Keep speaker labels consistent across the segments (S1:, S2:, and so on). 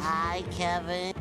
S1: Hi, Kevin.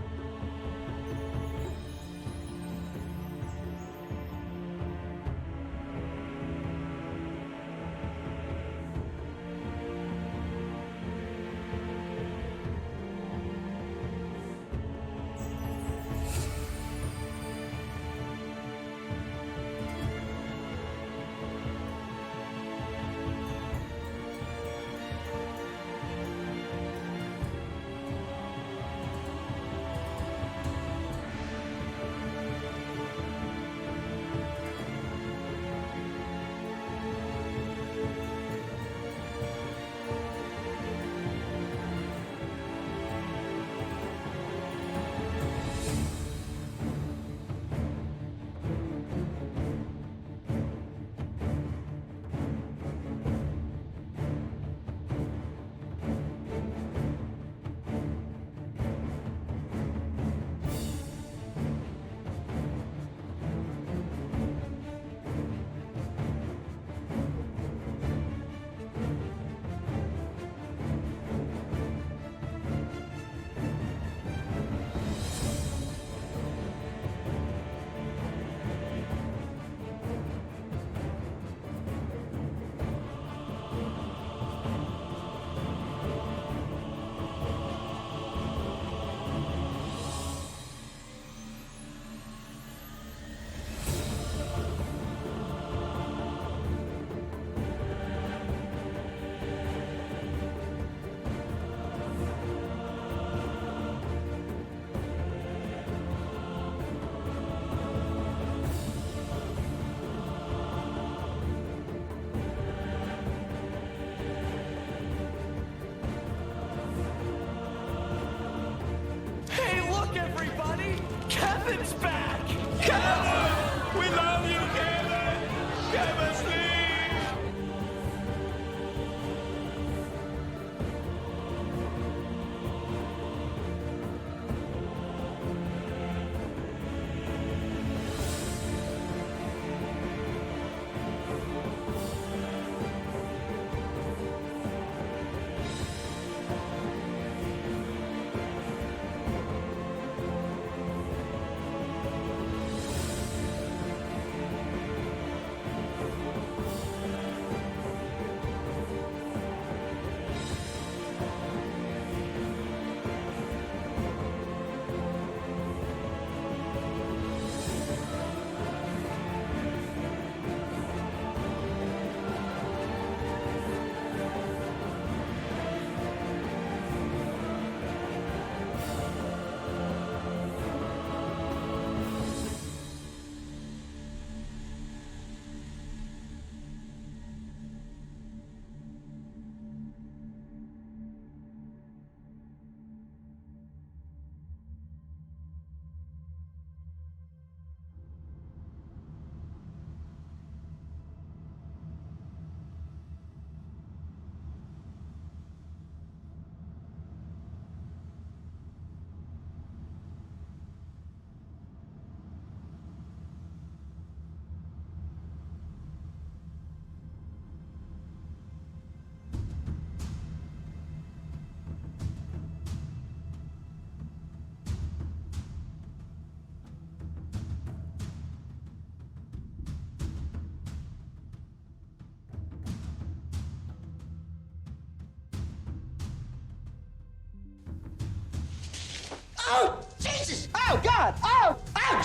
S1: Oh, Jesus! Oh, God! Oh,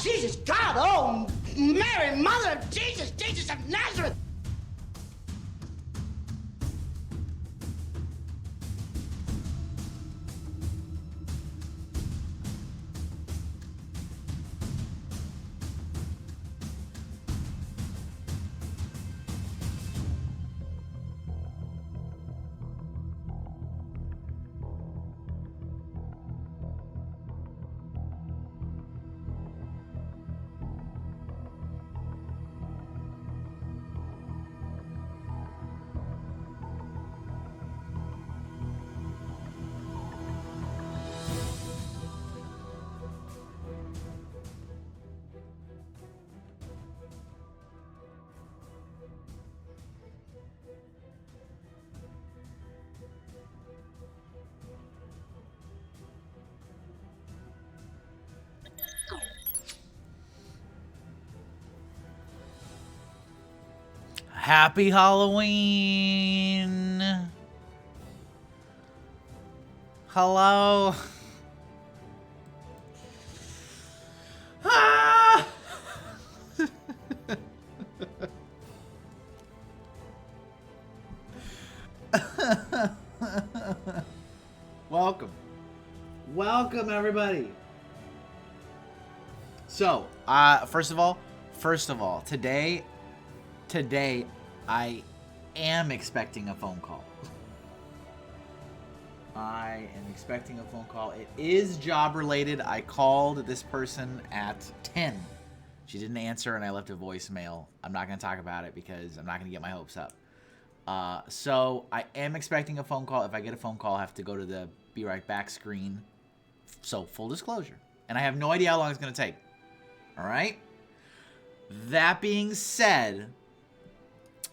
S1: Jesus! God! Oh, Mary, Mother of Jesus! Jesus of Nazareth!
S2: Happy Halloween! Hello? Ah! Welcome. Welcome, everybody. So, first of all, today I am expecting a phone call. I am expecting a phone call. It is job related. I called this person at 10. She didn't answer and I left a voicemail. I'm not going to talk about it because I'm not going to get my hopes up. So I am expecting a phone call. If I get a phone call, I have to go to the be right back screen. So full disclosure. And I have no idea how long it's going to take. All right. That being said,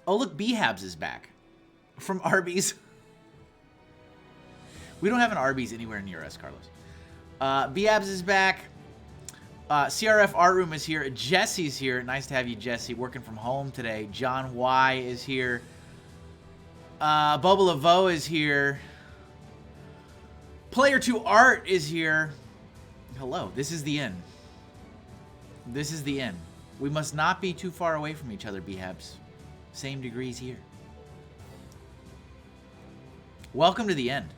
S2: oh, look, B-Habs is back from Arby's. We don't have an Arby's anywhere near us, Carlos. B-Habs is back. CRF Art Room is here. Jesse's here. Nice to have you, Jesse, working from home today. John Y is here. Bubba Laveau is here. Player 2 Art is here. Hello, this is the end. This is the end. We must not be too far away from each other, B-Habs. Same degrees here. Welcome to the end.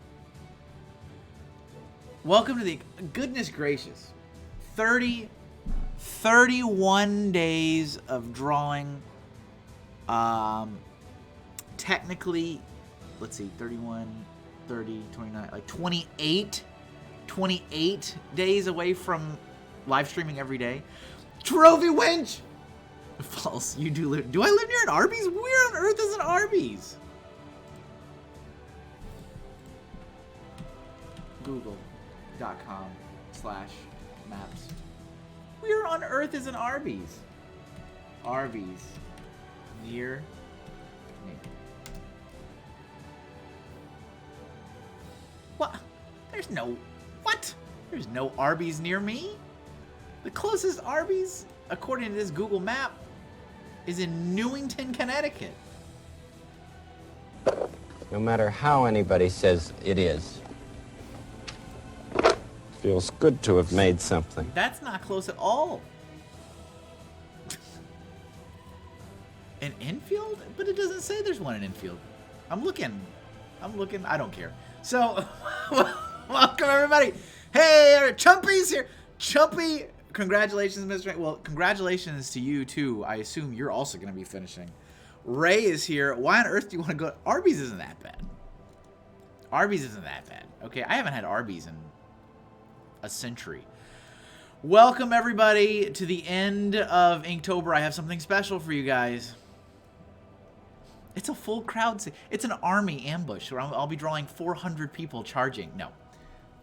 S2: Welcome to the... Goodness gracious. 31 days of drawing. Technically, let's see, 31, 30, 29, like 28 days away from live streaming every day. Trophy Winch! False. You do live... Do I live near an Arby's? Where on earth is an Arby's? Google.com/maps. Where on earth is an Arby's? Arby's. Near me. What? There's no... What? There's no Arby's near me? The closest Arby's, according to this Google map, is in Newington, Connecticut.
S3: No matter how anybody says it is. Feels good to have made something.
S2: That's not close at all. An infield? But it doesn't say there's one in infield. I'm looking. I don't care. So, welcome everybody. Hey, Chumpy's here. Chumpy, congratulations, Mr. Well, congratulations to you too. I assume you're also going to be finishing. Ray is here. Why on earth do you want to go? Arby's isn't that bad. Arby's isn't that bad. Okay, I haven't had Arby's in a century. Welcome everybody to the end of Inktober. I have something special for you guys. It's a full crowd. It's an army ambush where I'll be drawing 400 people charging. No,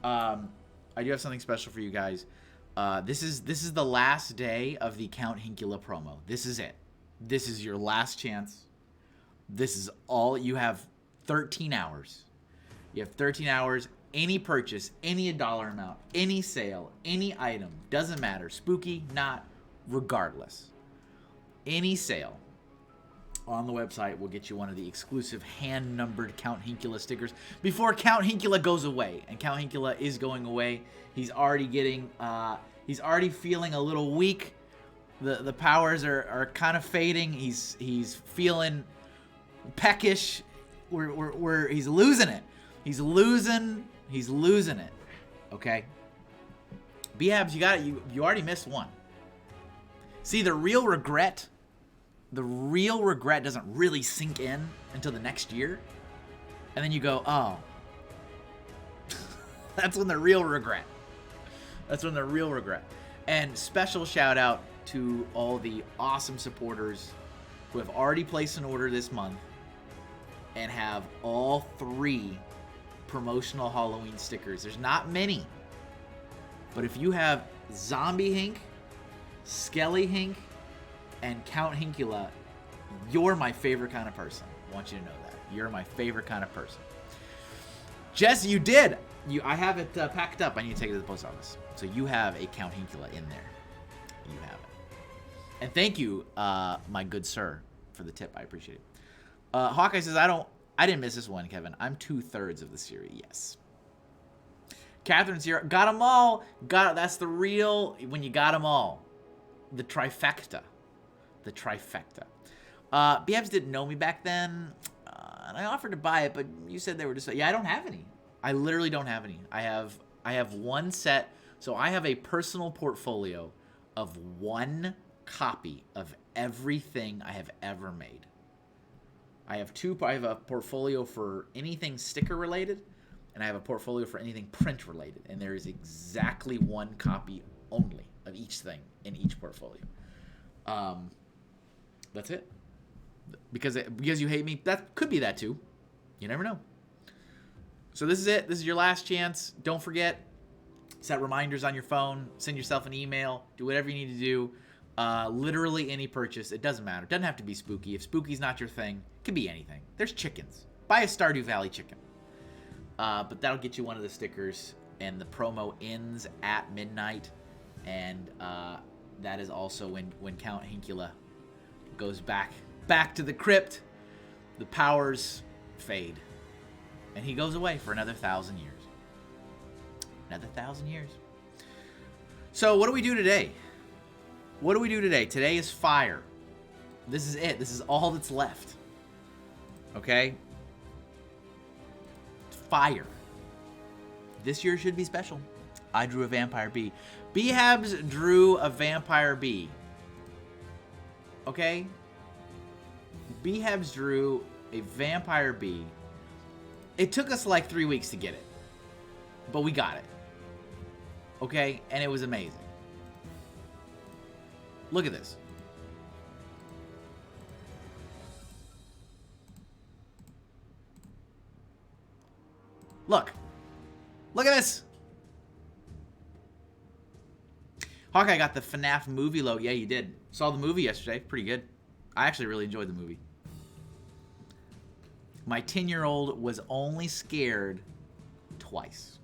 S2: I do have something special for you guys. This is the last day of the Count Hinkula promo. This is it. This is your last chance. This is all you have. 13 hours. You have 13 hours. Any purchase, any dollar amount, any sale, any item, doesn't matter. Spooky, not, regardless. Any sale on the website, we'll get you one of the exclusive hand-numbered Count Hinkula stickers before Count Hinkula goes away. And Count Hinkula is going away. He's already getting, he's already feeling a little weak. The powers are kind of fading. He's feeling peckish. He's losing it. He's losing it. Okay. B-Habs, you already missed one. See, the real regret doesn't really sink in until the next year. And then you go, oh. That's when the real regret. And special shout out to all the awesome supporters who have already placed an order this month and have all 3 promotional Halloween stickers. There's not many. But if you have Zombie Hink, Skelly Hink, and Count Hinkula, you're my favorite kind of person. I want you to know that. You're my favorite kind of person. Jess, you did. I have it packed up. I need to take it to the post office. So you have a Count Hinkula in there. You have it. And thank you, my good sir, for the tip. I appreciate it. Hawkeye says, I didn't miss this one, Kevin. I'm 2/3 of the series. Yes. Catherine's here. Got them all. That's the real, when you got them all. The trifecta. BFs didn't know me back then, and I offered to buy it, but you said they were just, yeah, I don't have any. I literally don't have any. I have one set, so I have a personal portfolio of 1 copy of everything I have ever made. I have a portfolio for anything sticker related, and I have a portfolio for anything print related, and there is exactly 1 copy only of each thing in each portfolio. That's it. Because you hate me, that could be that too. You never know. So this is it. This is your last chance. Don't forget, set reminders on your phone. Send yourself an email. Do whatever you need to do. Literally any purchase. It doesn't matter. It doesn't have to be spooky. If spooky's not your thing, it could be anything. There's chickens. Buy a Stardew Valley chicken. But that'll get you one of the stickers. And the promo ends at midnight. And that is also when Count Hinkula goes back to the crypt. The powers fade. And he goes away for another 1,000 years. Another 1,000 years. So what do we do today? Today is fire. This is it. This is all that's left. Okay? Fire. This year should be special. I drew a vampire bee. B-Habs drew a vampire bee. Okay? B-Habs drew a vampire bee. It took us like 3 weeks to get it. But we got it. Okay? And it was amazing. Look at this. Look. Look at this. Hawkeye got the FNAF movie logo. Yeah, you did. Saw the movie yesterday. Pretty good. I actually really enjoyed the movie. My 10-year-old was only scared twice.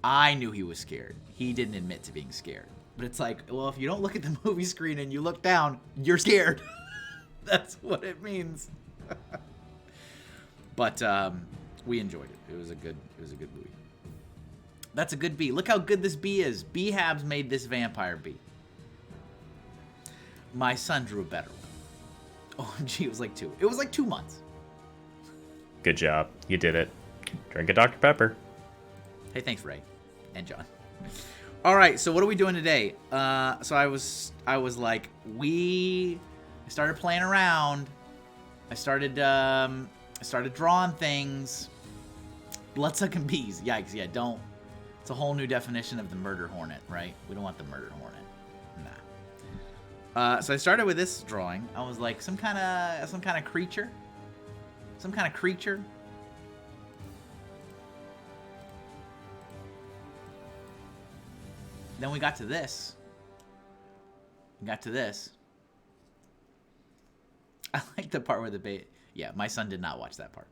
S2: I knew he was scared. He didn't admit to being scared. But it's like, well, if you don't look at the movie screen and you look down, you're scared. That's what it means. But we enjoyed it. It was a good movie. That's a good bee. Look how good this bee is. B-Habs made this vampire bee. My son drew a better one. OMG, it was like 2. It was like 2 months.
S4: Good job. You did it. Drink a Dr. Pepper.
S2: Hey, thanks, Ray and John. All right, so what are we doing today? So I was like, I started playing around. I started drawing things. Bloodsucking bees. Yikes! Yeah, don't. It's a whole new definition of the murder hornet, right? We don't want the murder hornet. Nah. So I started with this drawing. I was like, some kind of creature. Some kind of creature. Then we got to this. I like the part where the bait. Yeah, my son did not watch that part.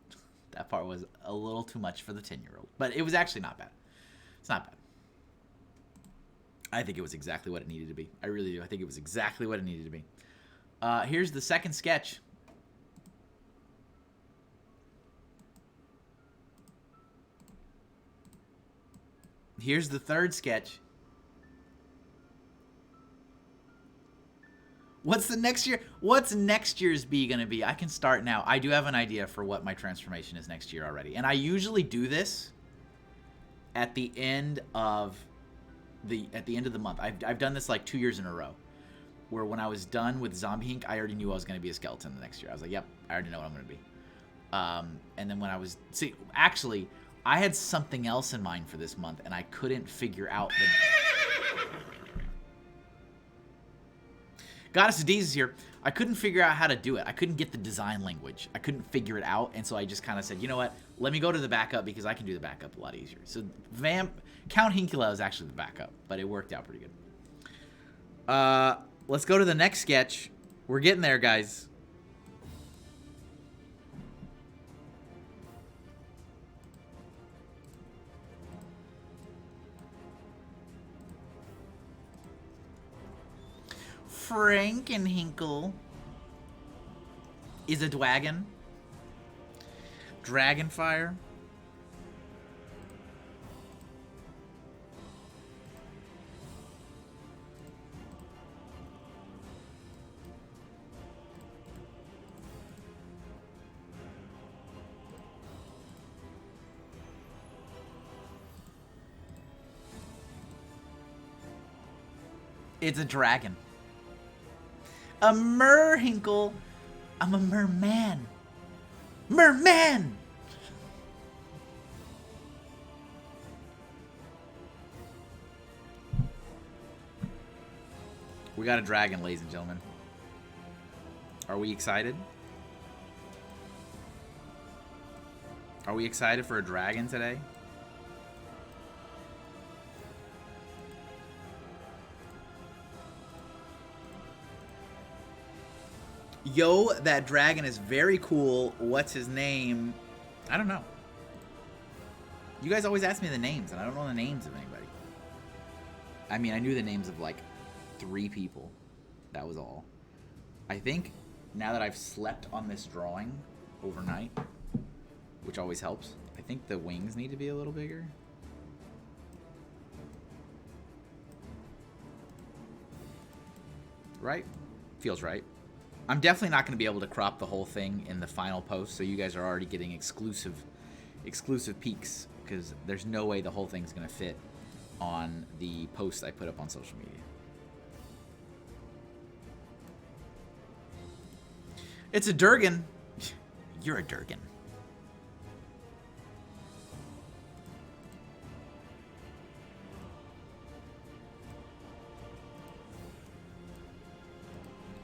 S2: That part was a little too much for the 10-year-old. But it was actually not bad. It's not bad. I think it was exactly what it needed to be. I really do. I think it was exactly what it needed to be. Here's the second sketch. Here's the third sketch. What's the next year? What's next year's B gonna be? I can start now. I do have an idea for what my transformation is next year already, and I usually do this at the end of the month. I've done this like 2 years in a row, where when I was done with Zombie Hink, I already knew I was gonna be a skeleton the next year. I was like, yep, I already know what I'm gonna be. And then when I was actually, I had something else in mind for this month, and I couldn't figure out the. Goddess of D's is here. I couldn't figure out how to do it. I couldn't get the design language. I couldn't figure it out, and so I just kind of said, you know what? Let me go to the backup because I can do the backup a lot easier. So Count Hinkula is actually the backup, but it worked out pretty good. Let's go to the next sketch. We're getting there, guys. Frankenhinkle is a dragon. Dragonfire. It's a dragon. A MrHinkle. I'm a merman. Merman! We got a dragon, ladies and gentlemen. Are we excited? Are we excited for a dragon today? Yo, that dragon is very cool. What's his name? I don't know. You guys always ask me the names, and I don't know the names of anybody. I mean, I knew the names of like 3 people. That was all. I think now that I've slept on this drawing overnight, which always helps, I think the wings need to be a little bigger. Right? Feels right. I'm definitely not going to be able to crop the whole thing in the final post, so you guys are already getting exclusive peeks, because there's no way the whole thing's going to fit on the post I put up on social media. It's a Durgan. You're a Durgan.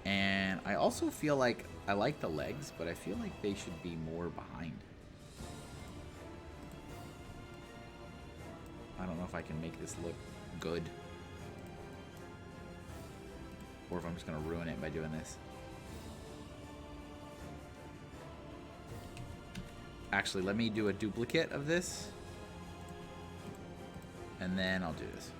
S2: And I also feel like I like the legs, but I feel like they should be more behind. I don't know if I can make this look good, or if I'm just going to ruin it by doing this. Actually, let me do a duplicate of this, and then I'll do this.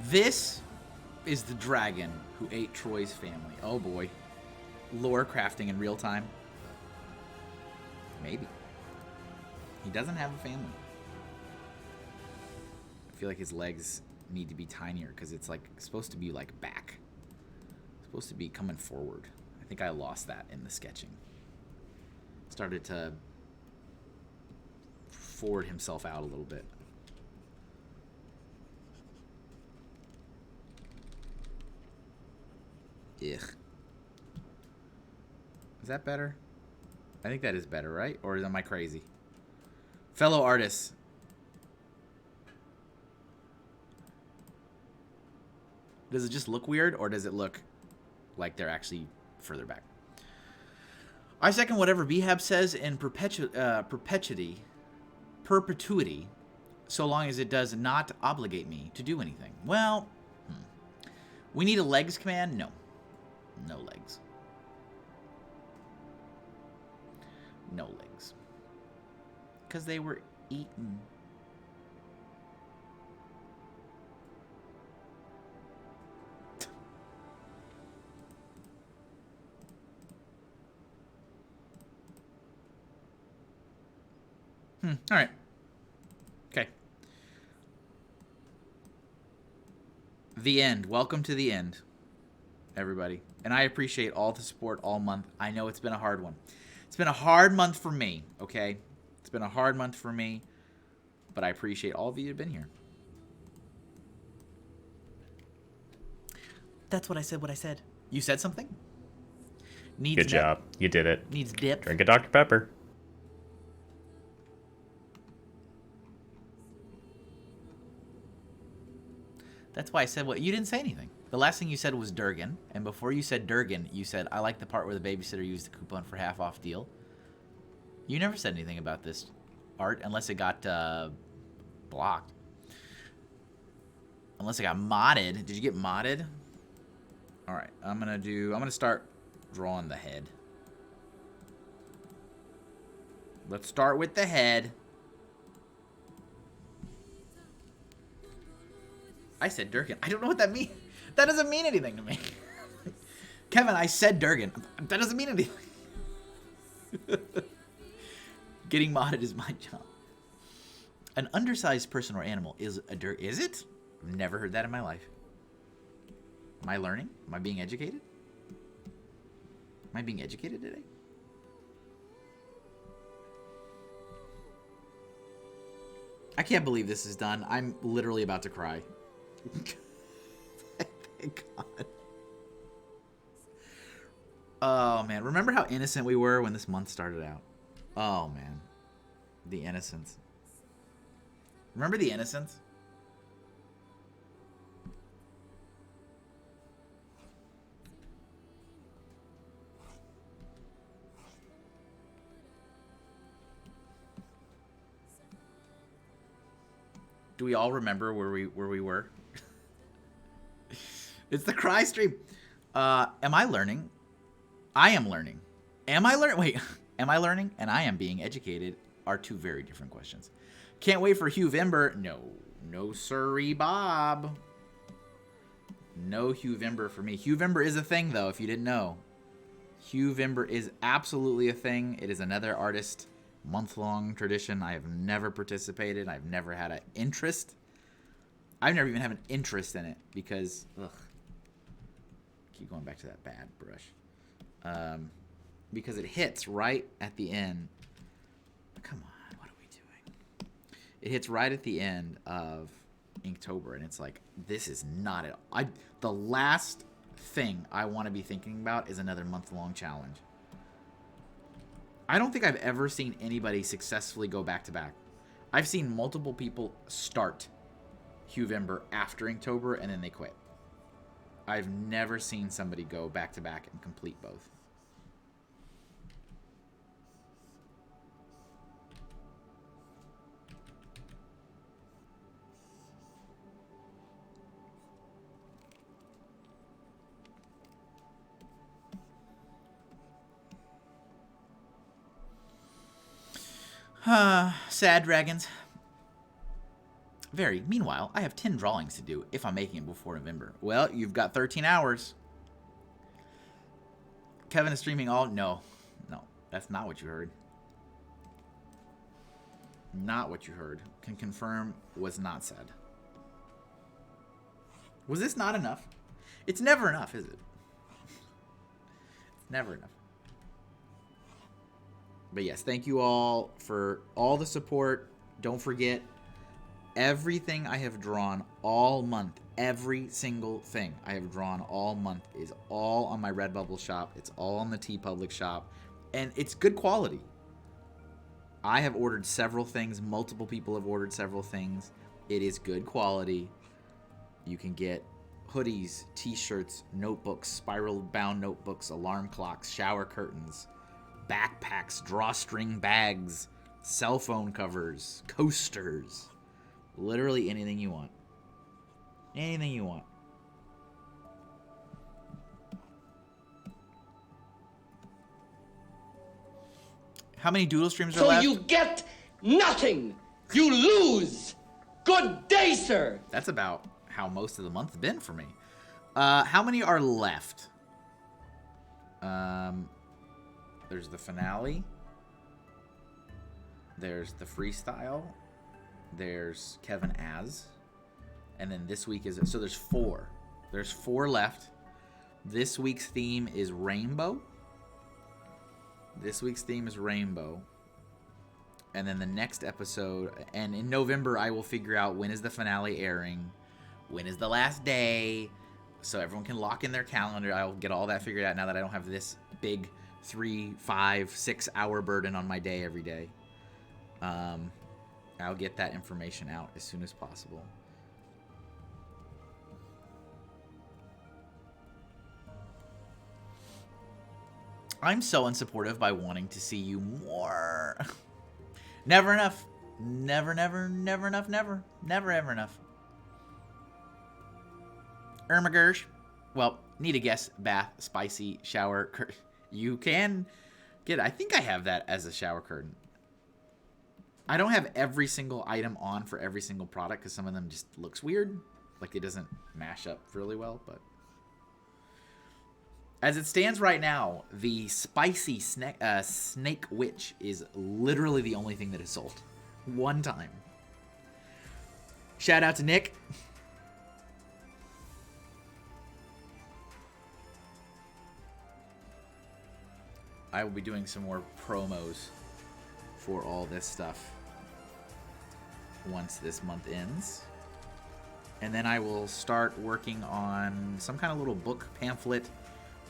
S2: This is the dragon who ate Troy's family. Oh boy. Lore crafting in real time. Maybe. He doesn't have a family. I feel like his legs need to be tinier because it's like supposed to be like back. It's supposed to be coming forward. I think I lost that in the sketching. Started to forward himself out a little bit. Ugh. Is that better? I think that is better, right? Or am I crazy? Fellow artists. Does it just look weird, or does it look like they're actually further back? I second whatever Behab says in perpetuity, so long as it does not obligate me to do anything. Well, we need a legs command? No. No legs. No legs. Because they were eaten. All right. Okay. The end. Welcome to the end, everybody. And I appreciate all the support all month. I know it's been a hard one. It's been a hard month for me, okay? It's been a hard month for me, but I appreciate all of you who've been here. That's what I said. You said something? Needs
S4: Good job. You did it.
S2: Needs dip.
S4: Drink a Dr. Pepper.
S2: That's why I said what you didn't say anything. The last thing you said was Durgan, and before you said Durgan, you said I like the part where the babysitter used the coupon for half off deal. You never said anything about this art unless it got blocked. Unless it got modded. Did you get modded? All right, I'm gonna start drawing the head. Let's start with the head. I said Durgan. I don't know what that means. That doesn't mean anything to me. Kevin, I said Durgan. That doesn't mean anything. Getting modded is my job. An undersized person or animal is a dirt. Is it? I've never heard that in my life. Am I learning? Am I being educated? Am I being educated today? I can't believe this is done. I'm literally about to cry. Thank God. Oh, man. Remember how innocent we were when this month started out? Oh, man. The innocence. Remember the innocence? Do we all remember where we were? It's the cry stream. Am I learning? I am learning. Am I learning? Wait, am I learning? And I am being educated are two very different questions. Can't wait for Hugh Vember. No sirree, Bob. No Hugh Vember for me. Hugh Vember is a thing, though, if you didn't know. Hugh Vember is absolutely a thing. It is another artist month-long tradition. I have never participated. I've never had an interest. I've never even had an interest in it because, ugh. Keep going back to that bad brush. Because it hits right at the end. Come on, what are we doing? It hits right at the end of Inktober, and it's like, this is not it. The last thing I want to be thinking about is another month-long challenge. I don't think I've ever seen anybody successfully go back-to-back. I've seen multiple people start Hugh Vember after Inktober, and then they quit. I've never seen somebody go back-to-back and complete both. Sad dragons. Very. Meanwhile, I have 10 drawings to do if I'm making it before November. Well, you've got 13 hours. Kevin is streaming all... No, that's not what you heard. Not what you heard. Can confirm was not said. Was this not enough? It's never enough, is it? It's never enough. But yes, thank you all for all the support. Don't forget, everything I have drawn all month, every single thing I have drawn all month is all on my Redbubble shop. It's all on the TeePublic shop. And it's good quality. I have ordered several things. Multiple people have ordered several things. It is good quality. You can get hoodies, t-shirts, notebooks, spiral-bound notebooks, alarm clocks, shower curtains, backpacks, drawstring bags, cell phone covers, coasters. Literally anything you want. Anything you want. How many doodle streams are
S1: So
S2: left?
S1: you get nothing. You lose. Good day, sir.
S2: That's about how most of the month's been for me. How many are left? There's the finale. There's the freestyle. There's Kevin Az. And then this week is... So there's 4. There's 4 left. This week's theme is Rainbow. This week's theme is Rainbow. And then the next episode... And in November, I will figure out when is the finale airing. When is the last day. So everyone can lock in their calendar. I'll get all that figured out now that I don't have this big 3, 5, 6 hour burden on my day every day. I'll get that information out as soon as possible. I'm so unsupportive by wanting to see you more. Never enough. Never enough, never. Never ever enough. Irma Gersh. Well, need a guess. Bath, spicy, shower. You can get... I think I have that as a shower curtain. I don't have every single item on for every single product because some of them just looks weird. Like it doesn't mash up really well, but... As it stands right now, the spicy snake witch is literally the only thing that is sold. One time. Shout out to Nick. I will be doing some more promos for all this stuff once this month ends. And then I will start working on some kind of little book pamphlet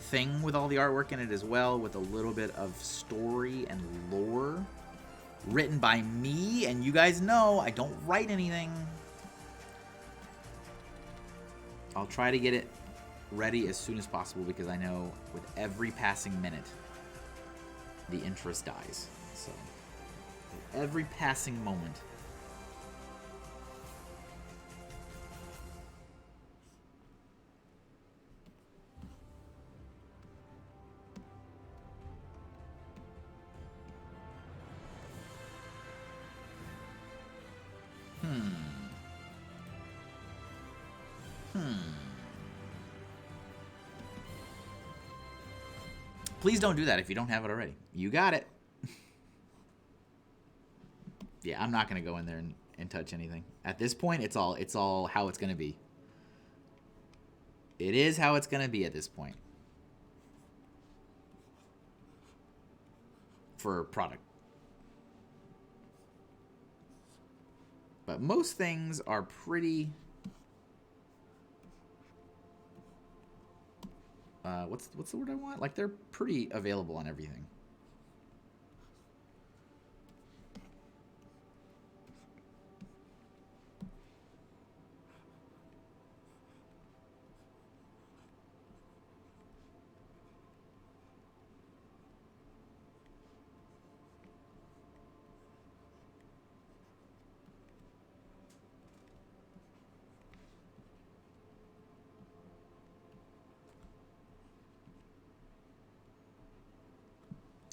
S2: thing with all the artwork in it as well, with a little bit of story and lore written by me. And you guys know I don't write anything. I'll try to get it ready as soon as possible because I know with every passing minute the interest dies. So with every passing moment. Please don't do that if you don't have it already. You got it. Yeah, I'm not going to go in there and touch anything. At this point, it's all how it's going to be. It is how it's going to be at this point. For product. But most things are pretty... what's the word I want? Like, they're pretty available on everything.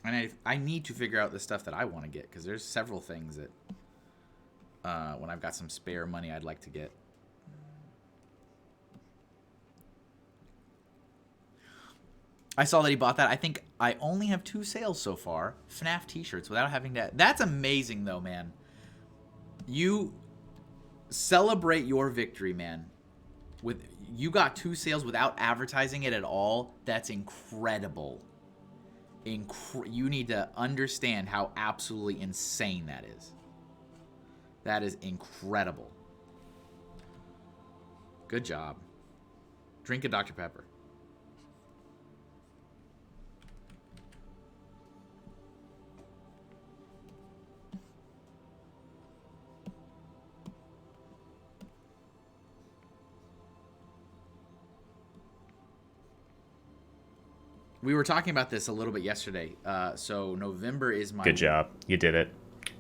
S2: And I need to figure out the stuff that I want to get, because there's several things that when I've got some spare money I'd like to get. I saw that he bought that. I think I only have 2 sales so far. FNAF t-shirts without having to... That's amazing, though, man. You celebrate your victory, man. You got 2 sales without advertising it at all. That's incredible. You need to understand how absolutely insane that is. That is incredible. Good job. Drink a Dr. Pepper. We were talking about this a little bit yesterday. So November is my...
S4: Good job. You did it.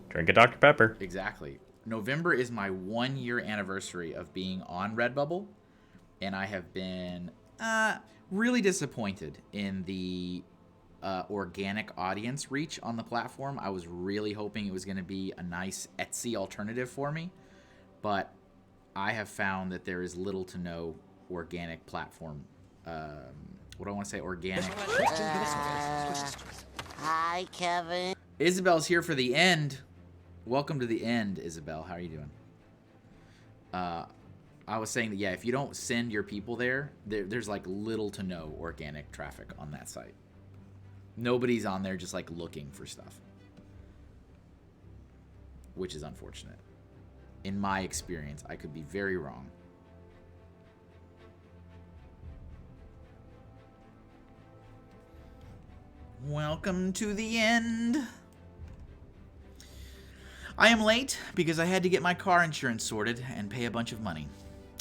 S4: Drink a Dr. Pepper.
S2: Exactly. November is my 1-year anniversary of being on Redbubble. And I have been really disappointed in the organic audience reach on the platform. I was really hoping it was going to be a nice Etsy alternative for me, but I have found that there is little to no organic platform. What do I want to say? Organic.
S5: Hi, Kevin.
S2: Isabel's here for the end. Welcome to the end, Isabel. How are you doing? I was saying that, yeah, if you don't send your people there's like little to no organic traffic on that site. Nobody's on there just like looking for stuff, which is unfortunate. In my experience, I could be very wrong. Welcome to the end. I am late because I had to get my car insurance sorted and pay a bunch of money.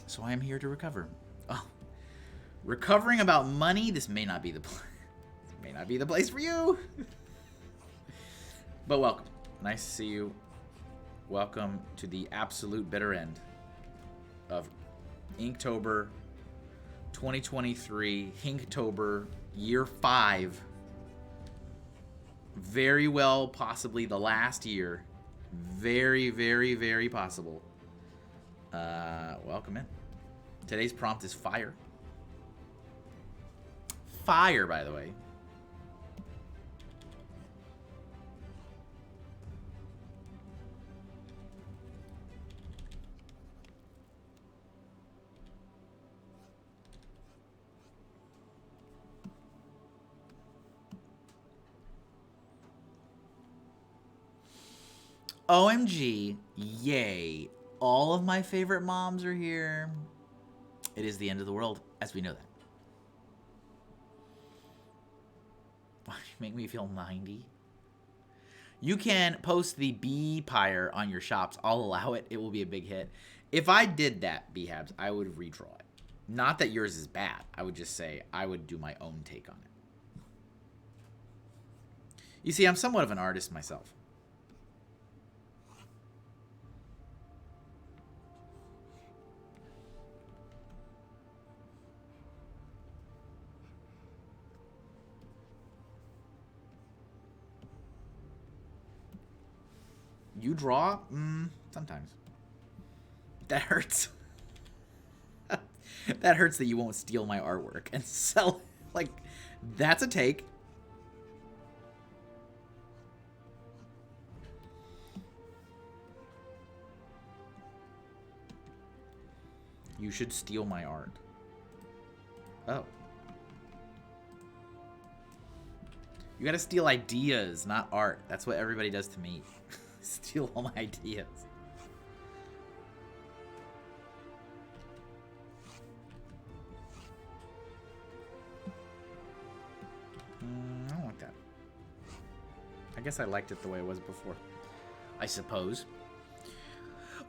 S2: So I am here to recover. Oh, recovering about money? This may not be the place for you. But welcome. Nice to see you. Welcome to the absolute bitter end of Inktober 2023. Inktober year 5. Very well, possibly the last year. Very, very, very possible. Welcome in. Today's prompt is fire. Fire, by the way. OMG, yay. All of my favorite moms are here. It is the end of the world, as we know that. Why do you make me feel 90? You can post the bee pyre on your shops. I'll allow it. It will be a big hit. If I did that, Behabs, I would redraw it. Not that yours is bad. I would just say I would do my own take on it. You see, I'm somewhat of an artist myself. You draw? Sometimes. That hurts. That hurts that you won't steal my artwork and sell it. Like, that's a take. You should steal my art. Oh. You gotta steal ideas, not art. That's what everybody does to me. Steal all my ideas. I don't like that. I guess I liked it the way it was before. I suppose.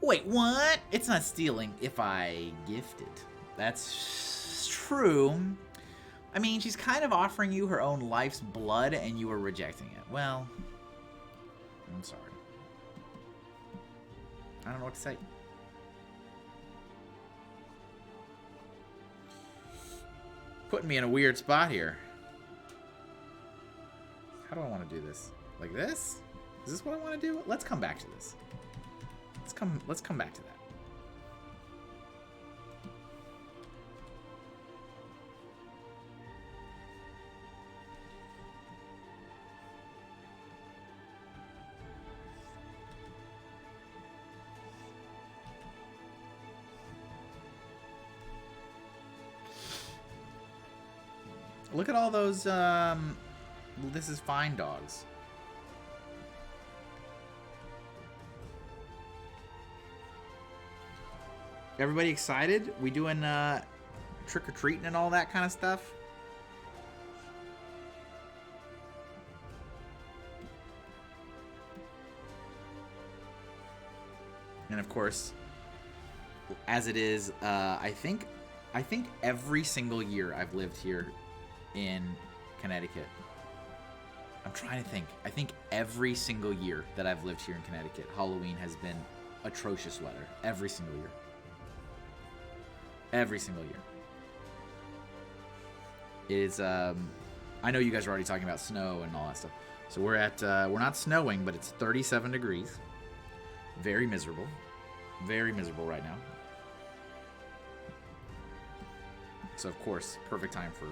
S2: Wait, what? It's not stealing if I gift it. That's true. I mean, she's kind of offering you her own life's blood and you are rejecting it. Well, I'm sorry. I don't know what to say. Putting me in a weird spot here. How do I want to do this? Like this? Is this what I want to do? Let's come back to this. Let's come back to that. Look at all those, this is fine dogs. Everybody excited? We doing, trick-or-treating and all that kind of stuff? And of course, as it is, I think every single year I've lived here in Connecticut. I'm trying to think. I think every single year that I've lived here in Connecticut, Halloween has been atrocious weather. Every single year. Every single year. It is I know you guys are already talking about snow and all that stuff. So we're at, we're not snowing, but it's 37 degrees. Very miserable. Very miserable right now. So, of course, perfect time for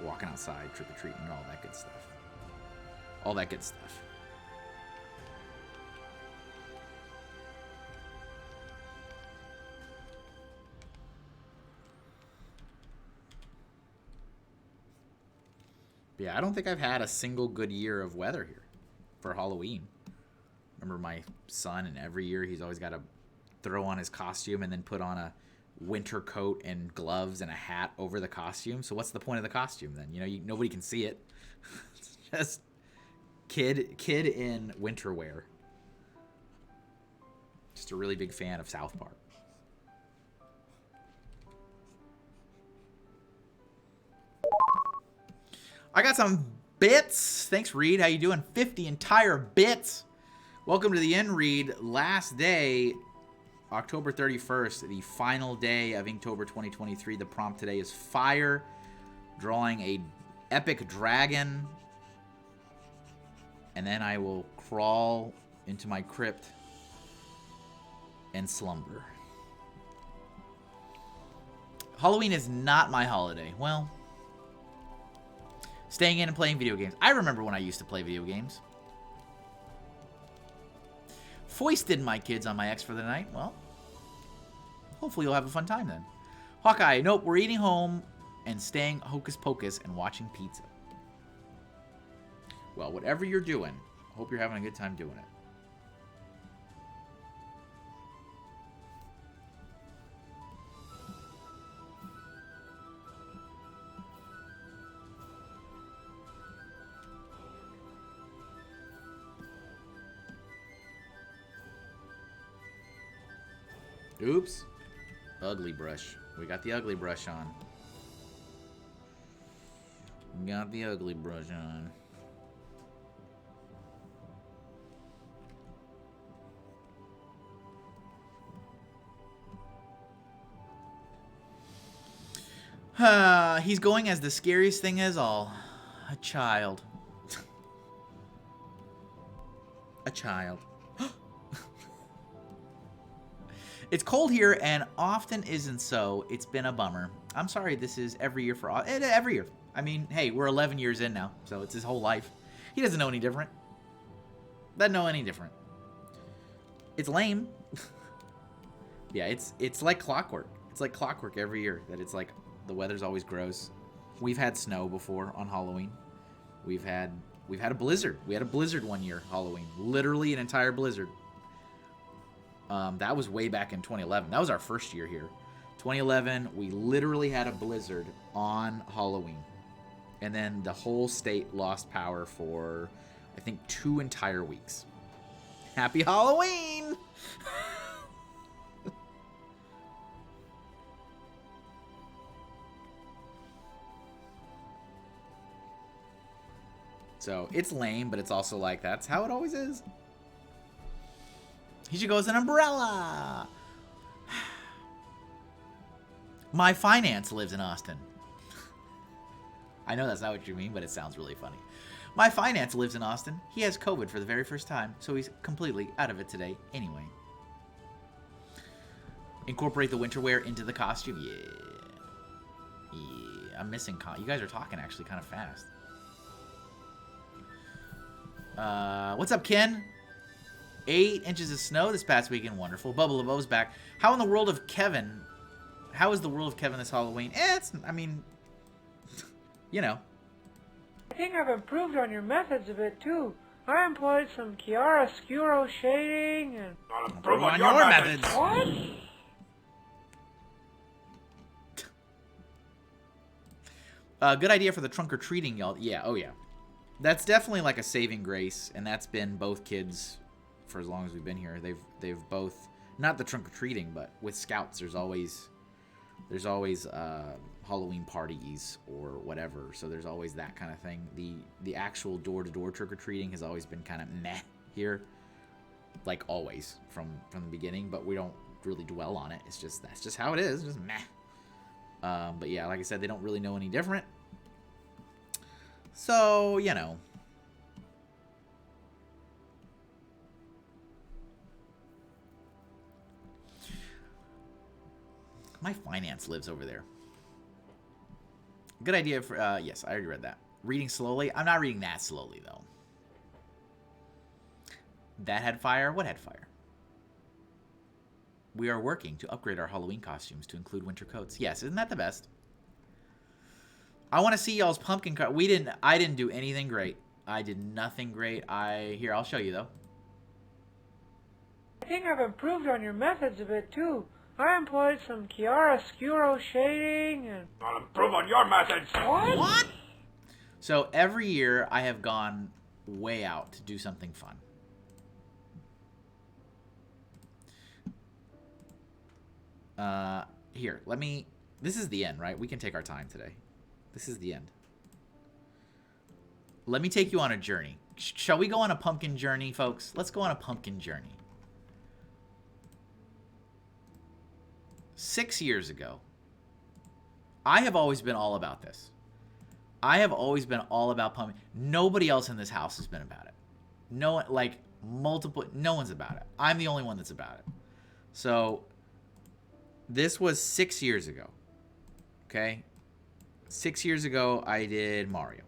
S2: walking outside, trick-or-treating, and all that good stuff. All that good stuff. Yeah, I don't think I've had a single good year of weather here for Halloween. Remember my son, and every year he's always got to throw on his costume and then put on a winter coat and gloves and a hat over the costume. So what's the point of the costume then? You know, nobody can see it. It's just kid in winter wear. Just a really big fan of South Park. I got some bits. Thanks, Reed. How you doing? 50 entire bits. Welcome to the end, Reed. Last day, October 31st, the final day of Inktober 2023. The prompt today is fire, drawing a epic dragon, and then I will crawl into my crypt and slumber. Halloween is not my holiday. Well, staying in and playing video games. I remember when I used to play video games. Foisted my kids on my ex for the night. Well, hopefully you'll have a fun time then. Hawkeye, nope, we're eating home and staying hocus pocus and watching pizza. Well, whatever you're doing, hope you're having a good time doing it. Oops. Ugly brush. We got the ugly brush on. We got the ugly brush on. He's going as the scariest thing as all. A child. A child. It's cold here and often isn't so. It's been a bummer. I'm sorry this is every year for every year. I mean, hey, we're 11 years in now, so it's his whole life. He doesn't know any different. Doesn't know any different. It's lame. Yeah, it's like clockwork. It's like clockwork every year that it's like the weather's always gross. We've had snow before on Halloween. We've had a blizzard. We had a blizzard one year Halloween. Literally an entire blizzard. That was way back in 2011. That was our first year here. 2011, we literally had a blizzard on Halloween. And then the whole state lost power for, I think, 2 entire weeks. Happy Halloween! So, it's lame, but it's also like, that's how it always is. He should go as an umbrella. My finance lives in Austin. I know that's not what you mean, but it sounds really funny. My finance lives in Austin. He has COVID for the very first time, so he's completely out of it today anyway. Incorporate the winter wear into the costume. Yeah. I'm missing... You guys are talking actually kind of fast. What's up, Ken? 8 inches of snow this past weekend. Wonderful. Bubble of O's back. How in the world of Kevin? How is the world of Kevin this Halloween? I mean, you know.
S6: I think I've improved on your methods a bit too. I employed some chiaroscuro shading and...
S2: Improve on your methods.
S6: What?
S2: Good idea for the trunk or treating, y'all. Yeah, oh yeah. That's definitely like a saving grace, and that's been both kids for as long as we've been here. They've both, not the trunk or treating, but with scouts there's always Halloween parties or whatever, so there's always that kind of thing. The actual door-to-door trick-or-treating has always been kind of meh here, like always from the beginning, but we don't really dwell on it. It's just, that's just how it is, just meh. But yeah, like I said, they don't really know any different. So, you know. My finance lives over there. Good idea for, yes, I already read that. Reading slowly? I'm not reading that slowly, though. That had fire? What had fire? We are working to upgrade our Halloween costumes to include winter coats. Yes, isn't that the best? I want to see y'all's pumpkin I didn't do anything great. I did nothing great. Here, I'll show you, though.
S6: I think I've improved on your methods a bit, too. I employed some chiaroscuro shading and... I'll improve on your methods!
S2: What? So every year I have gone way out to do something fun. Here, let me... This is the end, right? We can take our time today. This is the end. Let me take you on a journey. Shall we go on a pumpkin journey, folks? Let's go on a pumpkin journey. 6 years ago, I have always been all about this. I have always been all about pumpkin. Nobody else in this house has been about it. No one, like, no one's about it. I'm the only one that's about it. So, this was 6 years ago. Okay? 6 years ago, I did Mario.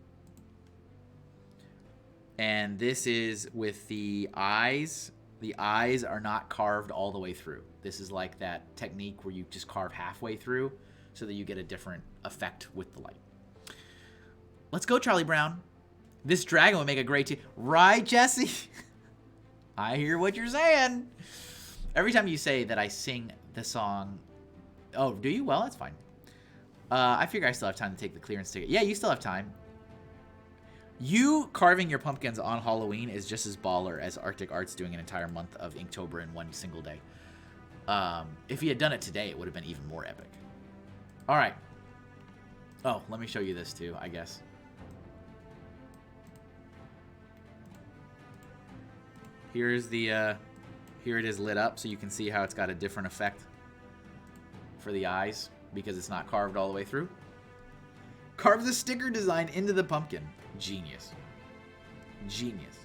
S2: And this is with the eyes. The eyes are not carved all the way through. This is like that technique where you just carve halfway through so that you get a different effect with the light. Let's go, Charlie Brown. This dragon would make a great team. Right, Jesse? I hear what you're saying. Every time you say that I sing the song... Oh, do you? Well, that's fine. I figure I still have time to take the clearance ticket. Yeah, you still have time. You carving your pumpkins on Halloween is just as baller as Arctic Arts doing an entire month of Inktober in one single day. If he had done it today, it would have been even more epic. All right. Oh, let me show you this too, I guess. Here's the, here it is lit up, so you can see how it's got a different effect for the eyes because it's not carved all the way through. Carve the sticker design into the pumpkin. Genius. Genius.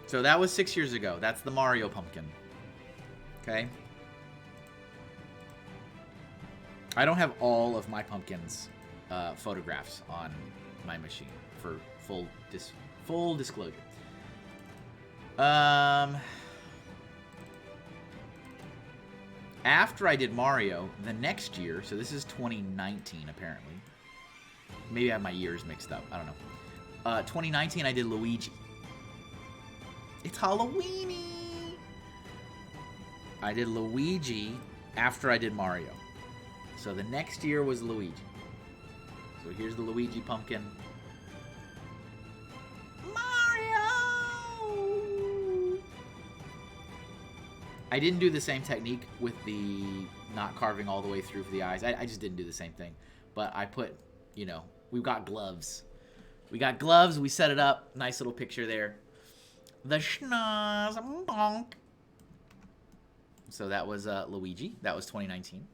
S2: So that was 6 years ago. That's the Mario pumpkin. Okay. I don't have all of my pumpkins photographs on my machine for full disclosure. After I did Mario, the next year, so this is 2019 apparently. Maybe I have my years mixed up. I don't know. 2019, I did Luigi. It's Halloweeny. I did Luigi after I did Mario. So the next year was Luigi. So here's the Luigi pumpkin. I didn't do the same technique with the not carving all the way through for the eyes. I just didn't do the same thing. But I put, you know, we've got gloves. We got gloves. We set it up. Nice little picture there. The schnoz. Bonk. So that was Luigi. That was 2019.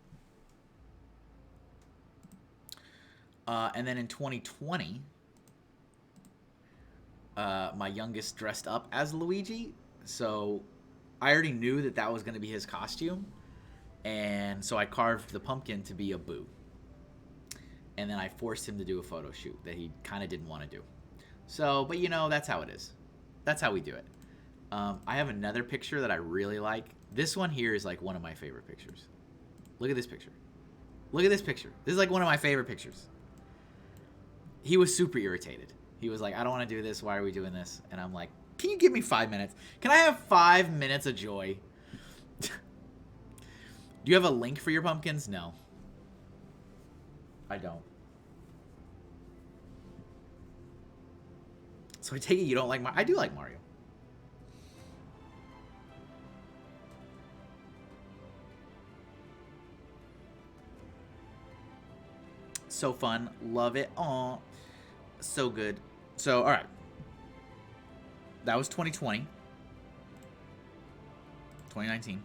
S2: And then in 2020, my youngest dressed up as Luigi. So I already knew that that was going to be his costume, and so I carved the pumpkin to be a Boo. And then I forced him to do a photo shoot that he kind of didn't want to do. So, but you know, that's how it is. That's how we do it. I have another picture that I really like. This one here is like one of my favorite pictures. Look at this picture. Look at this picture. This is like one of my favorite pictures. He was super irritated. He was like, I don't want to do this. Why are we doing this? And I'm like, can you give me 5 minutes? Can I have 5 minutes of joy? Do you have a link for your pumpkins? No. I don't. So I take it you don't like Mario. I do like Mario. So fun. Love it. Aw. So good. So, all right. That was 2020. 2019.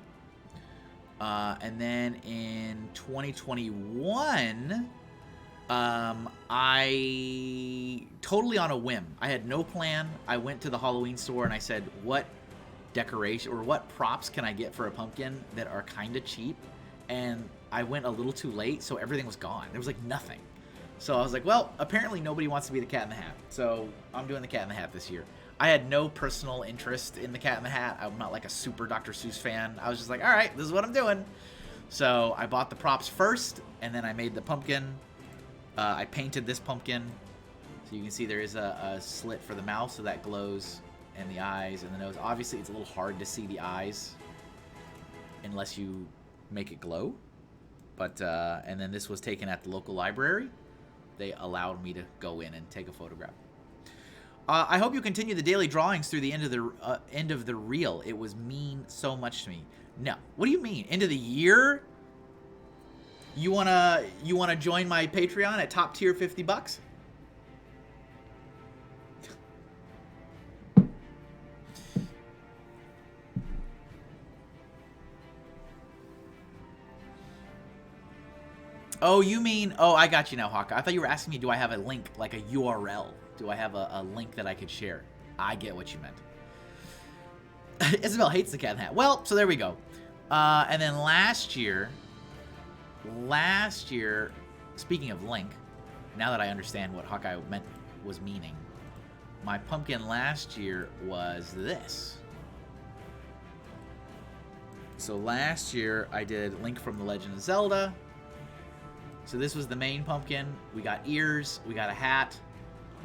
S2: And then in 2021, I totally on a whim. I had no plan. I went to the Halloween store and I said, what decoration or what props can I get for a pumpkin that are kind of cheap? And I went a little too late, so everything was gone. There was like nothing. So I was like, well, apparently nobody wants to be the Cat in the Hat. So I'm doing the Cat in the Hat this year. I had no personal interest in the Cat in the Hat. I'm not like a super Dr. Seuss fan. I was just like, all right, this is what I'm doing. So I bought the props first, and then I made the pumpkin. I painted this pumpkin. So you can see there is a slit for the mouth, so that glows, and the eyes and the nose. Obviously, it's a little hard to see the eyes unless you make it glow. But and then this was taken at the local library. They allowed me to go in and take a photograph. I hope you continue the daily drawings through the end of the reel. It was mean so much to me. No, what do you mean? End of the year? You wanna join my Patreon at top tier $50? Oh, you mean... Oh, I got you now, Hawka. I thought you were asking me, do I have a link, like a URL? Do I have a link that I could share? I get what you meant. Isabel hates the Cat in the Hat. Well, so there we go. And then last year, speaking of link, now that I understand what Hawkeye was meaning, my pumpkin last year was this. So last year, I did Link from The Legend of Zelda. So this was the main pumpkin. We got ears, we got a hat,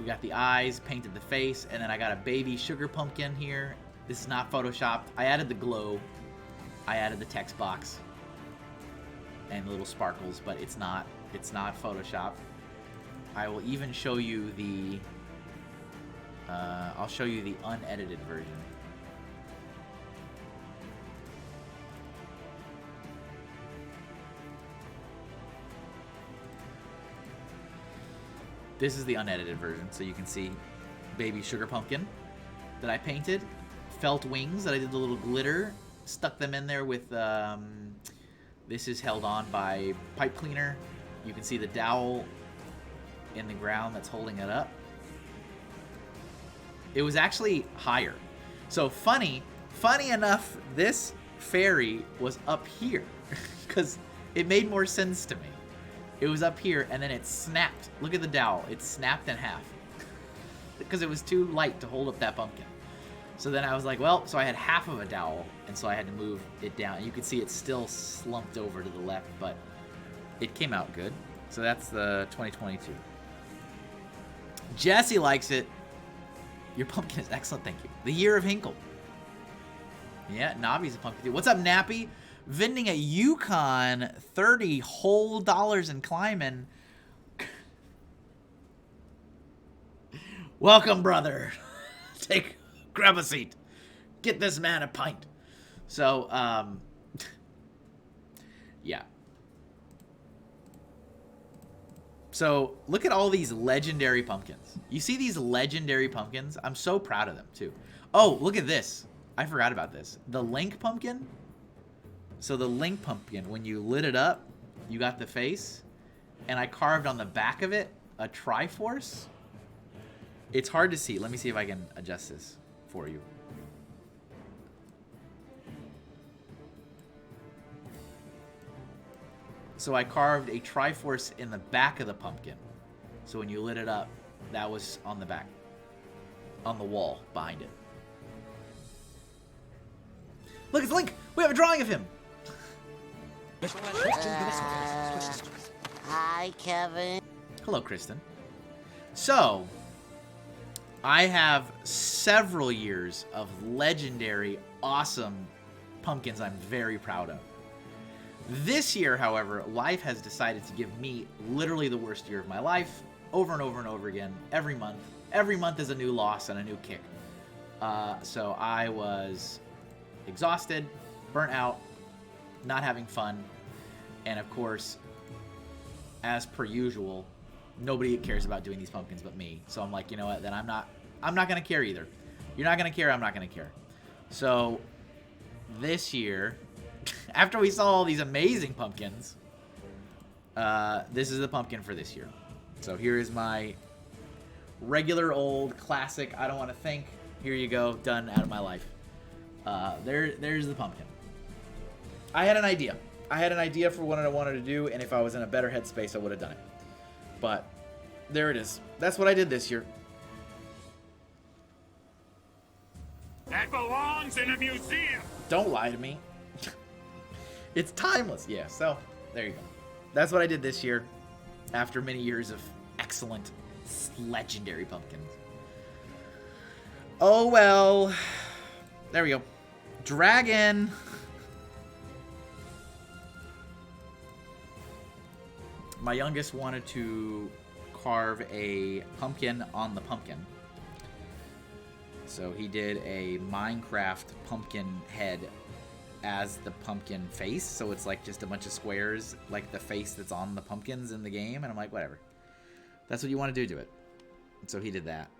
S2: we got the eyes, painted the face, and then I got a baby sugar pumpkin here. This is not photoshopped. I added the glow. I added the text box and little sparkles, but it's not photoshopped. I will even show you the I'll show you the unedited version. This is the unedited version, so you can see baby sugar pumpkin that I painted, felt wings that I did the little glitter, stuck them in there with, this is held on by pipe cleaner. You can see the dowel in the ground that's holding it up. It was actually higher. So funny enough, this fairy was up here because it made more sense to me. It was up here, and then it snapped. Look at the dowel. It snapped in half because it was too light to hold up that pumpkin. So then I was like, well, so I had half of a dowel, and so I had to move it down. You can see it's still slumped over to the left, but it came out good. So that's the 2022. Jesse likes it. Your pumpkin is excellent, thank you. The Year of Hinkle. Yeah, Nabi's a pumpkin too. What's up, Nappy? Vending at Yukon, 30 whole dollars and climbing. Welcome, brother. Grab a seat. Get this man a pint. So, yeah. So, look at all these legendary pumpkins. You see these legendary pumpkins? I'm so proud of them, too. Oh, look at this. I forgot about this. The Link pumpkin. So the Link pumpkin, when you lit it up, you got the face, and I carved on the back of it a Triforce. It's hard to see. Let me see if I can adjust this for you. So I carved a Triforce in the back of the pumpkin. So when you lit it up, that was on the back, on the wall behind it. Look, it's Link! We have a drawing of him!
S5: Hi, Kevin.
S2: Hello, Kristen. So, I have several years of legendary, awesome pumpkins I'm very proud of. This year, however, life has decided to give me literally the worst year of my life, over and over and over again, every month. Every month is a new loss and a new kick. So I was exhausted, burnt out, not having fun, and of course, as per usual, nobody cares about doing these pumpkins but me. So I'm like, you know what, then I'm not gonna care either. You're not gonna care, I'm not gonna care. So this year, After we saw all these amazing pumpkins, this is the pumpkin for this year. So here is my regular old classic, I don't want to think. Here you go, done, out of my life. There's the pumpkin. I had an idea. I had an idea for what I wanted to do, and if I was in a better headspace, I would have done it. But there it is. That's what I did this year.
S7: That belongs in a museum.
S2: Don't lie to me. It's timeless. Yeah, so there you go. That's what I did this year after many years of excellent, legendary pumpkins. Oh, well. There we go. Dragon. My youngest wanted to carve a pumpkin on the pumpkin. So he did a Minecraft pumpkin head as the pumpkin face. So it's like just a bunch of squares, like the face that's on the pumpkins in the game. And I'm like, whatever. That's what you want to do to it. So he did that.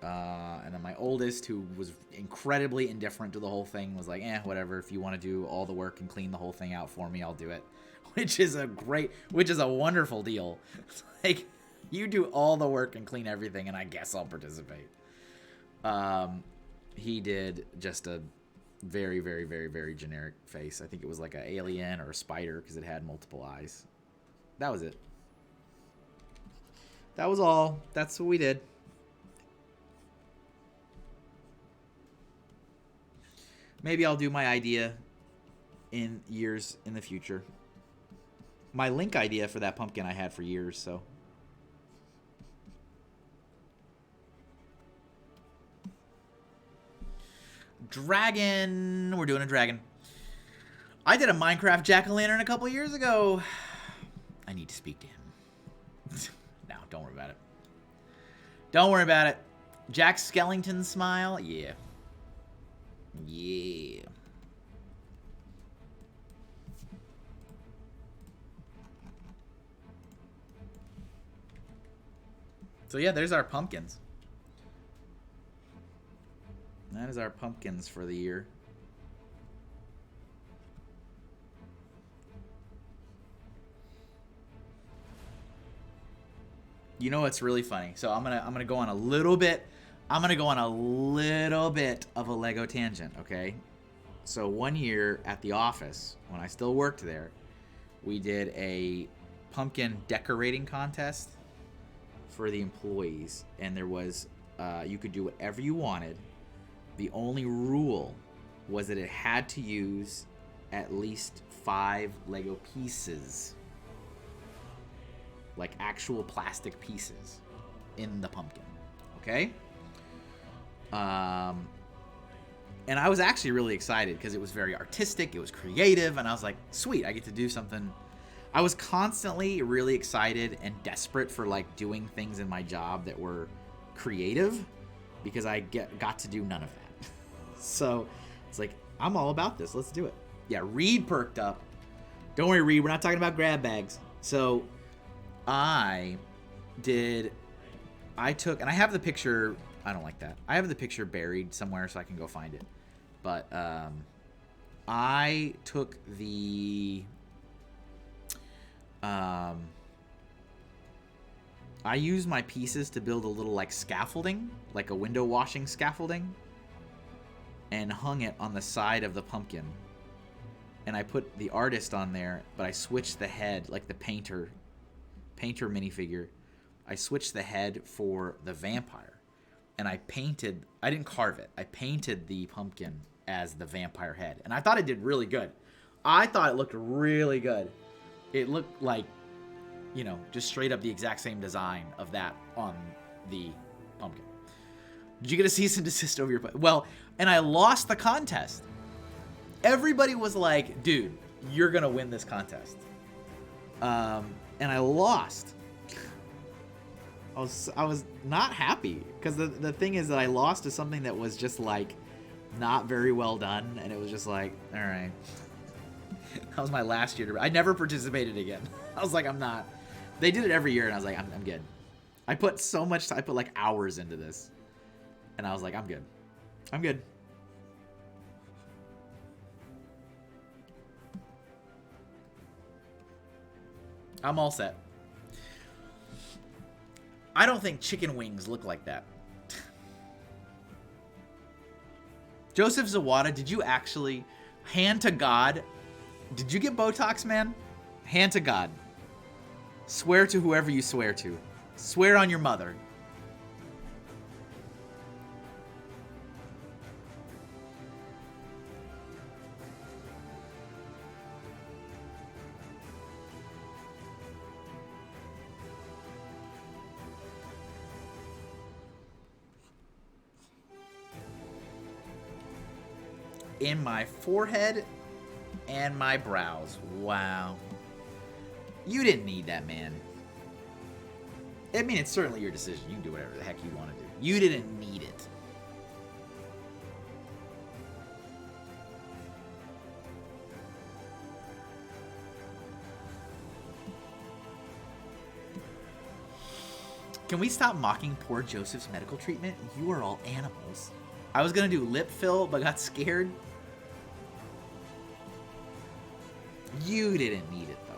S2: And then my oldest, who was incredibly indifferent to the whole thing, was like, whatever. If you want to do all the work and clean the whole thing out for me, I'll do it. Which is a wonderful deal. It's like, you do all the work and clean everything, and I guess I'll participate. He did just a very, very, very, very generic face. I think it was like an alien or a spider because it had multiple eyes. That was it. That was all. That's what we did. Maybe I'll do my idea in years in the future. My Link idea for that pumpkin I had for years, so. Dragon. We're doing a dragon. I did a Minecraft jack-o'-lantern a couple years ago. I need to speak to him. No, don't worry about it. Don't worry about it. Jack Skellington smile? Yeah. Yeah. So yeah, there's our pumpkins. That is our pumpkins for the year. You know what's really funny? So I'm gonna go on a little bit. I'm gonna go on a little bit of a Lego tangent, okay? So one year at the office, when I still worked there, we did a pumpkin decorating contest for the employees, and there was you could do whatever you wanted. The only rule was that it had to use at least 5 Lego pieces, like actual plastic pieces, in the pumpkin. Okay? And I was actually really excited because it was very artistic, it was creative, and I was like, sweet, I get to do something. I was constantly really excited and desperate for like doing things in my job that were creative because I got to do none of that. So it's like, I'm all about this. Let's do it. Yeah, Reed perked up. Don't worry, Reed. We're not talking about grab bags. So I took, and I have the picture. I don't like that. I have the picture buried somewhere so I can go find it. But I took the I used my pieces to build a little like scaffolding, like a window washing scaffolding, and hung it on the side of the pumpkin. And I put the artist on there, but I switched the head, like the painter minifigure. I switched the head for the vampire. And I didn't carve it. I painted the pumpkin as the vampire head. And I thought it did really good. I thought it looked really good. It looked like, you know, just straight up the exact same design of that on the pumpkin. Did you get a cease and desist over your... Well, and I lost the contest. Everybody was like, dude, you're going to win this contest. And I lost. I was not happy because the thing is that I lost to something that was just like not very well done, and it was just like, all right. That was my last year. I never participated again. I was like, I'm not. They did it every year, and I was like, I'm good. I put so much. I put like hours into this, and I was like, I'm good. I'm good. I'm all set. I don't think chicken wings look like that. Joseph Zawada, did you actually, hand to God, did you get Botox, man? Hand to God. Swear to whoever you swear to. Swear on your mother. In my forehead and my brows. Wow. You didn't need that, man. I mean, it's certainly your decision. You can do whatever the heck you want to do. You didn't need it. Can we stop mocking poor Joseph's medical treatment? You are all animals. I was going to do lip fill, but got scared. You didn't need it, though.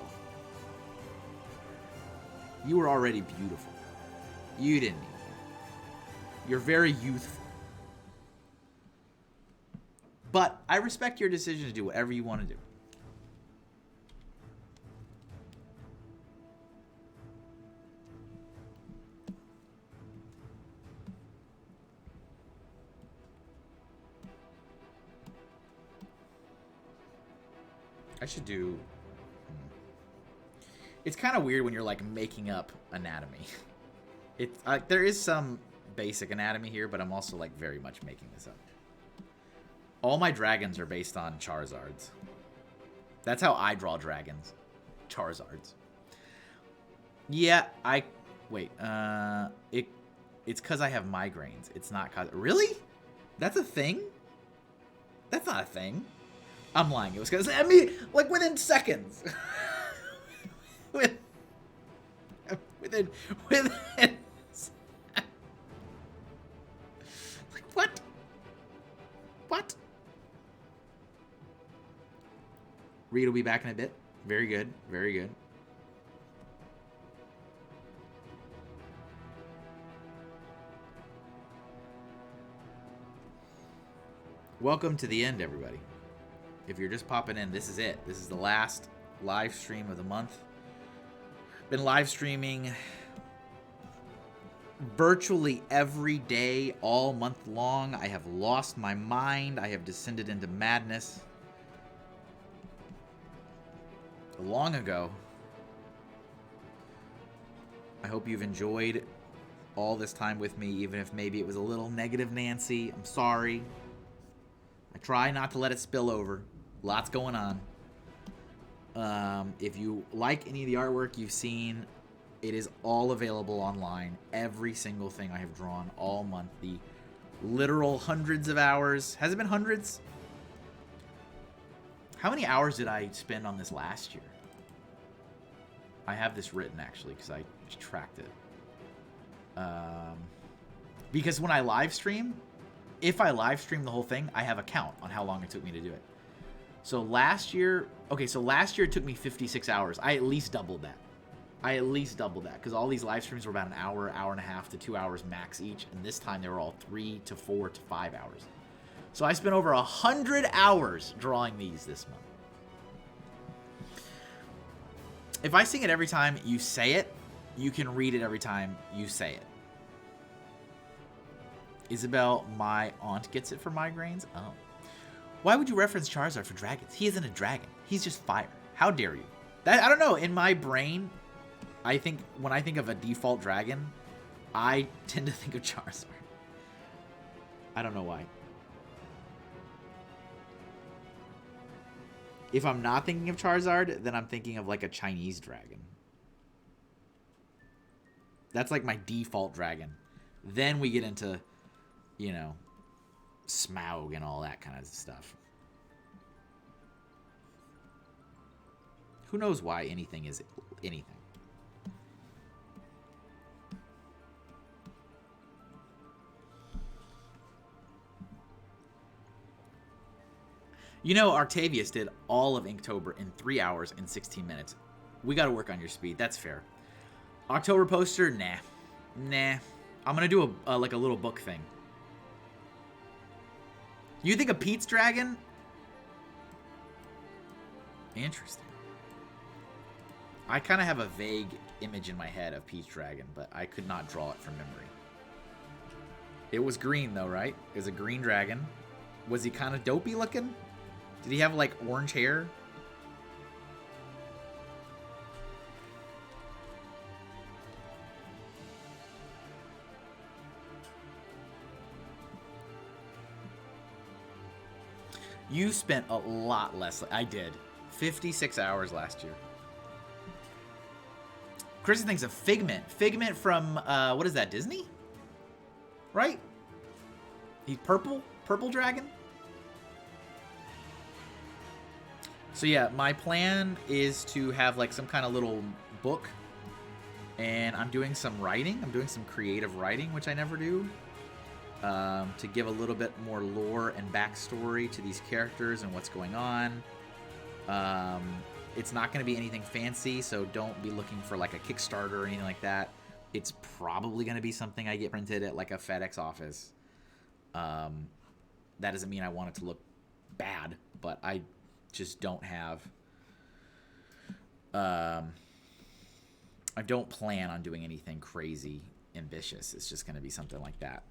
S2: You were already beautiful. You didn't need it. You're very youthful. But I respect your decision to do whatever you want to do. I should do... It's kind of weird when you're, like, making up anatomy. It's there is some basic anatomy here, but I'm also, like, very much making this up. All my dragons are based on Charizards. That's how I draw dragons. Charizards. Yeah, Wait, it's because I have migraines. It's not cause... Really? That's a thing? That's not a thing. I'm lying. It was because, I mean, like, within seconds. within. Like, what? What? Reed will be back in a bit. Very good. Very good. Welcome to the end, everybody. If you're just popping in, this is it. This is the last live stream of the month. Been live streaming virtually every day, all month long. I have lost my mind. I have descended into madness. Long ago. I hope you've enjoyed all this time with me, even if maybe it was a little negative, Nancy. I'm sorry. I try not to let it spill over. Lots going on. If you like any of the artwork you've seen, it is all available online. Every single thing I have drawn all month. The literal hundreds of hours. Has it been hundreds? How many hours did I spend on this last year? I have this written, actually, because I tracked it. Because when I live stream, if I live stream the whole thing, I have a count on how long it took me to do it. So last year, okay, so last year it took me 56 hours. I at least doubled that. Because all these live streams were about an hour, hour and a half to 2 hours max each. And this time they were all 3 to 4 to 5 hours. So I spent over 100 hours drawing these this month. If I sing it every time you say it, you can read it every time you say it. Isabel, my aunt gets it for migraines. Oh. Why would you reference Charizard for dragons? He isn't a dragon. He's just fire. How dare you? I don't know. In my brain, I think when I think of a default dragon, I tend to think of Charizard. I don't know why. If I'm not thinking of Charizard, then I'm thinking of like a Chinese dragon. That's like my default dragon. Then we get into, you know, Smaug and all that kind of stuff. Who knows why anything is anything? You know, Octavius did all of Inktober in 3 hours and 16 minutes. We got to work on your speed. That's fair. October poster? Nah. I'm going to do a like a little book thing. You think of Pete's Dragon? Interesting. I kind of have a vague image in my head of Pete's Dragon, but I could not draw it from memory. It was green, though, right? It was a green dragon. Was he kind of dopey looking? Did he have, like, orange hair? You spent a lot less. I did. 56 hours last year. Chrissy thinks of Figment. Figment from, what is that, Disney? Right? He's purple? Purple dragon? So yeah, my plan is to have like some kind of little book. And I'm doing some writing. I'm doing some creative writing, which I never do. To give a little bit more lore and backstory to these characters and what's going on. It's not going to be anything fancy, so don't be looking for like a Kickstarter or anything like that. It's probably going to be something I get printed at like a FedEx office. That doesn't mean I want it to look bad, but I just don't have... I don't plan on doing anything crazy ambitious. It's just going to be something like that.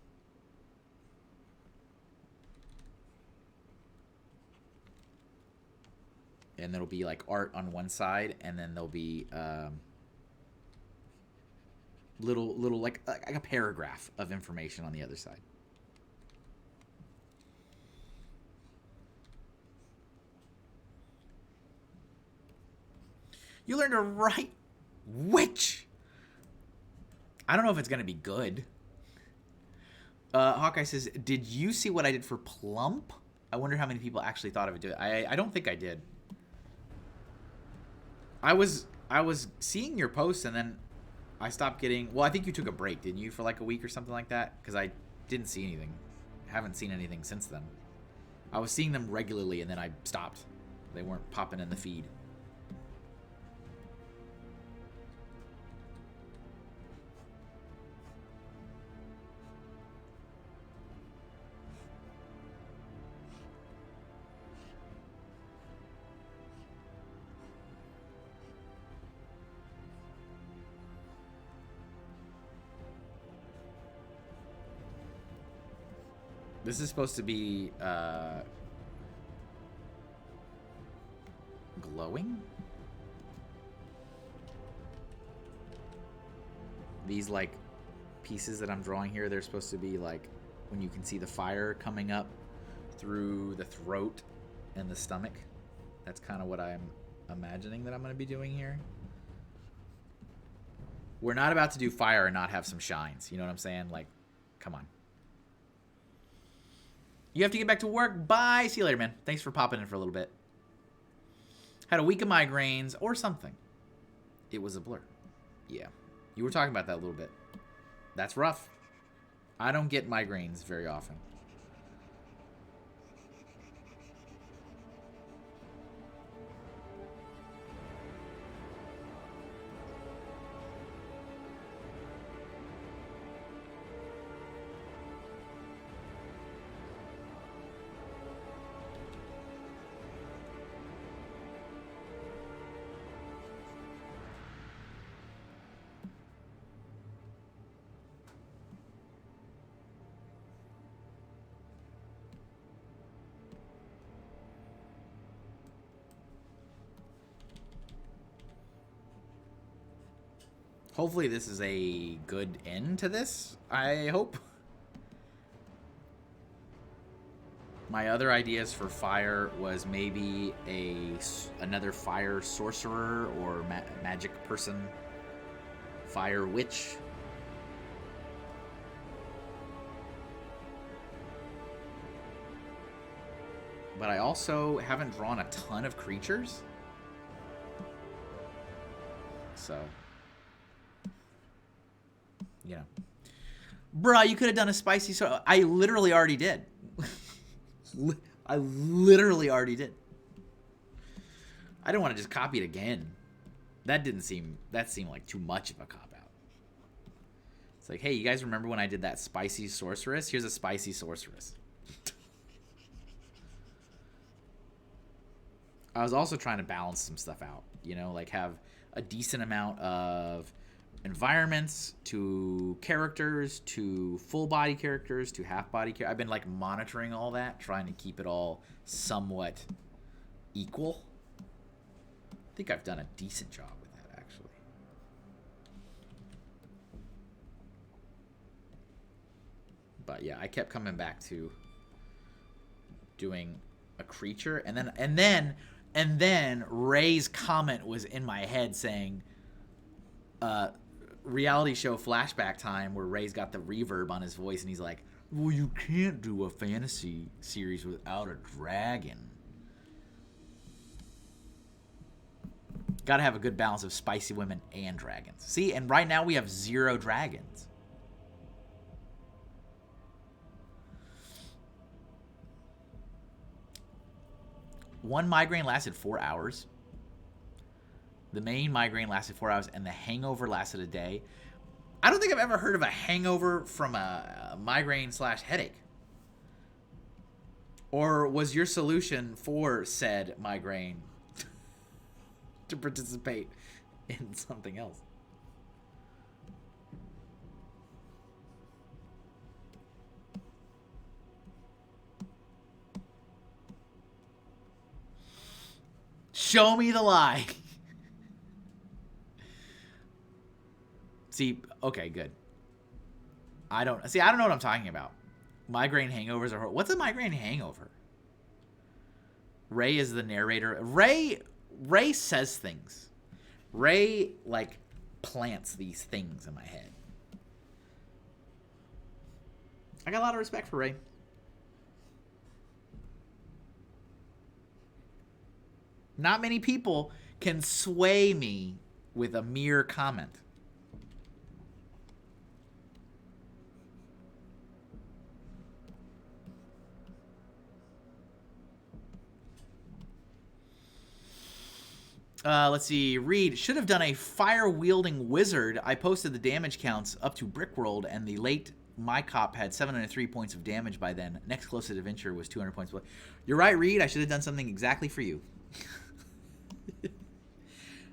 S2: And there'll be like art on one side, and then there'll be little like a paragraph of information on the other side. You learned to write witch. I don't know if it's gonna be good. Hawkeye says, "Did you see what I did for Plump? I wonder how many people actually thought of it. I don't think I did. I was seeing your posts, and then I stopped getting... Well, I think you took a break, didn't you, for like a week or something like that? Because I didn't see anything. Haven't seen anything since then. I was seeing them regularly, and then I stopped. They weren't popping in the feed. This is supposed to be glowing. These like pieces that I'm drawing here, they're supposed to be like when you can see the fire coming up through the throat and the stomach. That's kind of what I'm imagining that I'm going to be doing here. We're not about to do fire and not have some shines. You know what I'm saying? Like, come on. You have to get back to work. Bye. See you later, man. Thanks for popping in for a little bit. Had a week of migraines or something. It was a blur. Yeah. You were talking about that a little bit. That's rough. I don't get migraines very often. Hopefully this is a good end to this, I hope. My other ideas for fire was maybe another fire sorcerer or magic person, fire witch. But I also haven't drawn a ton of creatures. So... you know. Bruh, you could have done a spicy... I literally already did. I literally already did. I don't want to just copy it again. That seemed like too much of a cop out. It's like, hey, you guys remember when I did that spicy sorceress? Here's a spicy sorceress. I was also trying to balance some stuff out, you know, like have a decent amount of environments to characters to full body characters to half body characters. I've been like monitoring all that, trying to keep it all somewhat equal. I think I've done a decent job with that, actually. But yeah, I kept coming back to doing a creature, and then Ray's comment was in my head saying, reality show flashback time, where Ray's got the reverb on his voice and he's like, well, you can't do a fantasy series without a dragon. Gotta have a good balance of spicy women and dragons. See, and right now we have 0 dragons. One migraine lasted 4 hours. The main migraine lasted 4 hours, and the hangover lasted a day. I don't think I've ever heard of a hangover from a migraine/headache. Or was your solution for said migraine to participate in something else? Show me the lie. See, okay, good. I don't know what I'm talking about. Migraine hangovers are... What's a migraine hangover? Ray is the narrator. Ray says things. Ray, like, plants these things in my head. I got a lot of respect for Ray. Not many people can sway me with a mere comment. Let's see. Reed should have done a fire-wielding wizard. I posted the damage counts up to Brickworld, and the late my cop had 703 points of damage by then. Next closest adventure was 200 points. You're right, Reed. I should have done something exactly for you.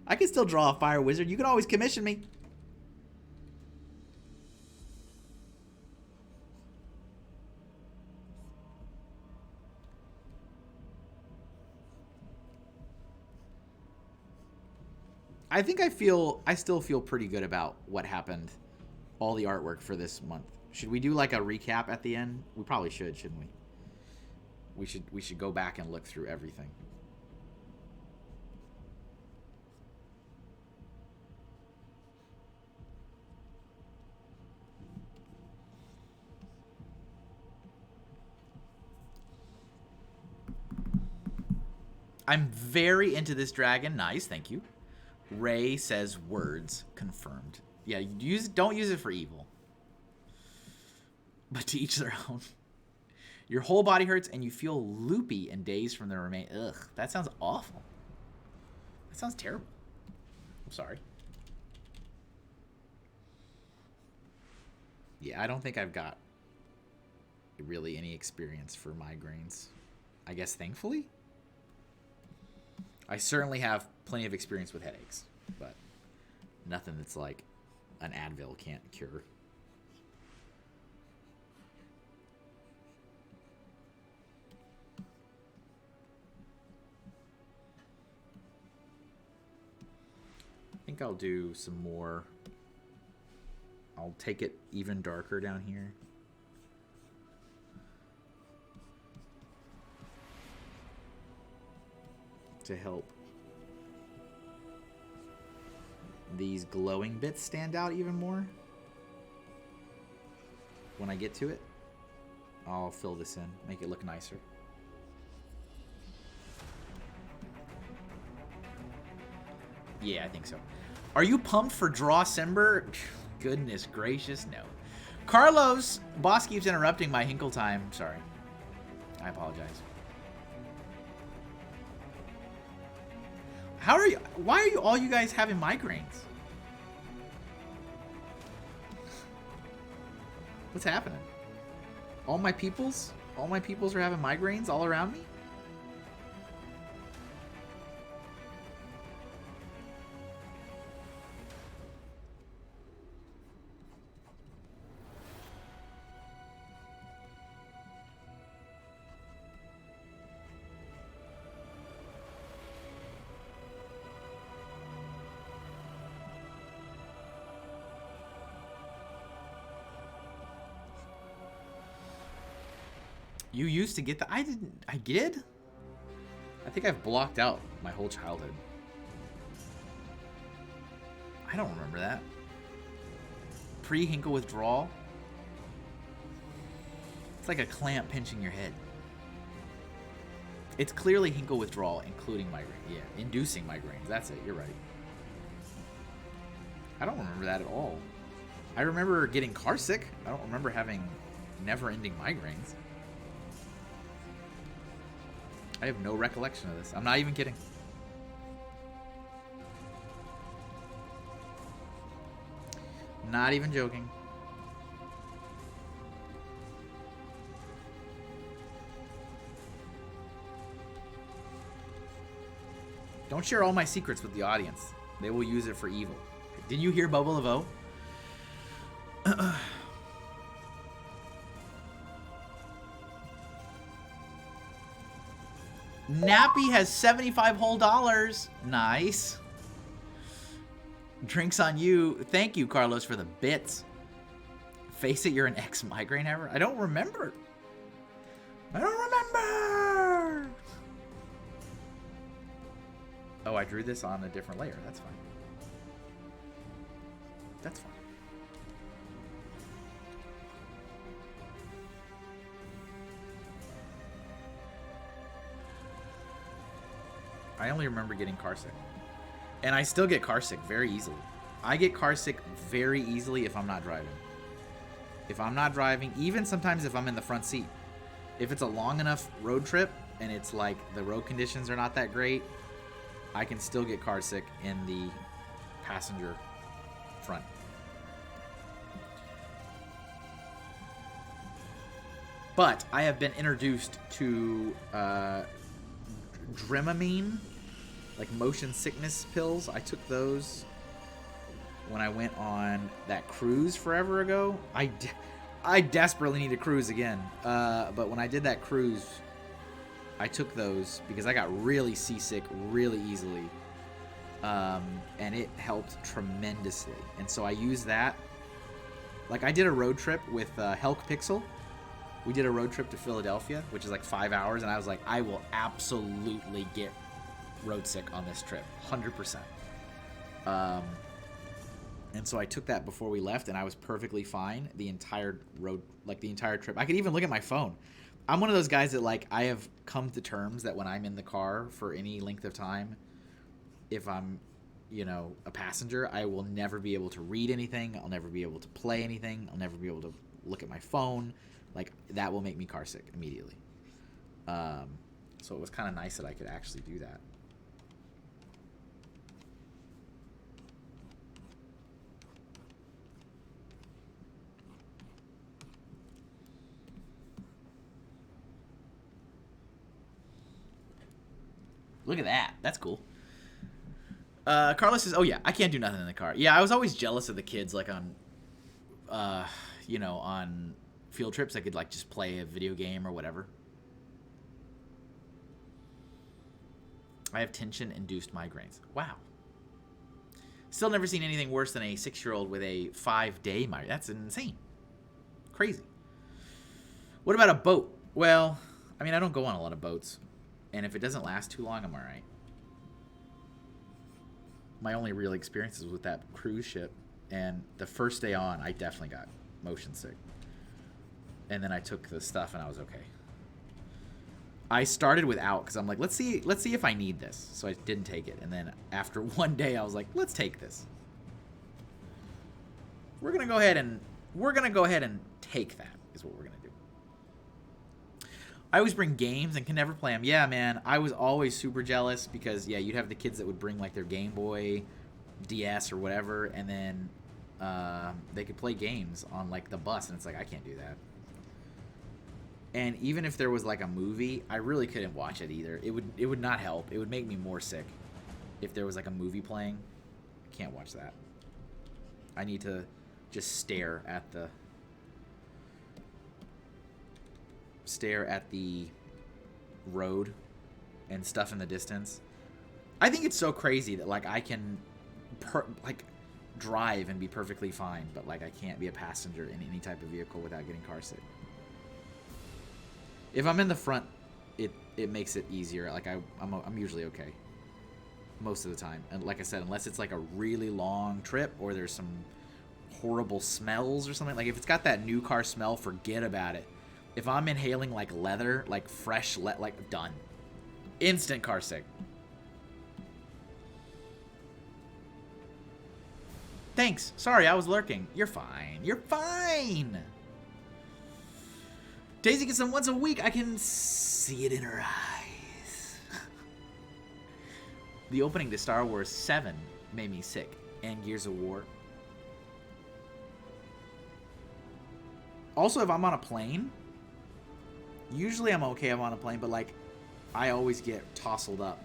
S2: I can still draw a fire wizard. You can always commission me. I think I still feel pretty good about what happened, all the artwork for this month. Should we do like a recap at the end? We probably should, shouldn't we? We should go back and look through everything. I'm very into this dragon. Nice, thank you. Ray says words. Confirmed. Yeah, don't use it for evil. But to each their own. Your whole body hurts and you feel loopy and dazed from the remain. Ugh, that sounds awful. That sounds terrible. I'm sorry. Yeah, I don't think I've got really any experience for migraines. I guess thankfully. I certainly have plenty of experience with headaches, but nothing that's like an Advil can't cure. I think I'll do some more. I'll take it even darker down here. To help these glowing bits stand out even more. When I get to it, I'll fill this in, make it look nicer. Yeah, I think so. Are you pumped for Drawcember? Goodness gracious, no. Carlos, boss keeps interrupting my Hinkle time. Sorry. I apologize. How are you? Why are you all you guys having migraines? What's happening? All my peoples are having migraines all around me? You used to get that? I didn't. I did? I think I've blocked out my whole childhood. I don't remember that. Pre-Hinkle withdrawal? It's like a clamp pinching your head. It's clearly Hinkle withdrawal, including migraine. Yeah, inducing migraines. That's it. You're right. I don't remember that at all. I remember getting car sick. I don't remember having never-ending migraines. I have no recollection of this. I'm not even kidding. Not even joking. Don't share all my secrets with the audience. They will use it for evil. Did you hear Bubble of O? Nappy has 75 whole dollars. Nice. Drinks on you. Thank you, Carlos, for the bits. Face it, you're an ex-migraine haver. I don't remember. I don't remember. Oh, I drew this on a different layer. That's fine. That's fine. I only remember getting carsick. And I still get carsick very easily. I get carsick very easily if I'm not driving. If I'm not driving, even sometimes if I'm in the front seat. If it's a long enough road trip and it's like the road conditions are not that great, I can still get carsick in the passenger front. But I have been introduced to Dramamine, like motion sickness pills. I took those when I went on that cruise forever ago. I desperately need to cruise again. But when I did that cruise, I took those because I got really seasick really easily. And it helped tremendously. And so I used that. Like I did a road trip with Helk Pixel. We did a road trip to Philadelphia, which is like 5 hours, and I was like, I will absolutely get road sick on this trip, 100%. And so I took that before we left, and I was perfectly fine the entire road, like the entire trip. I could even look at my phone. I'm one of those guys that like I have come to terms that when I'm in the car for any length of time, if I'm, you know, a passenger, I will never be able to read anything. I'll never be able to play anything. I'll never be able to look at my phone. Like, that will make me carsick immediately. So it was kind of nice that I could actually do that. Look at that. That's cool. Carlos says, oh, yeah, I can't do nothing in the car. Yeah, I was always jealous of the kids, like, on, you know, on field trips. I could, like, just play a video game or whatever. I have tension-induced migraines. Wow. Still never seen anything worse than a 6-year-old with a 5-day migraine. That's insane. Crazy. What about a boat? Well, I mean, I don't go on a lot of boats. And if it doesn't last too long, I'm all right. My only real experience is with that cruise ship. And the first day on, I definitely got motion sick. And then I took the stuff and I was okay. I started without because I'm like, let's see if I need this. So I didn't take it. And then after one day, I was like, let's take this. We're gonna go ahead and take that is what we're gonna do. I always bring games and can never play them. Yeah, man. I was always super jealous because, yeah, you'd have the kids that would bring, like, their Game Boy, DS, or whatever, and then they could play games on, like, the bus, and it's like, I can't do that. And even if there was, like, a movie, I really couldn't watch it either. It would not help. It would make me more sick if there was, like, a movie playing. I can't watch that. I need to just stare at the road and stuff in the distance. I think it's so crazy that, like, I can drive and be perfectly fine, but, like, I can't be a passenger in any type of vehicle without getting car sick. If I'm in the front, it makes it easier. Like, I'm usually okay most of the time. And like I said, unless it's like a really long trip or there's some horrible smells or something. Like, if it's got that new car smell, forget about it. If I'm inhaling, like, leather, like, fresh, like, done. Instant car sick. Thanks. Sorry, I was lurking. You're fine. You're fine. Daisy gets them once a week. I can see it in her eyes. The opening to Star Wars 7 made me sick. And Gears of War. Also, if I'm on a plane, usually I'm okay if I'm on a plane, but, like, I always get tousled up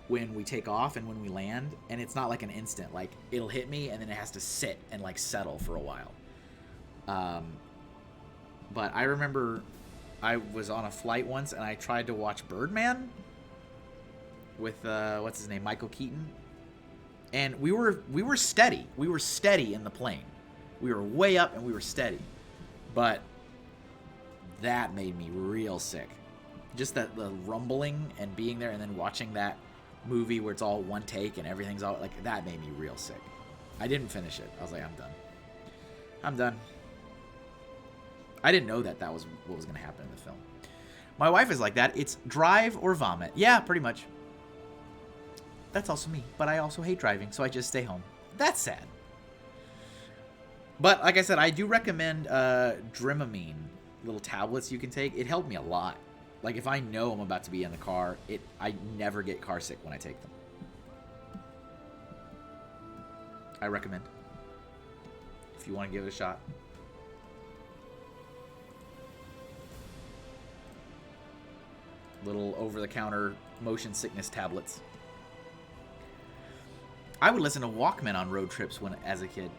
S2: when we take off and when we land, and it's not like an instant. Like, it'll hit me, and then it has to sit and, like, settle for a while. But I remember I was on a flight once, and I tried to watch Birdman with, what's his name, Michael Keaton. And we were steady. We were steady in the plane. We were way up, and we were steady. But that made me real sick. Just the rumbling and being there and then watching that movie where it's all one take and everything's all, like, that made me real sick. I didn't finish it. I was like, I'm done. I'm done. I didn't know that was what was going to happen in the film. My wife is like that. It's drive or vomit. Yeah, pretty much. That's also me. But I also hate driving, so I just stay home. That's sad. But, like I said, I do recommend Dramamine, little tablets you can take. It helped me a lot. Like, if I know I'm about to be in the car, I never get car sick when I take them. I recommend. If you want to give it a shot. Little over-the-counter motion sickness tablets. I would listen to Walkman on road trips as a kid.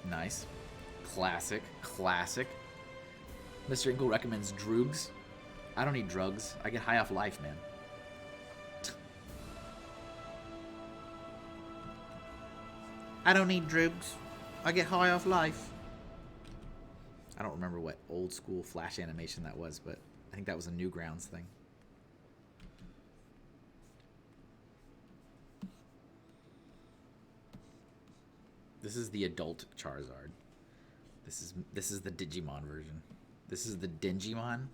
S2: Nice. Classic. Classic. Mr. Inkle recommends drugs. I don't need drugs. I get high off life, man. I don't need drugs. I get high off life. I don't remember what old school Flash animation that was, but I think that was a Newgrounds thing. This is the adult Charizard. This is the Digimon version. This is the Dingimon.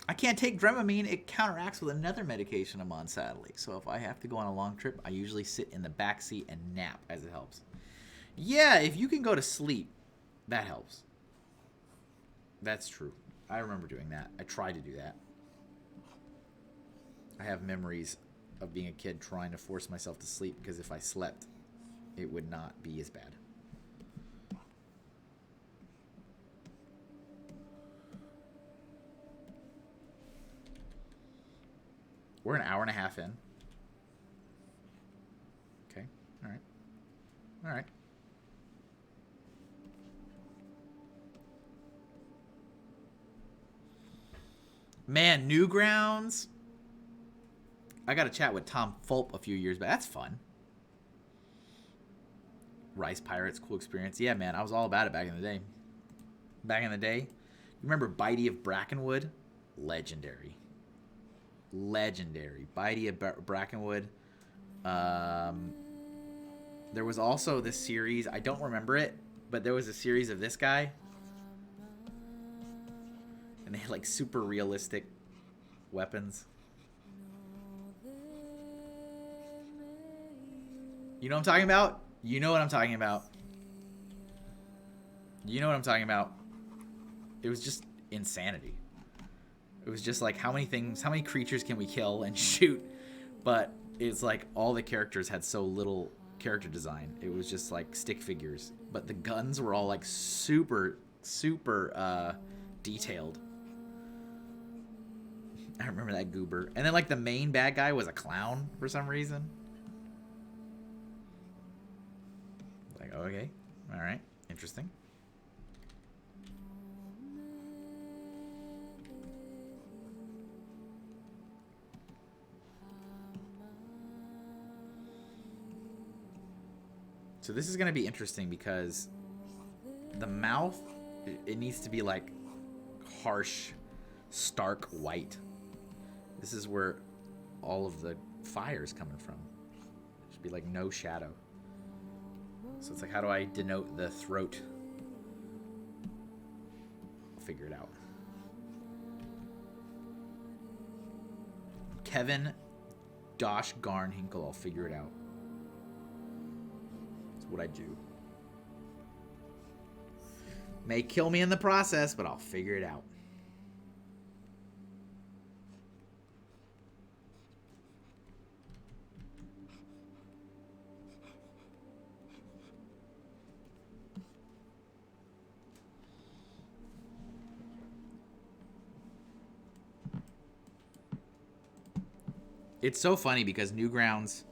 S2: I can't take Dramamine. It counteracts with another medication I'm on, sadly. So if I have to go on a long trip, I usually sit in the back seat and nap, as it helps. Yeah, if you can go to sleep, that helps. That's true. I remember doing that. I tried to do that. I have memories of being a kid trying to force myself to sleep because if I slept, it would not be as bad. We're an hour and a half in. Okay. All right. All right. Man, Newgrounds. I got to chat with Tom Fulp a few years back. That's fun. Rice Pirates, cool experience. Yeah, man, I was all about it back in the day. Back in the day. You remember Bitey of Brackenwood? Legendary. Legendary. Bitey of Brackenwood. There was also this series. I don't remember it, but there was a series of this guy. And they had like super realistic weapons. You know what I'm talking about? You know what I'm talking about. You know what I'm talking about? It was just insanity. It was just like, how many creatures can we kill and shoot? But it's like all the characters had so little character design. It was just like stick figures. But the guns were all like super detailed. I remember that goober. And then like the main bad guy was a clown for some reason. Like, okay. All right. Interesting. So this is going to be interesting because the mouth, it needs to be like harsh, stark white. This is where all of the fire is coming from. It should be like no shadow. So it's like, how do I denote the throat? I'll figure it out. Kevin Dosh Garn Hinkle, I'll figure it out. What I do. May kill me in the process, but I'll figure it out. It's so funny because Newgrounds,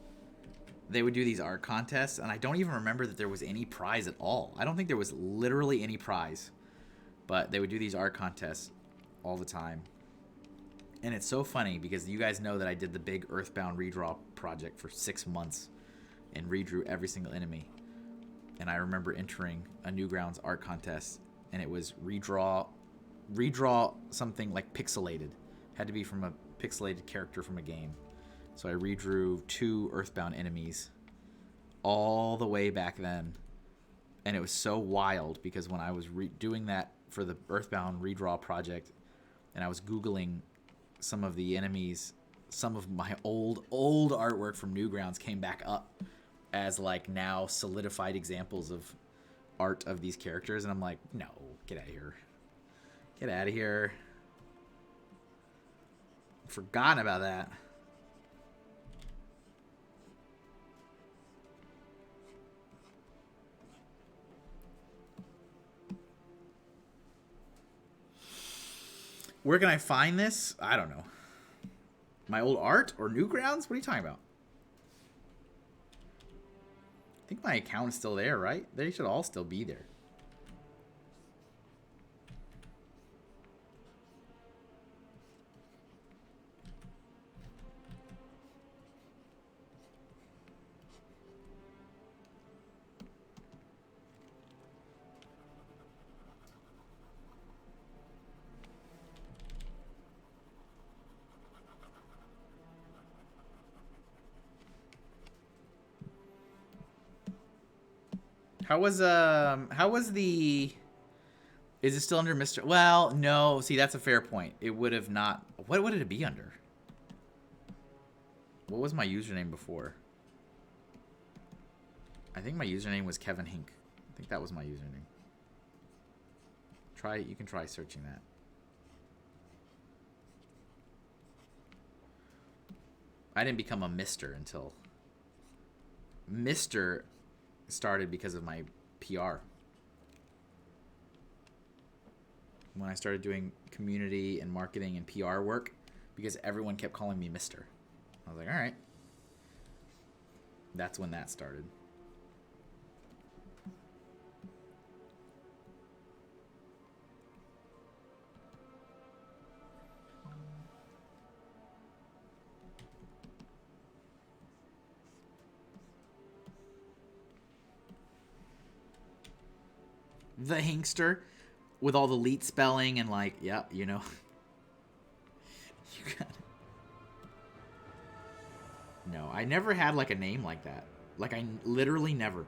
S2: they would do these art contests, and I don't even remember that there was any prize at all. I don't think there was literally any prize, but they would do these art contests all the time. And it's so funny because you guys know that I did the big Earthbound redraw project for 6 months and redrew every single enemy. And I remember entering a Newgrounds art contest, and it was redraw something like pixelated. Had to be from a pixelated character from a game. So I redrew 2 Earthbound enemies all the way back then. And it was so wild because when I was doing that for the Earthbound redraw project and I was Googling some of the enemies, some of my old artwork from Newgrounds came back up as like now solidified examples of art of these characters. And I'm like, no, get out of here. Get out of here. Forgotten about that. Where can I find this? I don't know. My old art or Newgrounds? What are you talking about? I think my account is still there, right? They should all still be there. How was the, is it still under Mr. Well, no, see, that's a fair point. It would have not, what would it be under? What was my username before? I think my username was Kevin Hink. I think that was my username. You can try searching that. I didn't become a Mr. until Mr. started because of my PR. When I started doing community and marketing and PR work, because everyone kept calling me Mr. I was like, all right. That's when that started. The Hinkster with all the leet spelling and like, yeah, you know. You got it. No, I never had like a name like that. Like I literally never.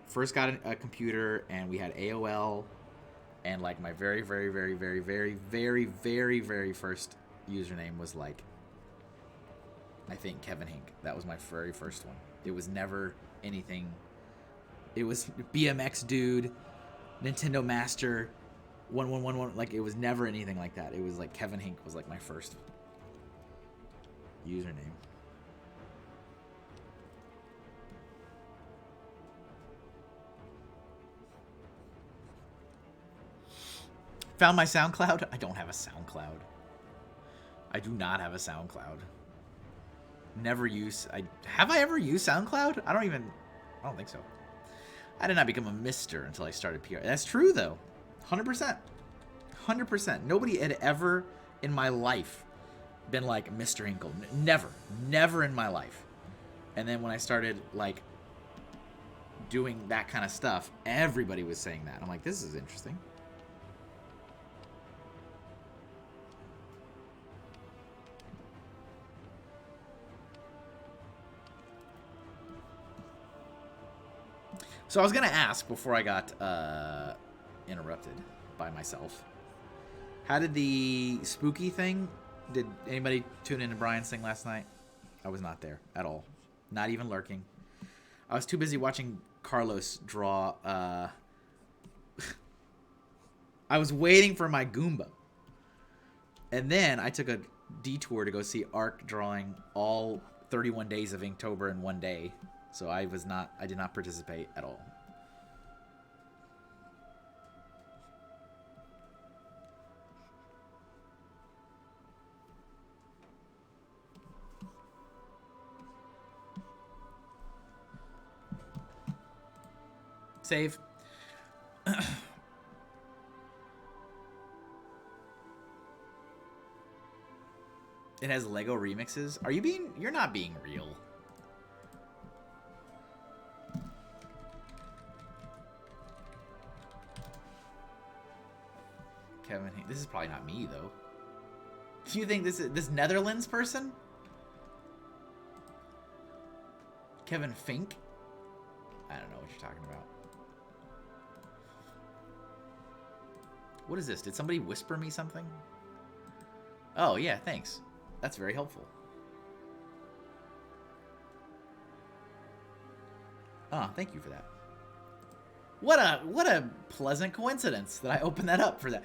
S2: First got a computer and we had AOL and like my very first username was like, I think Kevin Hink. That was my very first one. It was never anything. It was BMX dude. Nintendo Master 1111. Like, it was never anything like that. It was like Kevin Hink was like my first username. Found my SoundCloud? I don't have a SoundCloud. I do not have a SoundCloud. Never use... Have I ever used SoundCloud? I don't think so. I did not become a mister until I started PR. That's true, though. 100%. 100%. Nobody had ever in my life been like Mr. Hinkle. Never. Never in my life. And then when I started, like, doing that kind of stuff, everybody was saying that. I'm like, this is interesting. So I was going to ask before I got interrupted by myself. How did the spooky thing... Did anybody tune in to Brian's thing last night? I was not there at all. Not even lurking. I was too busy watching Carlos draw... I was waiting for my Goomba. And then I took a detour to go see Ark drawing all 31 days of Inktober in one day. So I did not participate at all. Save. It has Lego remixes. You're not being real. Kevin, this is probably not me though. Do you think this is this Netherlands person? Kevin Fink? I don't know what you're talking about. What is this? Did somebody whisper me something? Oh yeah, thanks. That's very helpful. Oh, thank you for that. What a pleasant coincidence that I opened that up for that.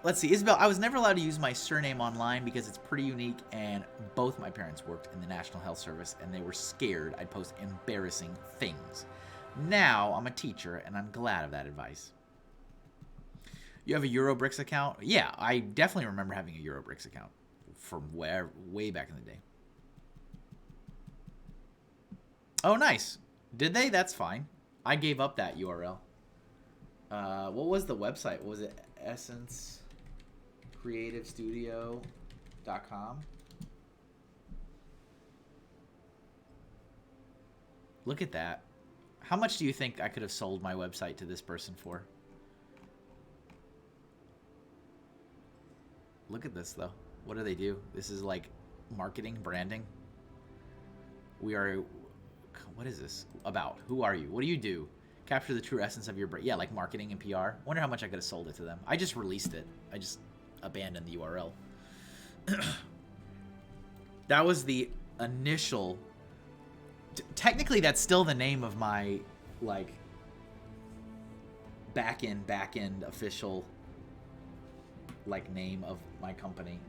S2: Let's see, Isabel, I was never allowed to use my surname online because it's pretty unique, and both my parents worked in the National Health Service, and they were scared I'd post embarrassing things. Now, I'm a teacher, and I'm glad of that advice. You have a Eurobricks account? Yeah, I definitely remember having a Eurobricks account from way back in the day. Oh, nice. Did they? That's fine. I gave up that URL. What was the website? Was it essencecreativestudio.com? Look at that. How much do you think I could have sold my website to this person for? Look at this, though. What do they do? This is like marketing, branding. We are... What is this about? Who are you? What do you do? Capture the true essence of your brand. Yeah, like marketing and PR. Wonder how much I could have sold it to them. I just released it. I just abandoned the URL. That was the initial... Technically, that's still the name of my, like, back-end official, like, name of my company.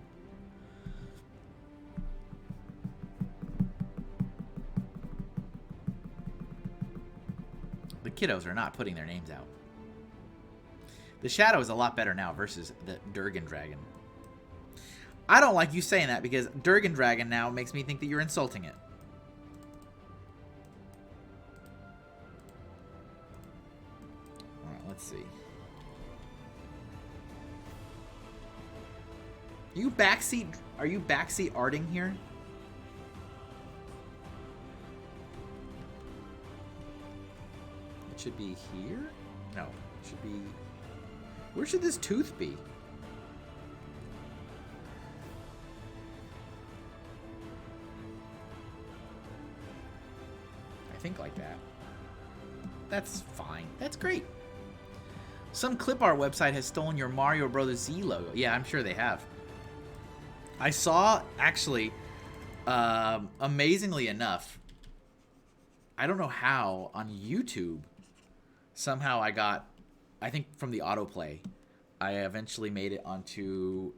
S2: The kiddos are not putting their names out. The shadow is a lot better now versus the Durgan Dragon. I don't like you saying that because Durgan Dragon now makes me think that you're insulting it. Alright, let's see. Are you backseat arting here? It should be here? No, it should be... Where should this tooth be? I think like that. That's fine. That's great. Some clip art website has stolen your Mario Bros. Z logo. Yeah, I'm sure they have. I saw, actually, amazingly enough, I don't know how, on YouTube, somehow I got I think from the autoplay, I eventually made it onto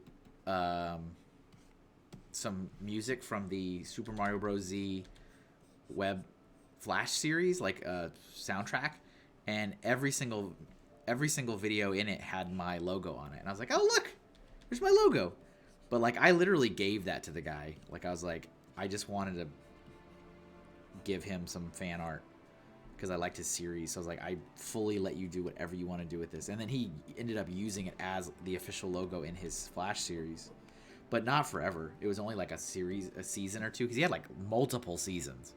S2: some music from the Super Mario Bros. Z web flash series, like a soundtrack, and every single video in it had my logo on it, and I was like, oh look, there's my logo. But like, I literally gave that to the guy. Like, I was like, I just wanted to give him some fan art because I liked his series. So I was like, I fully let you do whatever you want to do with this. And then he ended up using it as the official logo in his Flash series, but not forever. It was only like a season or two, because he had like multiple seasons.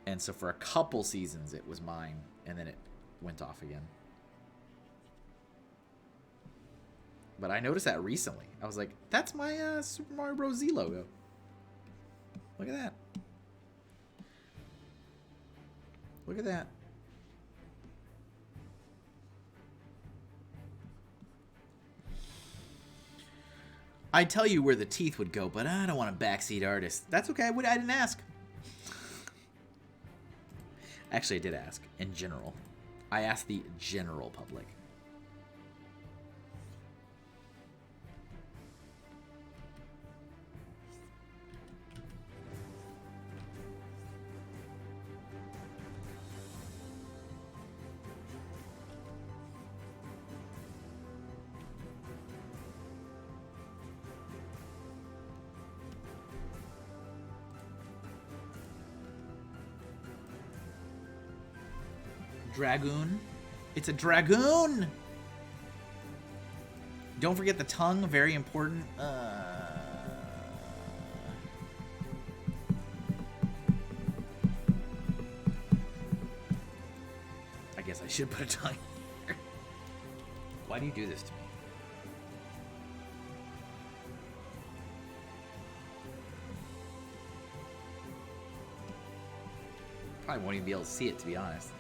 S2: And so for a couple seasons, it was mine, and then it went off again. But I noticed that recently. I was like, that's my Super Mario Bros. Z logo. Look at that. Look at that. I'd tell you where the teeth would go, but I don't want a backseat artist. That's okay. I didn't ask. Actually, I did ask. In general. I asked the general public. Dragoon. It's a dragoon! Don't forget the tongue, very important. I guess I should put a tongue here. Why do you do this to me? Probably won't even be able to see it, to be honest.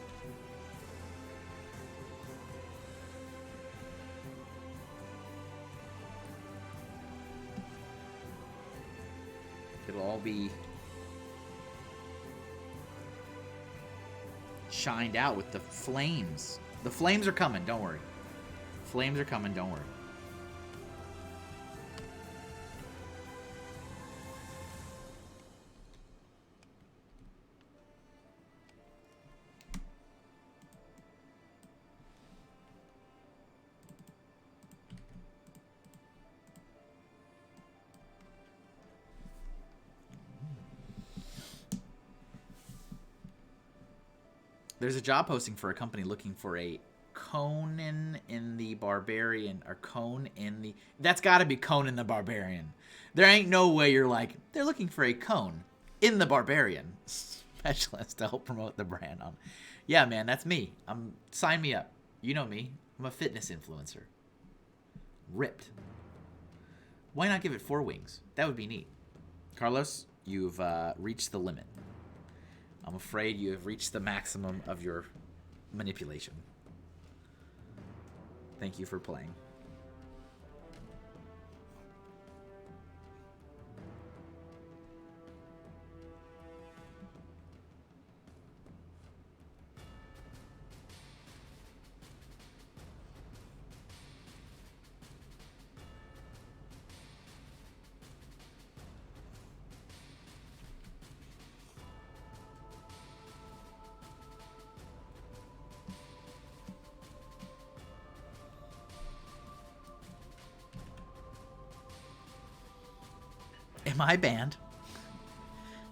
S2: It'll all be shined out with the flames. The flames are coming, don't worry. Flames are coming, don't worry. There's a job posting for a company looking for a Conan in the Barbarian, or Conan in the... That's got to be Conan the Barbarian. There ain't no way you're like, they're looking for a Cone in the Barbarian specialist to help promote the brand. Yeah, man, that's me. Sign me up. You know me. I'm a fitness influencer. Ripped. Why not give it 4 wings? That would be neat. Carlos, you've reached the limit. I'm afraid you have reached the maximum of your manipulation. Thank you for playing. Am I banned?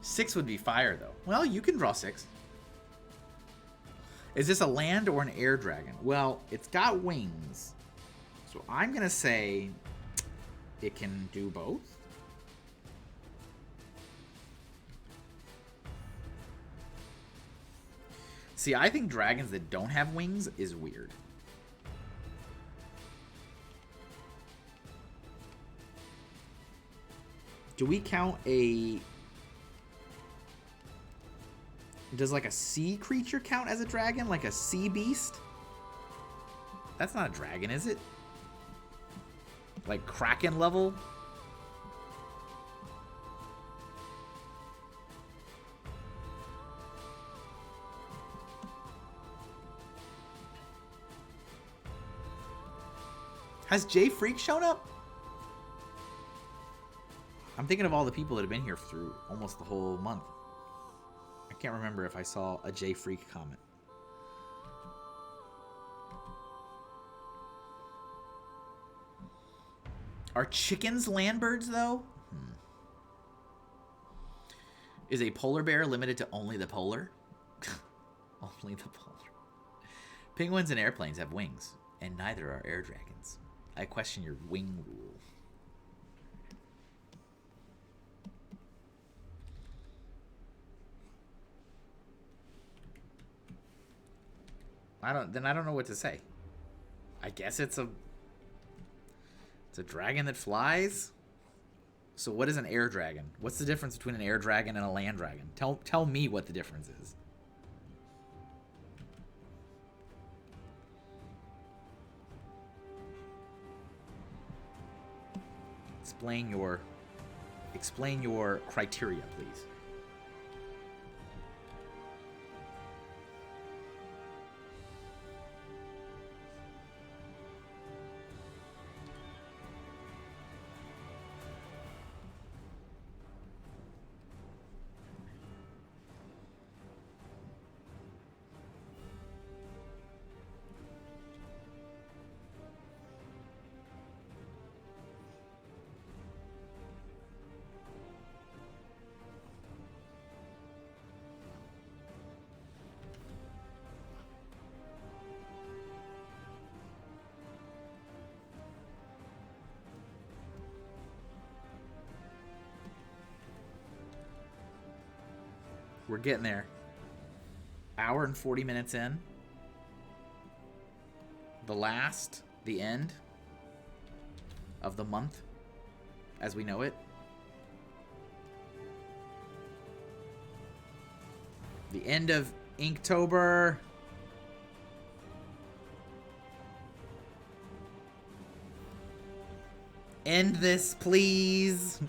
S2: 6 would be fire, though. Well, you can draw 6. Is this a land or an air dragon? Well, it's got wings. So I'm going to say it can do both. See, I think dragons that don't have wings is weird. Do we count a... Does like a sea creature count as a dragon? Like a sea beast? That's not a dragon, is it? Like Kraken level? Has Jay Freak shown up? I'm thinking of all the people that have been here through almost the whole month. I can't remember if I saw a Jay Freak comment. Are chickens land birds, though? Is a polar bear limited to only the polar? Only the polar. Penguins and airplanes have wings, and neither are air dragons. I question your wing rule. I don't know what to say. I guess it's a dragon that flies. So what is an air dragon? What's the difference between an air dragon and a land dragon? Tell me what the difference is. Explain your criteria, please. We're getting there. Hour and 40 minutes in. The end of the month as we know it. The end of Inktober. End this, please.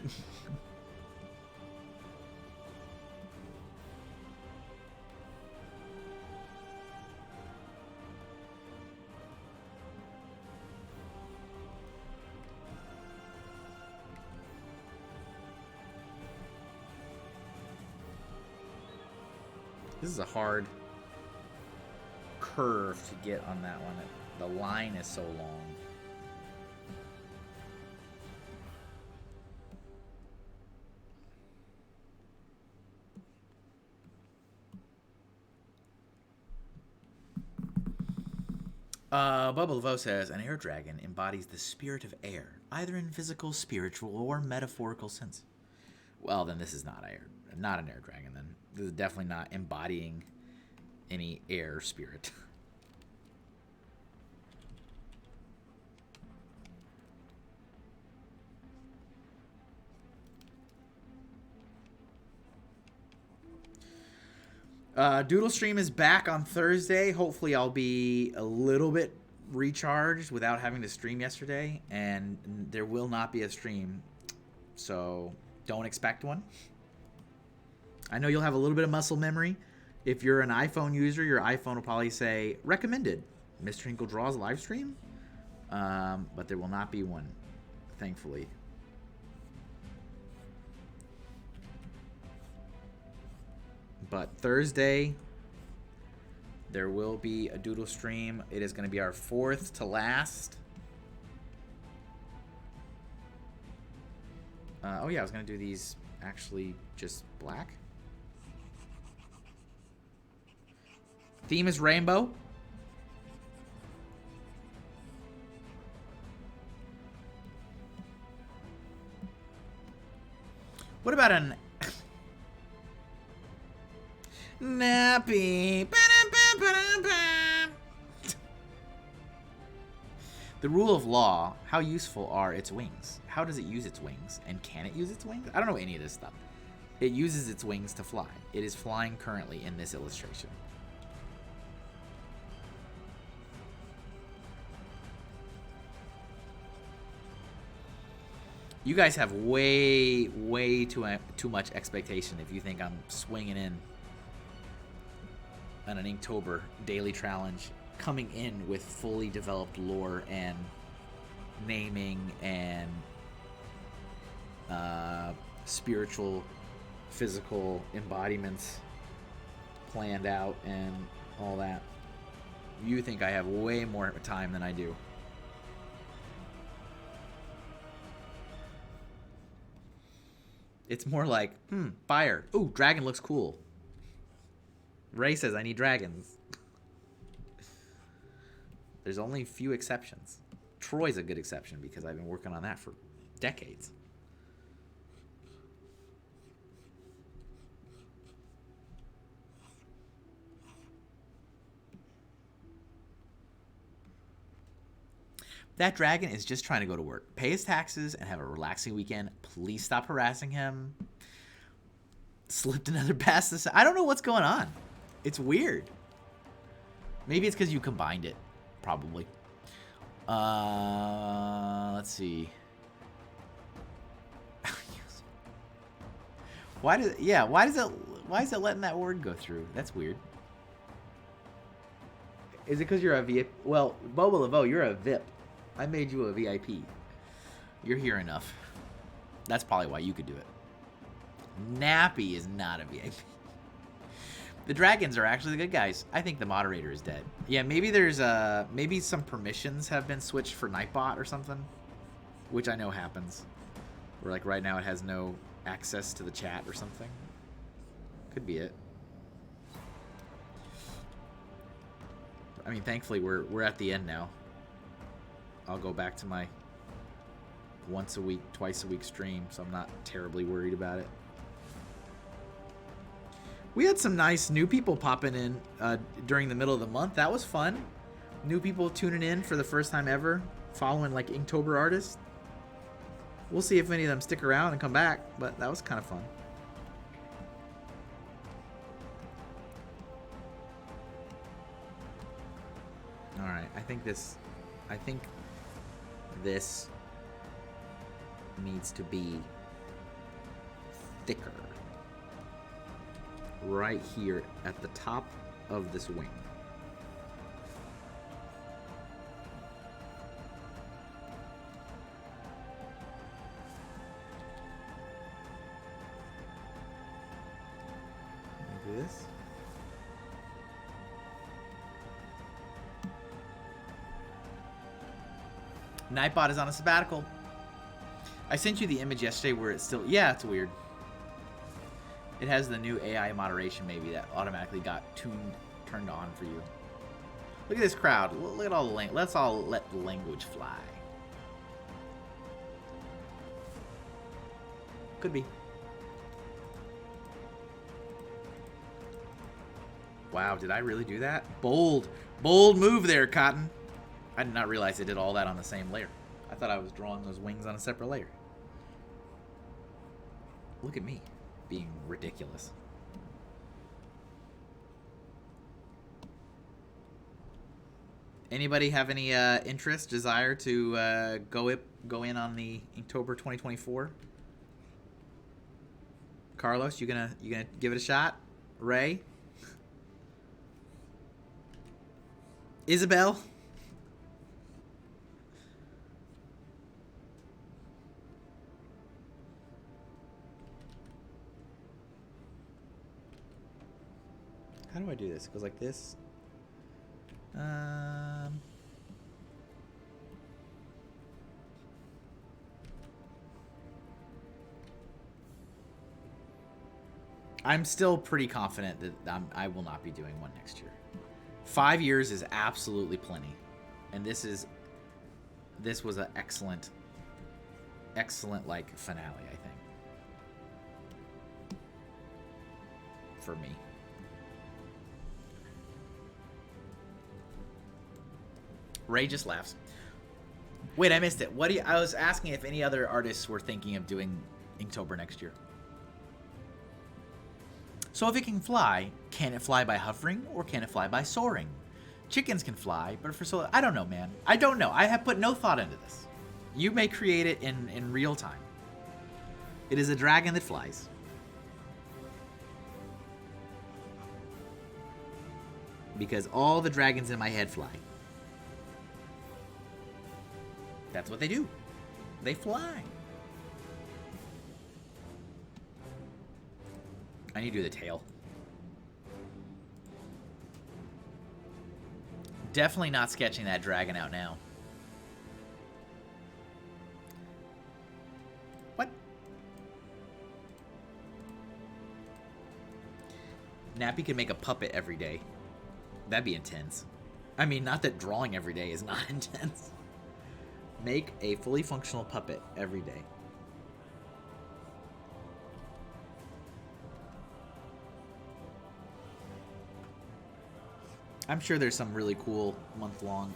S2: This is a hard curve to get on that one. The line is so long. Bubble Vo says, an air dragon embodies the spirit of air, either in physical, spiritual, or metaphorical sense. Well, then this is not an air dragon, then. This is definitely not embodying any air spirit. Doodle Stream is back on Thursday. Hopefully I'll be a little bit recharged without having to stream yesterday. And there will not be a stream, so don't expect one. I know you'll have a little bit of muscle memory. If you're an iPhone user, your iPhone will probably say, recommended, MrHinkleDraws live stream. But there will not be one, thankfully. But Thursday, there will be a doodle stream. It is going to be our fourth to last. Oh yeah, I was going to do these actually just black. Theme is rainbow. What about an nappy? The rule of law, how useful are its wings? How does it use its wings? And can it use its wings? I don't know any of this stuff. It uses its wings to fly. It is flying currently in this illustration. You guys have way too much expectation if you think I'm swinging in on an Inktober daily challenge, coming in with fully developed lore and naming and spiritual, physical embodiments planned out and all that. You think I have way more time than I do. It's more like, fire. Ooh, dragon looks cool. Ray says I need dragons. There's only a few exceptions. Troy's a good exception because I've been working on that for decades. That dragon is just trying to go to work, pay his taxes, and have a relaxing weekend. Please stop harassing him. Slipped another pass. I don't know what's going on. It's weird. Maybe it's because you combined it. Probably. Let's see. Why is it letting that word go through? That's weird. Is it because you're a VIP? Well, Boba Laveau, you're a VIP. I made you a VIP. You're here enough. That's probably why you could do it. Nappy is not a VIP. The dragons are actually the good guys. I think the moderator is dead. Yeah, maybe there's maybe some permissions have been switched for Nightbot or something, which I know happens. Where like right now it has no access to the chat or something. Could be it. I mean, thankfully we're at the end now. I'll go back to my once a week, twice a week stream, so I'm not terribly worried about it. We had some nice new people popping in during the middle of the month. That was fun. New people tuning in for the first time ever, following like Inktober artists. We'll see if any of them stick around and come back, but that was kind of fun. All right, I think this needs to be thicker. Right here at the top of this wing. Do this. Nightbot is on a sabbatical. I sent you the image yesterday where it's still... Yeah, it's weird. It has the new AI moderation maybe that automatically got turned on for you. Look at this crowd. Look at all the language. Let's all let the language fly. Could be. Wow, did I really do that? Bold move there, Cotton. I did not realize I did all that on the same layer. I thought I was drawing those wings on a separate layer. Look at me. Being ridiculous. Anybody have any interest, desire to go in on the Inktober 2024? Carlos, you gonna give it a shot? Ray? Isabel? How do I do this? It goes like this. I'm still pretty confident that I will not be doing one next year. 5 years is absolutely plenty, and this was an excellent like finale, I think, for me. Ray just laughs. Wait, I missed it. I was asking if any other artists were thinking of doing Inktober next year. So if it can fly, can it fly by hovering or can it fly by soaring? Chickens can fly, but for I don't know, man. I don't know. I have put no thought into this. You may create it in real time. It is a dragon that flies. Because all the dragons in my head fly. That's what they do. They fly. I need to do the tail. Definitely not sketching that dragon out now. What? Nappy could make a puppet every day. That'd be intense. I mean, not that drawing every day is not intense. Make a fully functional puppet every day. I'm sure there's some really cool month-long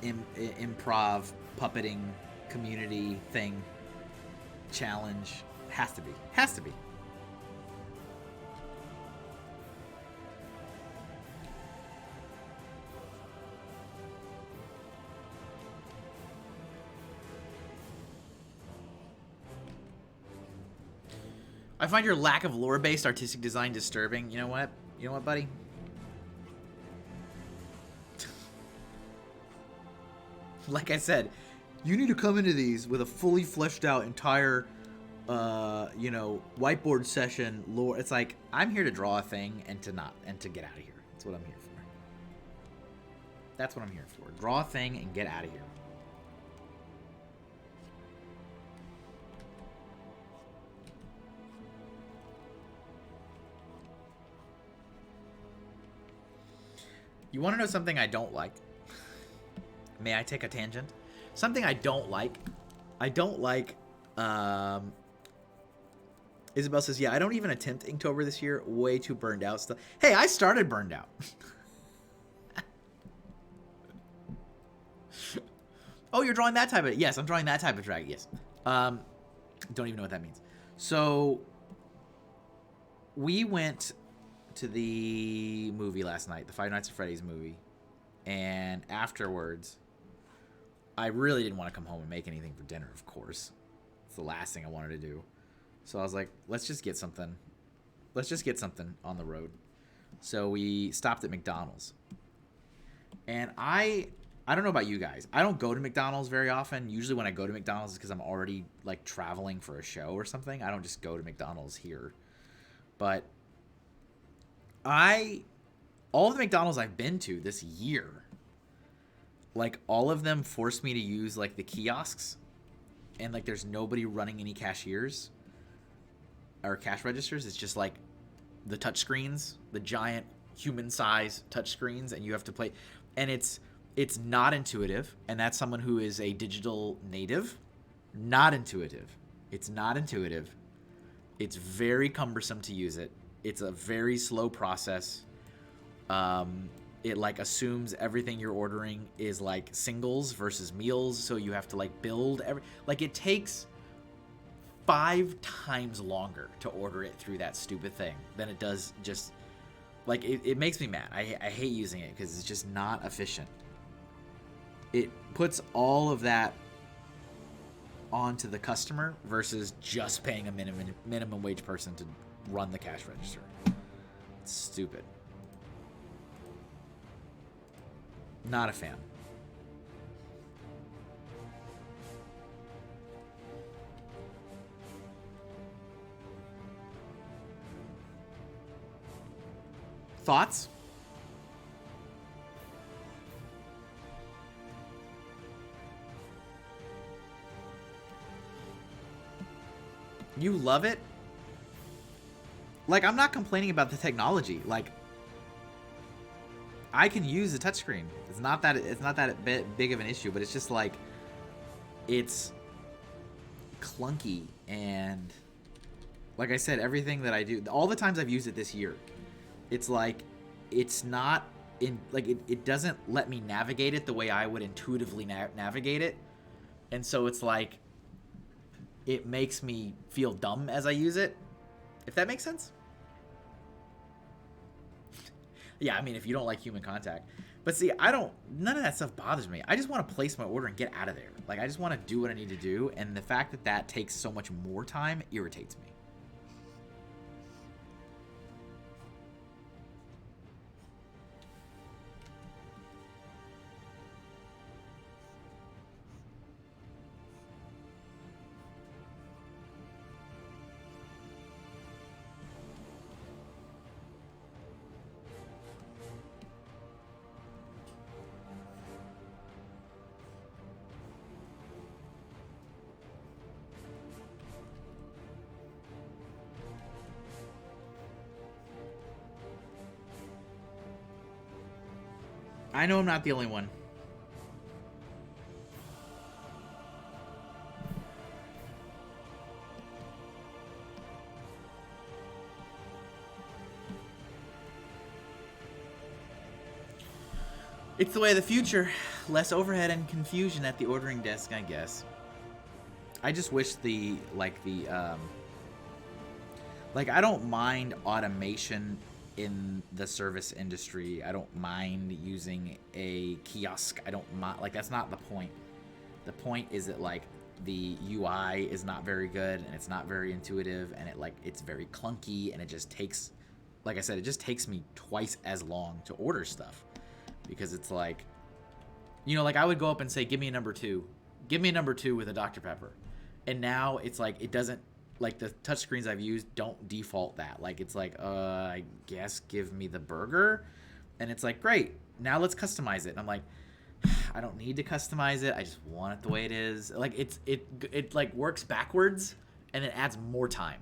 S2: improv puppeting community thing challenge. Has to be. Has to be. I find your lack of lore-based artistic design disturbing. You know what? You know what, buddy? Like I said, you need to come into these with a fully fleshed out entire, you know, whiteboard session lore. It's like, I'm here to draw a thing and to get out of here. That's what I'm here for. That's what I'm here for. Draw a thing and get out of here. You want to know something I don't like? May I take a tangent? Something I don't like. I don't like, Isabel says, yeah, I don't even attempt Inktober this year. Way too burned out stuff. Hey, I started burned out. Oh, you're drawing that type of... Yes, I'm drawing that type of dragon. Yes. Don't even know what that means. So, we went to the movie last night, the Five Nights at Freddy's movie. And afterwards, I really didn't want to come home and make anything for dinner, of course. It's the last thing I wanted to do. So I was like, let's just get something. Let's just get something on the road. So we stopped at McDonald's. And I don't know about you guys. I don't go to McDonald's very often. Usually when I go to McDonald's it's because I'm already like traveling for a show or something. I don't just go to McDonald's here. But all of the McDonald's I've been to this year, like all of them force me to use like the kiosks, and like there's nobody running any cashiers or cash registers. It's just like the touch screens, the giant human size touch screens, and you have to play, and it's not intuitive. And that's someone who is a digital native. Not intuitive. It's not intuitive. It's very cumbersome to use it. It's a very slow process. It like assumes everything you're ordering is like singles versus meals, so you have to like build like it takes 5 times longer to order it through that stupid thing than it does just like it makes me mad. I hate using it because it's just not efficient. It puts all of that onto the customer versus just paying a minimum wage person to run the cash register. It's stupid. Not a fan. Thoughts? You love it? Like, I'm not complaining about the technology. Like, I can use the touchscreen. It's not that big of an issue, but it's just like it's clunky, and like I said, everything that I do, all the times I've used it this year, it's like it's not in like it doesn't let me navigate it the way I would intuitively navigate it, and so it's like it makes me feel dumb as I use it, if that makes sense. Yeah, I mean, if you don't like human contact. But see, none of that stuff bothers me. I just want to place my order and get out of there. Like, I just want to do what I need to do, and the fact that that takes so much more time irritates me. I know I'm not the only one. It's the way of the future. Less overhead and confusion at the ordering desk, I guess. I just wish like I don't mind automation in the service industry. I don't mind using a kiosk. I don't mind, like, that's not the point. The point is that, like, the UI is not very good and it's not very intuitive and it's very clunky and it just takes, like I said, it just takes me twice as long to order stuff. Because it's like, you know, like I would go up and say, give me a number 2. Give me a number 2 with a Dr. Pepper. And now it's like, it doesn't, like the touchscreens I've used don't default that. Like, it's like, I guess give me the burger. And it's like, great, now let's customize it. And I'm like, I don't need to customize it. I just want it the way it is. Like, it like works backwards and it adds more time.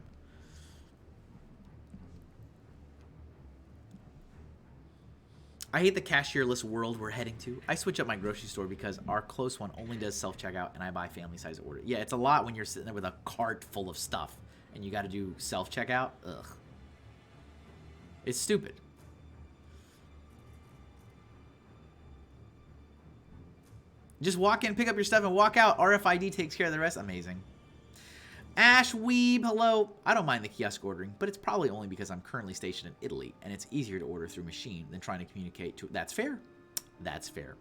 S2: I hate the cashierless world we're heading to. I switch up my grocery store because our close one only does self-checkout and I buy family size order. Yeah, it's a lot when you're sitting there with a cart full of stuff and you got to do self-checkout. Ugh. It's stupid. Just walk in, pick up your stuff, and walk out. RFID takes care of the rest. Amazing. Ash Weeb, hello. I don't mind the kiosk ordering, but it's probably only because I'm currently stationed in Italy, and it's easier to order through machine than trying to communicate to... That's fair. That's fair.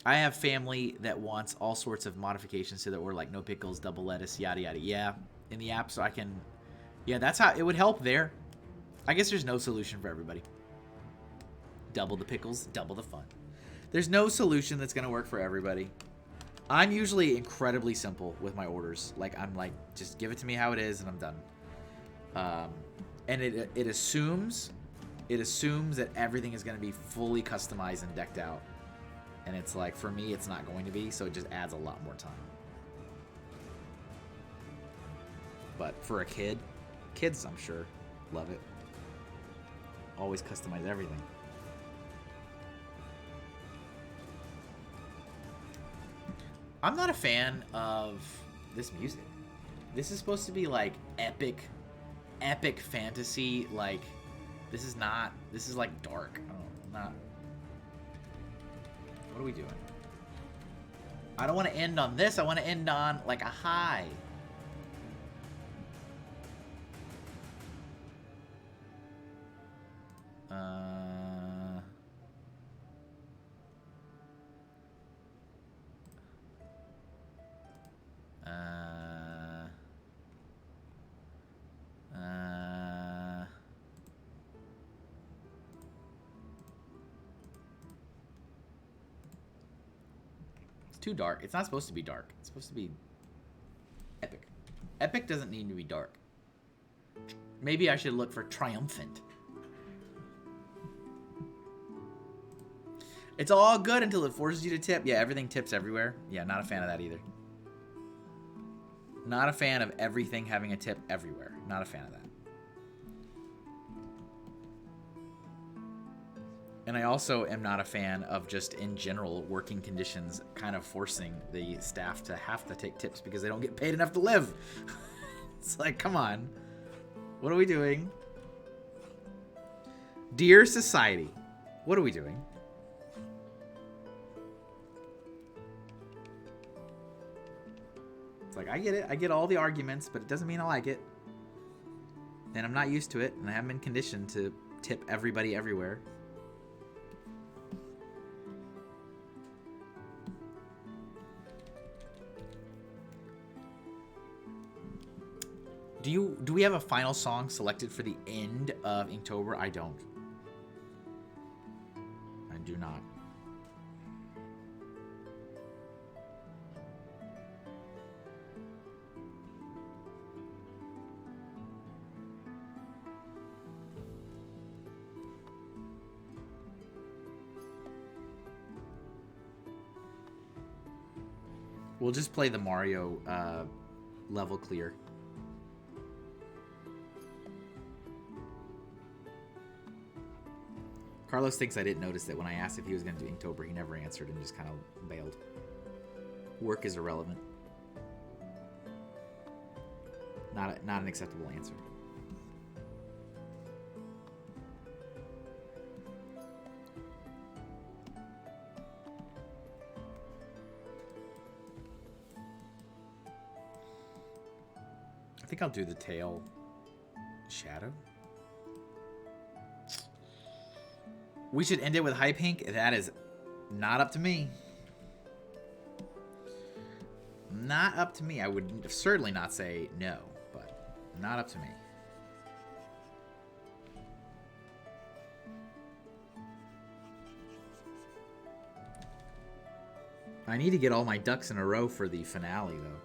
S2: I have family that wants all sorts of modifications to their order, like no pickles, double lettuce, yada, yada. Yeah, in the app, so I can... Yeah, that's how... It would help there. I guess there's no solution for everybody. Double the pickles, double the fun. There's no solution that's going to work for everybody. I'm usually incredibly simple with my orders. Like, I'm like, just give it to me how it is and I'm done. And it assumes that everything is going to be fully customized and decked out. And it's like, for me, it's not going to be, so it just adds a lot more time. But for a kid, kids, I'm sure, love it. Always customize everything. I'm not a fan of this music. This is supposed to be like epic fantasy. Like, this is not. This is like dark. Not. What are we doing? I don't want to end on this. I want to end on like a high. Too dark. It's not supposed to be dark. It's supposed to be epic. Epic doesn't need to be dark. Maybe I should look for triumphant. It's all good until it forces you to tip. Yeah, everything tips everywhere. Yeah, not a fan of that either. Not a fan of everything having a tip everywhere. Not a fan of that. And I also am not a fan of just, in general, working conditions kind of forcing the staff to have to take tips because they don't get paid enough to live. It's like, come on. What are we doing? Dear society, what are we doing? It's like, I get it. I get all the arguments, but it doesn't mean I like it. And I'm not used to it, and I haven't been conditioned to tip everybody everywhere. Do we have a final song selected for the end of Inktober? I don't. I do not. We'll just play the Mario level clear. Carlos thinks I didn't notice that when I asked if he was going to do Inktober, he never answered and just kind of bailed. Work is irrelevant. Not an acceptable answer. I think I'll do the tail shadow. We should end it with Hype Hink. That is not up to me. Not up to me. I would certainly not say no, but not up to me. I need to get all my ducks in a row for the finale, though.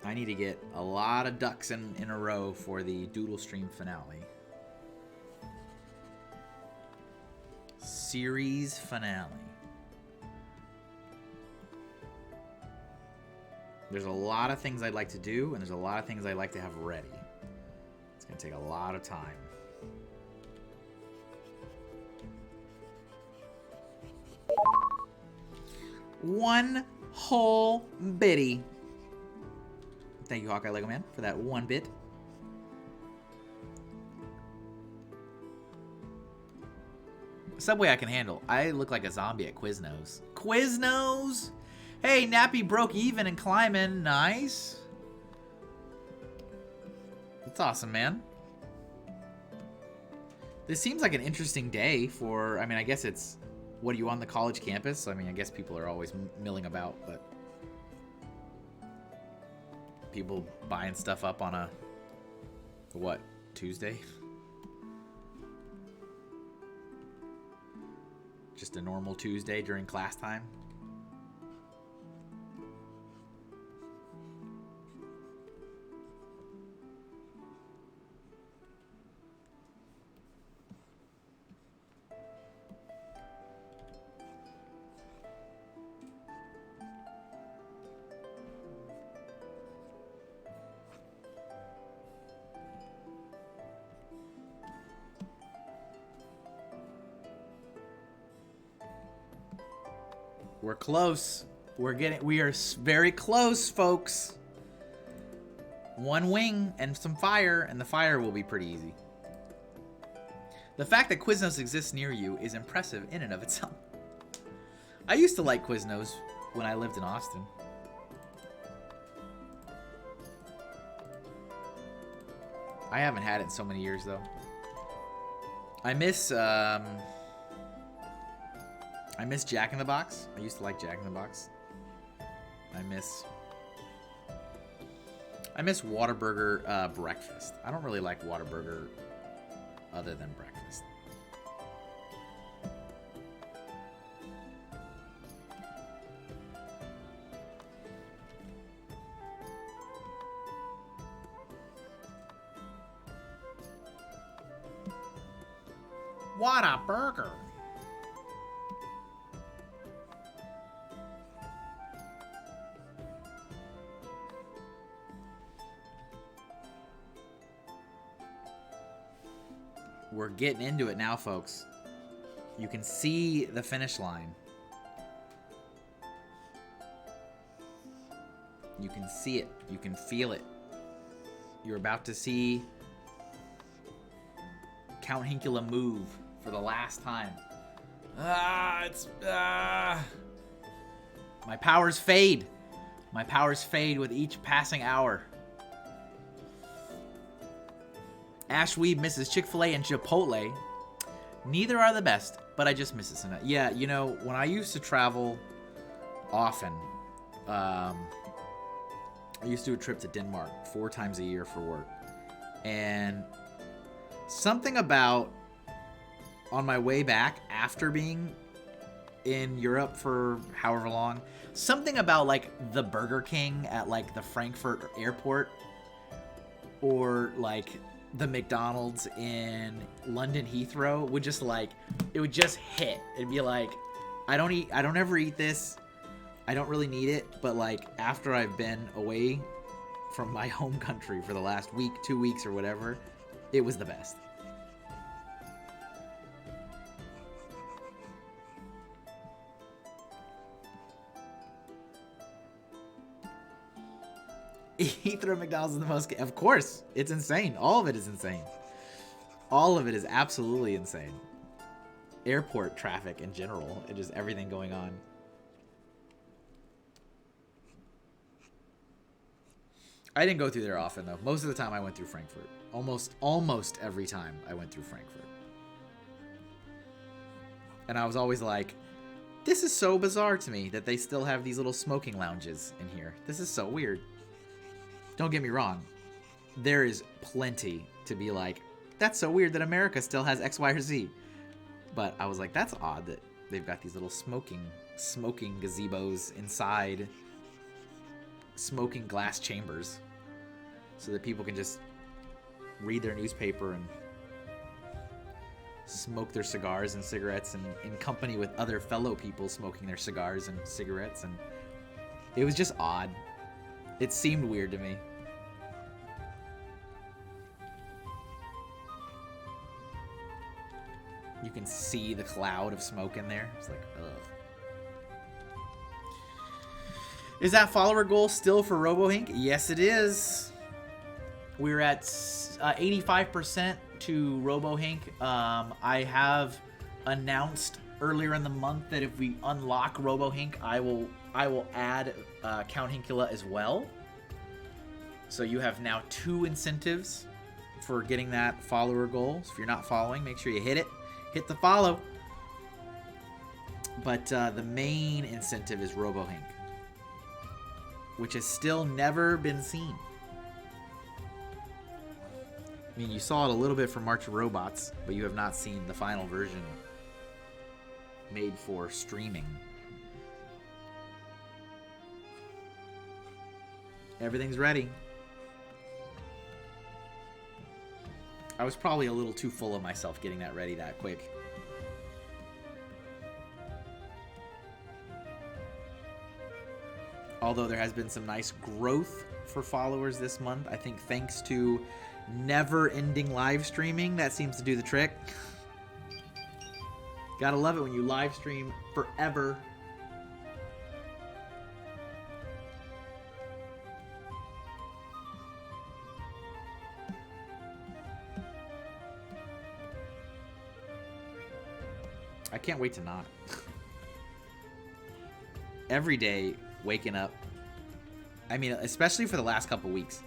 S2: I need to get a lot of ducks in a row for the Doodle Stream finale. Series finale. There's a lot of things I'd like to do, and there's a lot of things I'd like to have ready. It's going to take a lot of time. One whole bitty. Thank you, Hawkeye Lego Man, for that one bit. Subway I can handle. I look like a zombie at Quiznos. Quiznos? Hey, Nappy broke even and climbing. Nice. That's awesome, man. This seems like an interesting day for... I mean, I guess it's... What, are you on the college campus? I mean, I guess people are always milling about, but... People buying stuff up on a... What? Tuesday? Just a normal Tuesday during class time? We're close. We are very close, folks. One wing and some fire, and the fire will be pretty easy. The fact that Quiznos exists near you is impressive in and of itself. I used to like Quiznos when I lived in Austin. I haven't had it in so many years, though. I miss Jack in the Box. I used to like Jack in the Box. I miss Whataburger breakfast. I don't really like Whataburger other than breakfast. Whataburger. We're getting into it now, folks. You can see the finish line. You can see it. You can feel it. You're about to see Count Hinkula move for the last time. My powers fade. My powers fade with each passing hour. Ashweed misses Chick-fil-A and Chipotle. Neither are the best, but I just miss it so much. Yeah, you know, when I used to travel often, I used to do a trip to Denmark 4 times a year for work. And something about on my way back after being in Europe for however long, something about like the Burger King at like the Frankfurt airport or like the McDonald's in London Heathrow would just like, it would just hit. It'd be like, I don't ever eat this. I don't really need it. But like after I've been away from my home country for the last week, 2 weeks or whatever, it was the best. Heathrow McDonald's is the most... Of course. It's insane. All of it is insane. All of it is absolutely insane. Airport traffic in general. And just everything going on. I didn't go through there often, though. Most of the time I went through Frankfurt. Almost every time I went through Frankfurt. And I was always like, this is so bizarre to me that they still have these little smoking lounges in here. This is so weird. Don't get me wrong. There is plenty to be like, that's so weird that America still has X, Y, or Z. But I was like, that's odd that they've got these little smoking gazebos inside smoking glass chambers so that people can just read their newspaper and smoke their cigars and cigarettes and in company with other fellow people smoking their cigars and cigarettes. And it was just odd. It seemed weird to me. You can see the cloud of smoke in there. It's like, ugh. Is that follower goal still for RoboHink? Yes, it is. We're at 85% to RoboHink. I have announced earlier in the month that if we unlock RoboHink, I will add Count Hinkula as well. So you have now 2 incentives for getting that follower goal. So if you're not following, make sure you hit it. Hit the follow. But the main incentive is RoboHink, which has still never been seen. I mean, you saw it a little bit from March of Robots, but you have not seen the final version made for streaming. Everything's ready. I was probably a little too full of myself getting that ready that quick. Although there has been some nice growth for followers this month. I think thanks to never-ending live streaming, that seems to do the trick. Gotta love it when you live stream forever. I can't wait to not. Every day, waking up. I mean, especially for the last couple weeks.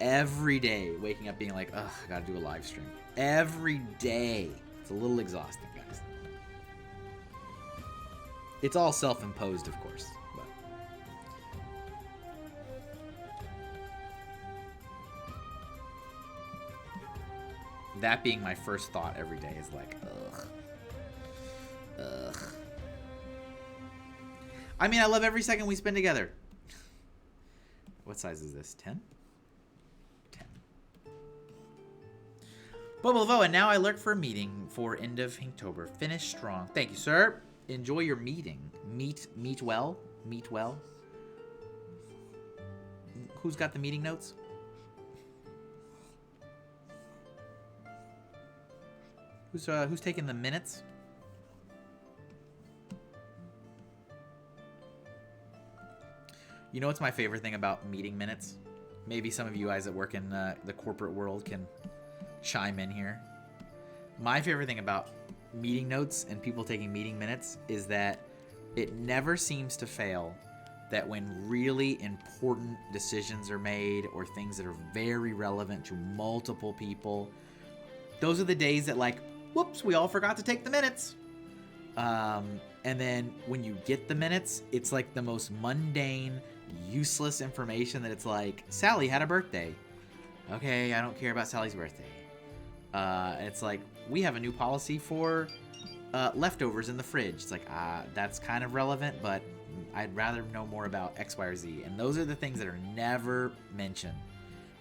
S2: Every day, waking up being like, ugh, I gotta do a live stream. Every day. It's a little exhausting, guys. It's all self-imposed, of course. But that being my first thought every day is like, ugh. Ugh. I mean, I love every second we spend together. What size is this? 10? 10. Bubble and now I lurk for a meeting for end of Inktober. Finish strong. Thank you, sir. Enjoy your meeting. Meet well. Meet well. Who's got the meeting notes? Who's taking the minutes? You know what's my favorite thing about meeting minutes? Maybe some of you guys that work in the corporate world can chime in here. My favorite thing about meeting notes and people taking meeting minutes is that it never seems to fail that when really important decisions are made or things that are very relevant to multiple people, those are the days that like, whoops, we all forgot to take the minutes. And then when you get the minutes, it's like the most mundane, useless information that it's like, Sally had a birthday. Okay, I don't care about Sally's birthday. It's like, we have a new policy for leftovers in the fridge. It's like, that's kind of relevant, but I'd rather know more about X, Y, or Z. And those are the things that are never mentioned.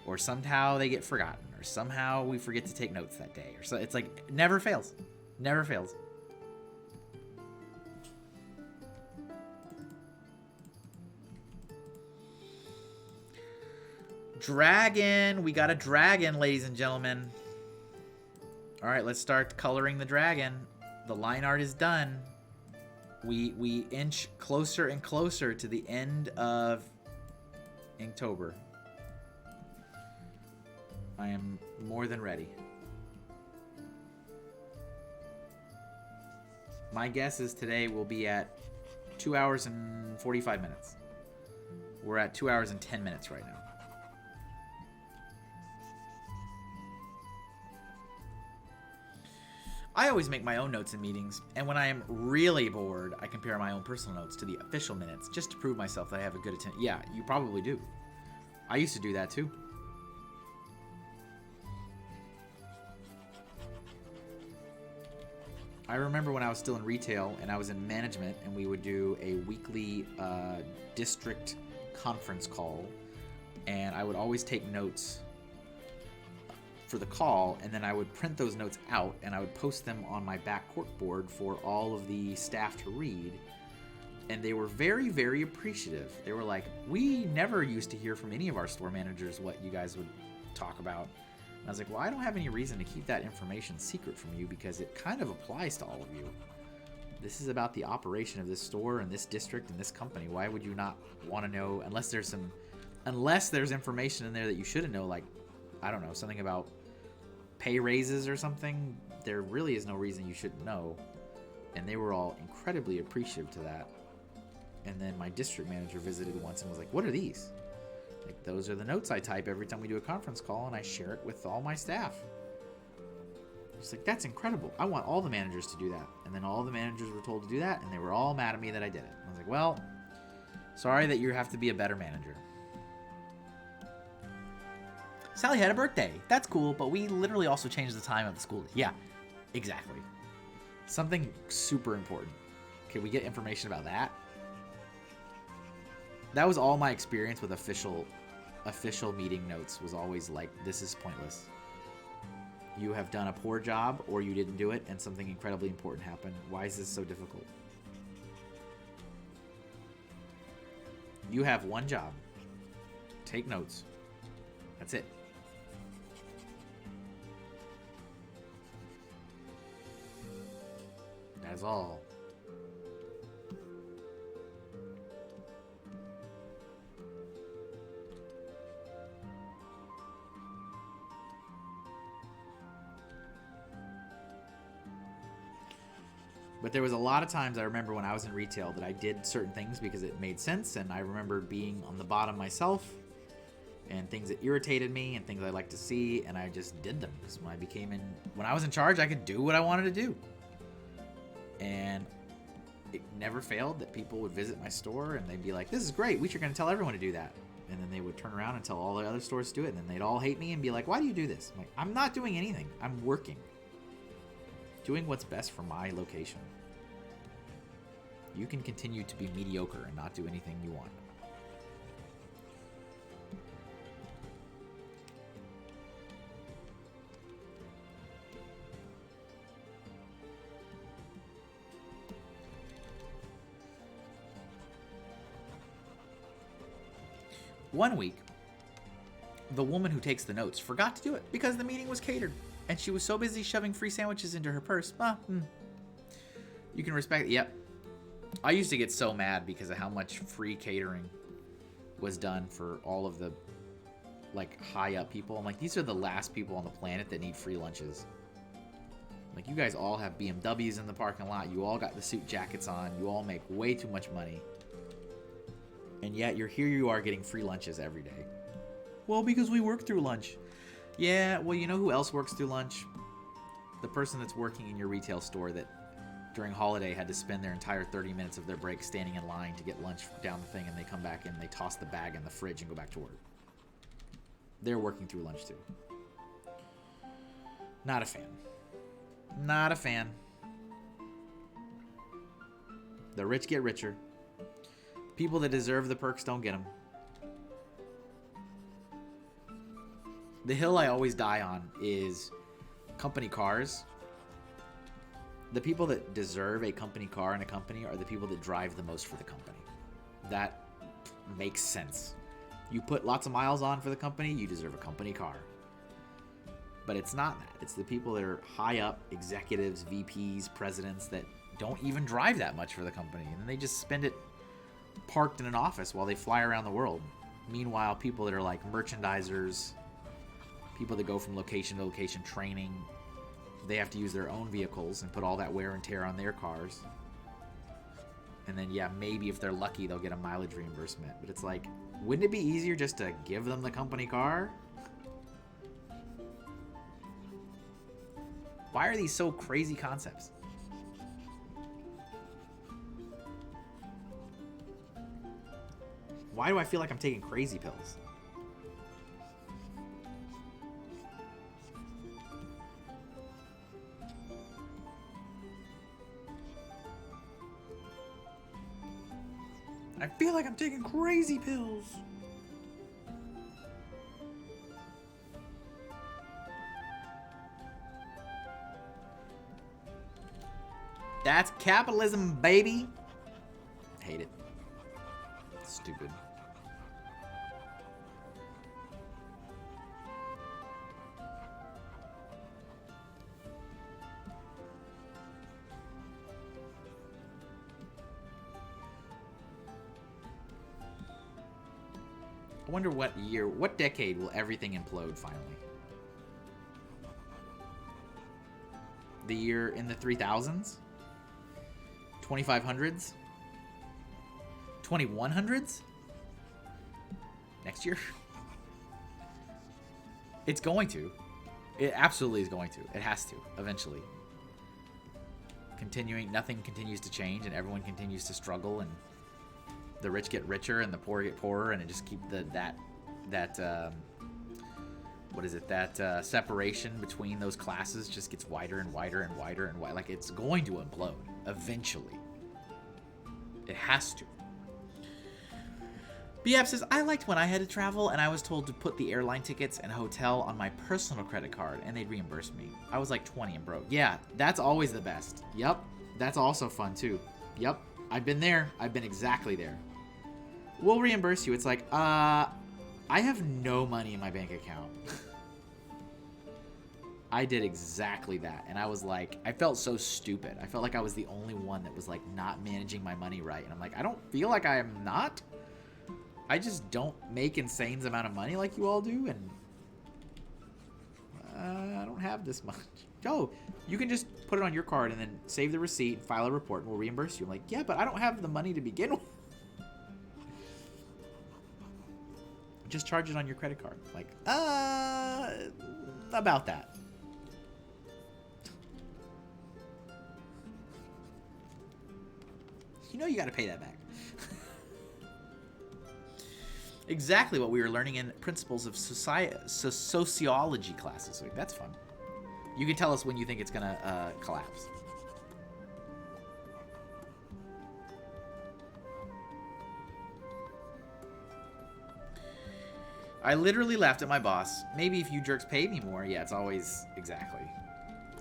S2: Or somehow they get forgotten. Or somehow we forget to take notes that day. Or so it's like, never fails. Never fails. Dragon. We got a dragon, ladies and gentlemen. All right, let's start coloring the dragon. The line art is done. We inch closer and closer to the end of Inktober. I am more than ready. My guess is today we'll be at 2 hours and 45 minutes. We're at 2 hours and 10 minutes right now. I always make my own notes in meetings, and when I am really bored, I compare my own personal notes to the official minutes just to prove myself that I have a good attendance. Yeah, you probably do. I used to do that too. I remember when I was still in retail and I was in management, and we would do a weekly district conference call, and I would always take notes for the call, and then I would print those notes out and I would post them on my back corkboard for all of the staff to read. And they were very, very appreciative. They were like, we never used to hear from any of our store managers what you guys would talk about. And I was like, well, I don't have any reason to keep that information secret from you because it kind of applies to all of you. This is about the operation of this store and this district and this company. Why would you not want to know, unless there's information in there that you shouldn't know, like, I don't know, something about pay raises or something, there really is no reason you shouldn't know. And they were all incredibly appreciative to that. And then my district manager visited once and was like, what are these? Like, those are the notes I type every time we do a conference call, and I share it with all my staff. It's like, that's incredible. I want all the managers to do that. And then all the managers were told to do that, and they were all mad at me that I did it. I was like, well, sorry that you have to be a better manager. Sally had a birthday. That's cool, but we literally also changed the time of the school. Yeah, exactly. Something super important. Can we get information about that? That was all my experience with official meeting notes, was always like, this is pointless. You have done a poor job, or you didn't do it, and something incredibly important happened. Why is this so difficult? You have one job. Take notes. That's it. That's all. But there was a lot of times I remember when I was in retail that I did certain things because it made sense, and I remember being on the bottom myself and things that irritated me and things I liked to see, and I just did them because when I was in charge, I could do what I wanted to do. And it never failed that people would visit my store and they'd be like, this is great, we are going to tell everyone to do that. And then they would turn around and tell all the other stores to do it, and then they'd all hate me and be like, why do you do this? I'm like, I'm not doing anything. I'm working. Doing what's best for my location. You can continue to be mediocre and not do anything you want. One week, the woman who takes the notes forgot to do it because the meeting was catered, and she was so busy shoving free sandwiches into her purse. You can respect it. Yep. I used to get so mad because of how much free catering was done for all of the, like, high up people. I'm like, these are the last people on the planet that need free lunches. Like, you guys all have BMWs in the parking lot. You all got the suit jackets on. You all make way too much money. And yet you are getting free lunches every day. Well, because we work through lunch. Yeah, well, you know who else works through lunch? The person that's working in your retail store that during holiday had to spend their entire 30 minutes of their break standing in line to get lunch down the thing, and they come back and they toss the bag in the fridge and go back to work. They're working through lunch too. Not a fan. Not a fan. The rich get richer. People that deserve the perks don't get them. The hill I always die on is company cars. The people that deserve a company car in a company are the people that drive the most for the company. That makes sense. You put lots of miles on for the company, you deserve a company car. But it's not that. It's the people that are high up, executives, VPs, presidents, that don't even drive that much for the company. And they just spend it parked in an office while they fly around the world. Meanwhile, people that are like merchandisers, people that go from location to location training, they have to use their own vehicles and put all that wear and tear on their cars. And then, yeah, maybe if they're lucky, they'll get a mileage reimbursement. But it's like, wouldn't it be easier just to give them the company car? Why are these so crazy concepts? Why do I feel like I'm taking crazy pills? I feel like I'm taking crazy pills. That's capitalism, baby. Hate it. Stupid. I wonder what year, what decade will everything implode finally? The year in the 3000s? 2500s? 2100s? Next year? It's going to. It absolutely is going to. It has to, eventually. Continuing, nothing continues to change and everyone continues to struggle and the rich get richer and the poor get poorer, and it just keep that separation between those classes just gets wider and wider and wider and wider. Like, it's going to implode eventually. It has to. BF says, I liked when I had to travel and I was told to put the airline tickets and hotel on my personal credit card and they'd reimburse me. I was like 20 and broke. Yeah, that's always the best. Yep, that's also fun too. Yep, I've been there. I've been exactly there. We'll reimburse you. It's like, I have no money in my bank account. I did exactly that. And I was like, I felt so stupid. I felt like I was the only one that was like not managing my money right. And I'm like, I don't feel like I am not. I just don't make insane amount of money like you all do. And I don't have this much. Oh, you can just put it on your card and then save the receipt, file a report, and we'll reimburse you. I'm like, yeah, but I don't have the money to begin with. Just charge it on your credit card. Like, about that. You know you got to pay that back. Exactly what we were learning in Principles of Sociology classes. Like, that's fun. You can tell us when you think it's going to collapse. I literally laughed at my boss. Maybe if you jerks paid me more. Yeah, it's always exactly.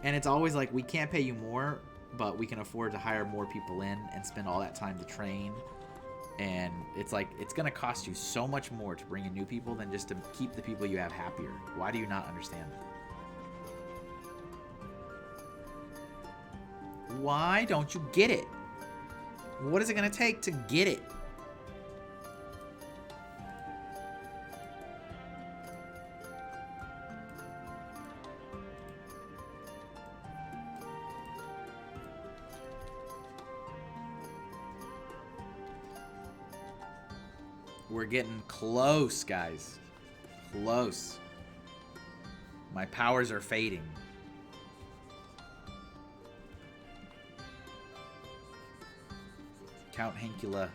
S2: And it's always like, we can't pay you more, but we can afford to hire more people in and spend all that time to train. And it's like, it's going to cost you so much more to bring in new people than just to keep the people you have happier. Why do you not understand that? Why don't you get it? What is it going to take to get it? We're getting close, guys. Close. My powers are fading. Count Hinkula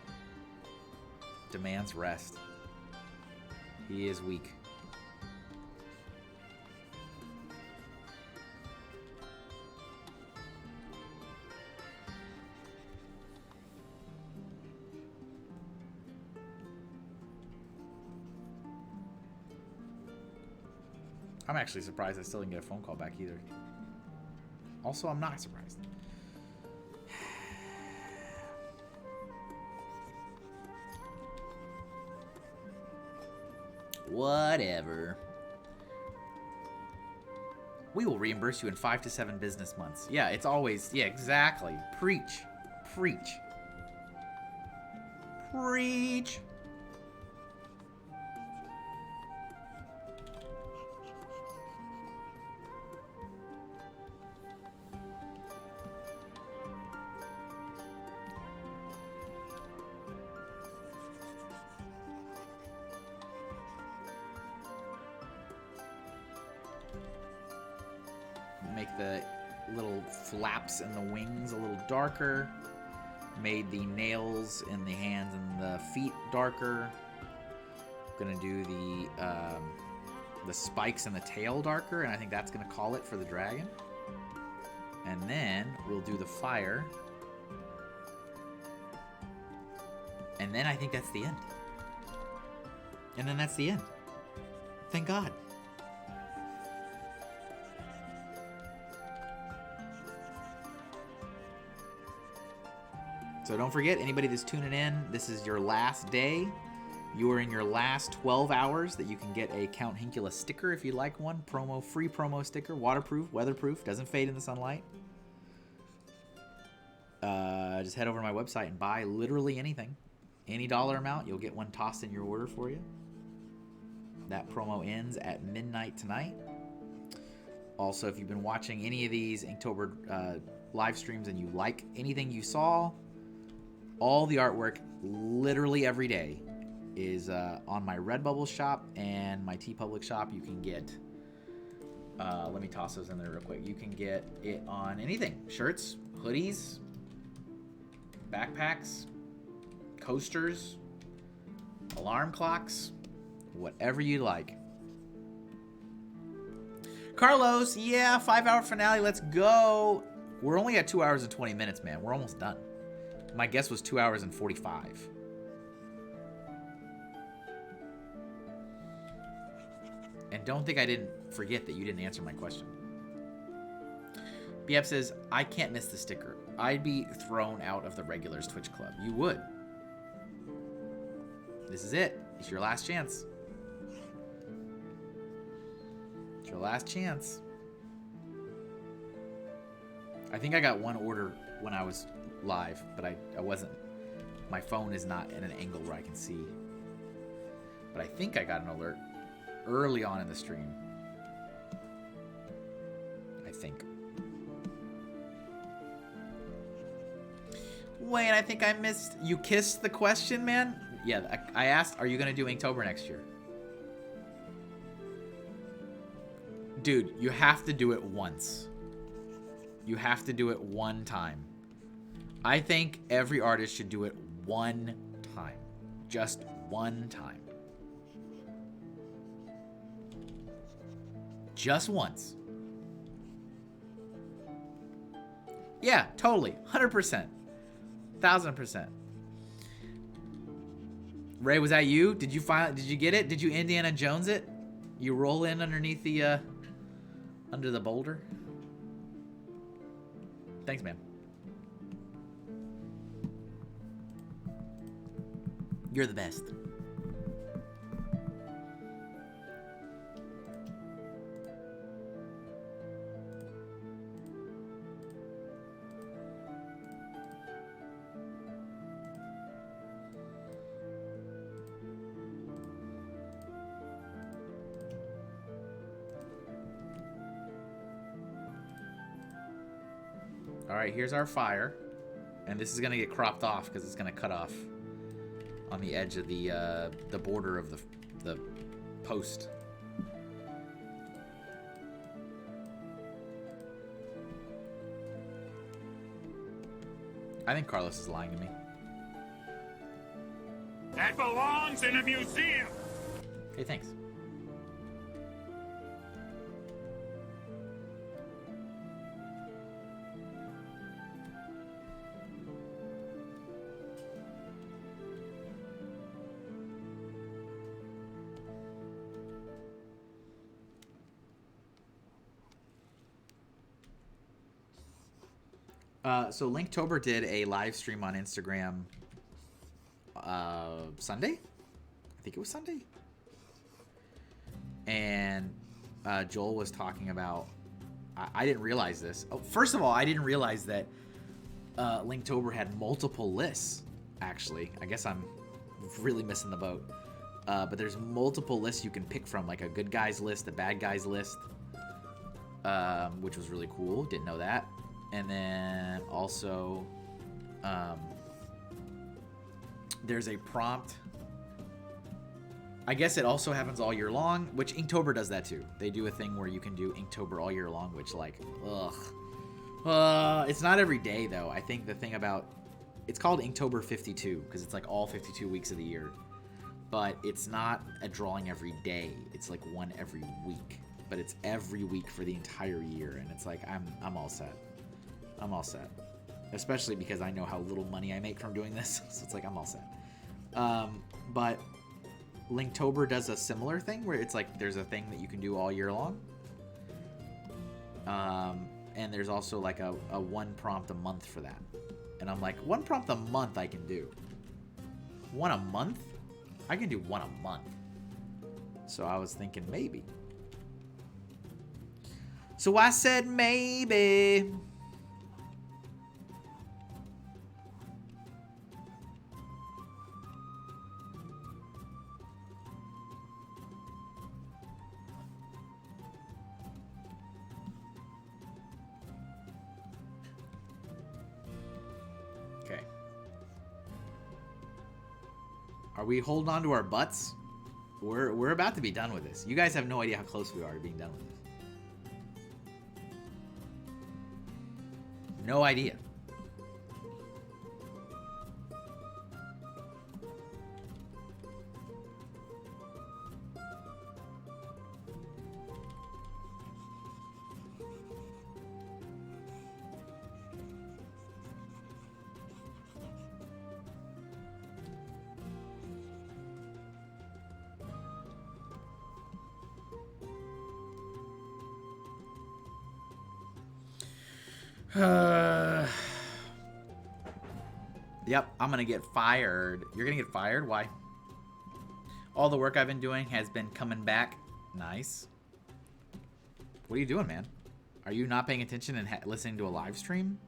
S2: demands rest. He is weak. I'm actually surprised I still didn't get a phone call back either. Also, I'm not surprised. Whatever. We will reimburse you in 5 to 7 business months. Yeah, it's always... Yeah, exactly. Preach. Preach. Preach. make the little flaps and the wings a little darker. Made the nails in the hands and the feet darker. Gonna do the spikes and the tail darker, and I think that's gonna call it for the dragon. And then we'll do the fire. And then I think that's the end. And then that's the end. Thank God. So don't forget, anybody that's tuning in, this is your last day. You are in your last 12 hours that you can get a Count Hinkula sticker if you'd like one. Free promo sticker, waterproof, weatherproof, doesn't fade in the sunlight. Just head over to my website and buy literally anything. Any dollar amount, you'll get one tossed in your order for you. That promo ends at midnight tonight. Also, if you've been watching any of these Inktober live streams and you like anything you saw, all the artwork literally every day is on my Redbubble shop and my TeePublic shop. You can get, let me toss those in there real quick. You can get it on anything. Shirts, hoodies, backpacks, coasters, alarm clocks, whatever you like. Carlos, yeah, 5-hour finale, let's go. We're only at 2 hours and 20 minutes, man. We're almost done. My guess was 2 hours and 45. And don't think I didn't forget that you didn't answer my question. BF says, I can't miss the sticker. I'd be thrown out of the regulars Twitch club. You would. This is it. It's your last chance. It's your last chance. I think I got one order when I was live, but I wasn't. My phone is not in an angle where I can see. But I think I got an alert early on in the stream. I think. Wait, I think I missed. You kissed the question, man? Yeah, I asked, are you going to do Inktober next year? Dude, you have to do it once. You have to do it one time. I think every artist should do it one time. Just one time. Just once. Yeah, totally. 100%. 1000%. Ray, was that you? Did you get it? Did you Indiana Jones it? You roll in underneath the under the boulder? Thanks, man. You're the best. All right, here's our fire, and this is gonna get cropped off because it's gonna cut off on the edge of the border of the post. I think Carlos is lying to me.
S7: That belongs in a museum.
S2: Hey, thanks. So Linktober did a live stream on Instagram Sunday? I think it was Sunday. And Joel was talking about... I didn't realize this. Oh, first of all, I didn't realize that Linktober had multiple lists, actually. I guess I'm really missing the boat. But there's multiple lists you can pick from, like a good guys list, a bad guys list, which was really cool. Didn't know that. And then also, there's a prompt I guess it also happens all year long, which Inktober does that too. They do a thing where you can do Inktober all year long, which like, ugh. It's not every day though. I think the thing about, it's called Inktober 52 because it's like all 52 weeks of the year. But it's not a drawing every day. It's like one every week. But it's every week for the entire year, and it's like I'm all set. I'm all set. Especially because I know how little money I make from doing this, so it's like I'm all set. But Linktober does a similar thing where it's like there's a thing that you can do all year long. And there's also like a one prompt a month for that. And I'm like, one prompt a month I can do. One a month? I can do one a month. So I was thinking maybe. So I said maybe. Okay. Are we holding on to our butts? We're about to be done with this. You guys have no idea how close we are to being done with this. No idea. Yep, I'm gonna get fired. You're gonna get fired? Why? All the work I've been doing has been coming back. Nice. What are you doing, man? Are you not paying attention and listening to a live stream?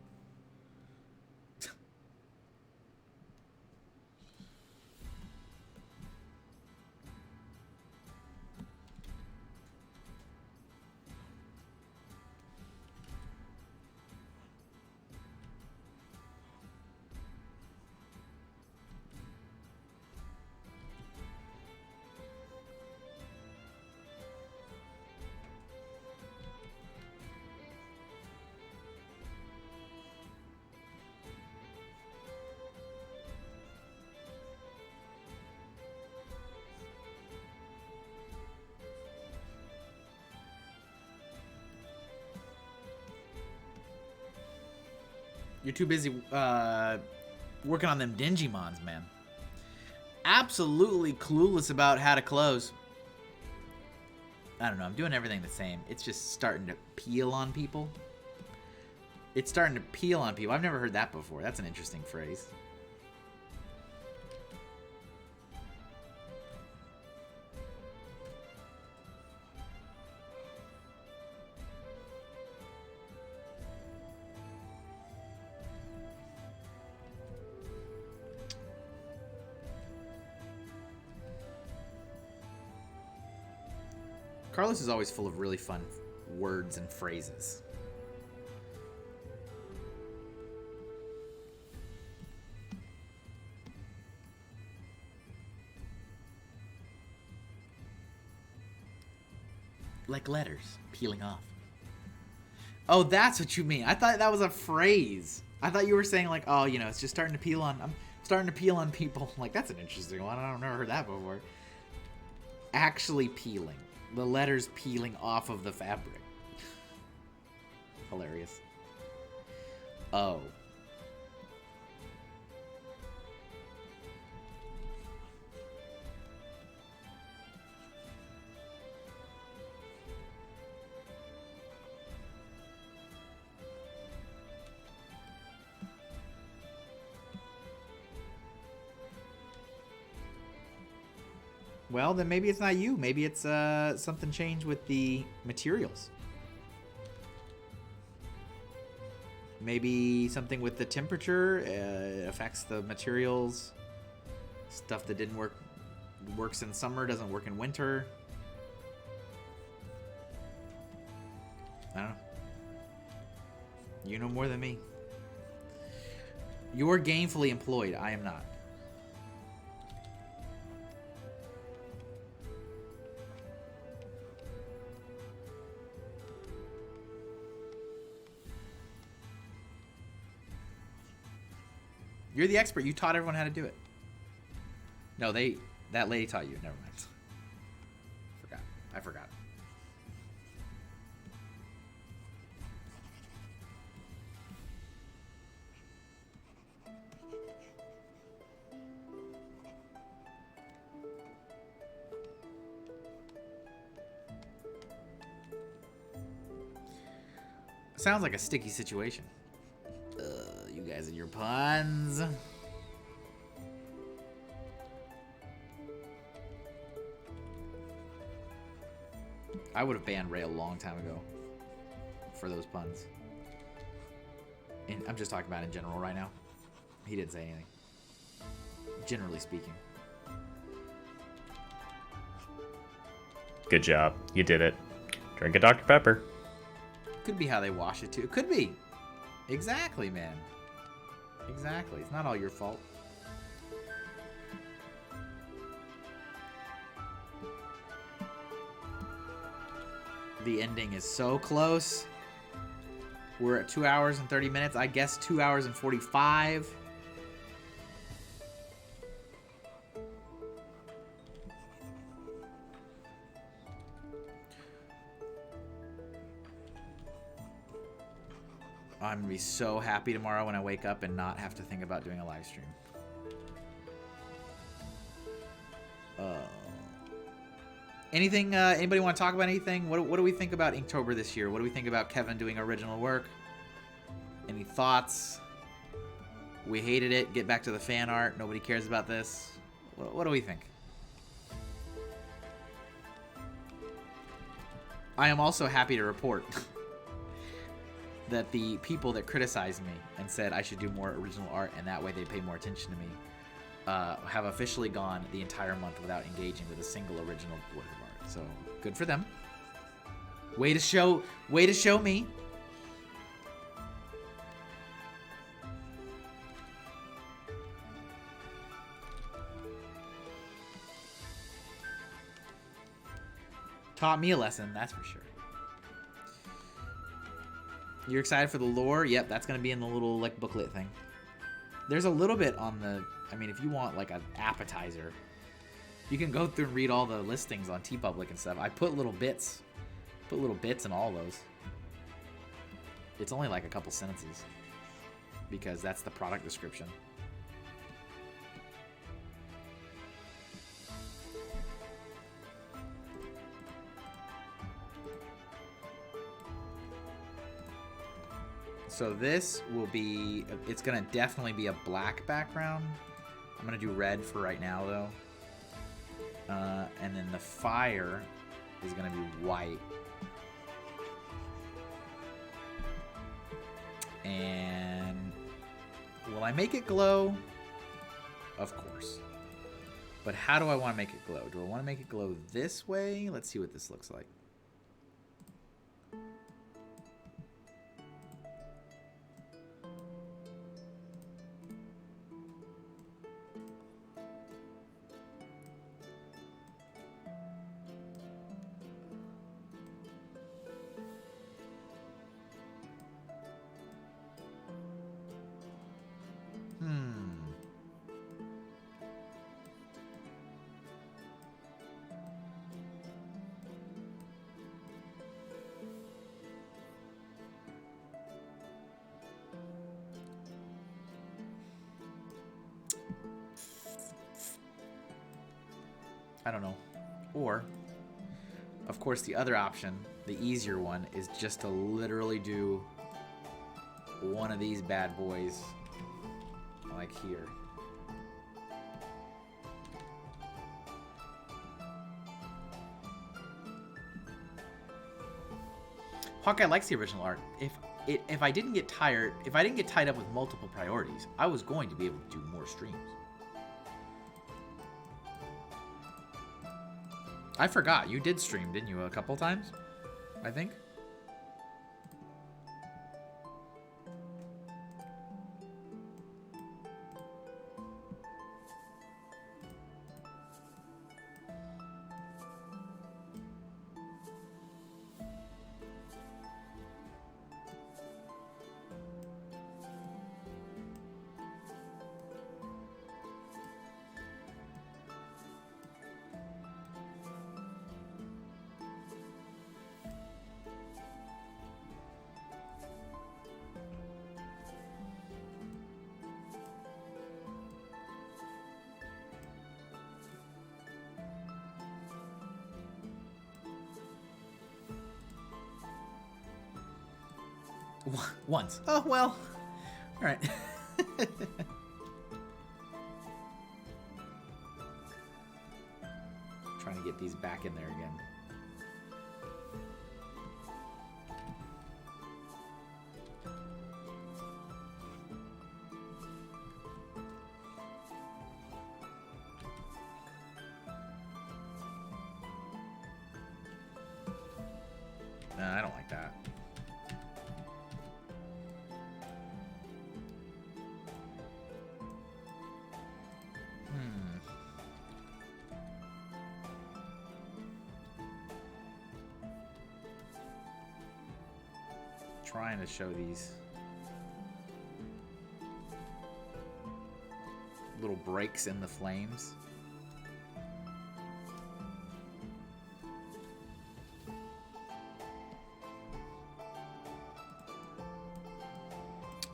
S2: You're too busy working on them Dingimons, man. Absolutely clueless about how to close. I don't know. I'm doing everything the same. It's just starting to peel on people. It's starting to peel on people. I've never heard that before. That's an interesting phrase. Carlos is always full of really fun words and phrases. Like letters peeling off. Oh, that's what you mean. I thought that was a phrase. I thought you were saying like, oh, you know, it's just starting to peel on. I'm starting to peel on people. Like, that's an interesting one. I've never heard that before. Actually peeling. The letters peeling off of the fabric. Hilarious. Oh. Well, then maybe it's not you. Maybe it's something changed with the materials. Maybe something with the temperature affects the materials. Stuff that didn't works in summer doesn't work in winter. I don't know. You know more than me. You're gainfully employed. I am not. You're the expert. You taught everyone how to do it. No, that lady taught you. Never mind. I forgot. Sounds like a sticky situation. You guys and your puns. I would have banned Ray a long time ago for those puns. And I'm just talking about in general right now. He didn't say anything. Generally speaking.
S4: Good job. You did it. Drink a Dr. Pepper.
S2: Could be how they wash it too. It could be. Exactly, man. Exactly. It's not all your fault. The ending is so close. We're at 2 hours and 30 minutes. I guess 2 hours and 45. I'm gonna be so happy tomorrow when I wake up and not have to think about doing a live stream. Anything? Anybody want to talk about anything? What do we think about Inktober this year? What do we think about Kevin doing original work? Any thoughts? We hated it. Get back to the fan art. Nobody cares about this. What do we think? I am also happy to report that the people that criticized me and said I should do more original art and that way they pay more attention to me have officially gone the entire month without engaging with a single original work of art. So good for them. Way to show me. Taught me a lesson, that's for sure. You're excited for the lore? Yep, that's going to be in the little like booklet thing. There's a little bit on the... I mean, if you want like an appetizer, you can go through and read all the listings on TeePublic and stuff. I put little bits. Put little bits in all those. It's only like a couple sentences. Because that's the product description. So this will be, it's gonna definitely be a black background. I'm gonna do red for right now though. And then the fire is gonna be white. And will I make it glow? Of course. But how do I want to make it glow? Do I want to make it glow this way? Let's see what this looks like. I don't know. Or, of course, the other option, the easier one, is just to literally do one of these bad boys, like here. Hawkeye likes the original art. If I didn't get tired, if I didn't get tied up with multiple priorities, I was going to be able to do more streams. I forgot. You did stream, didn't you? A couple times, I think. Once. Oh, well. All right. Trying to get these back in there again. I don't like that. Trying to show these little breaks in the flames.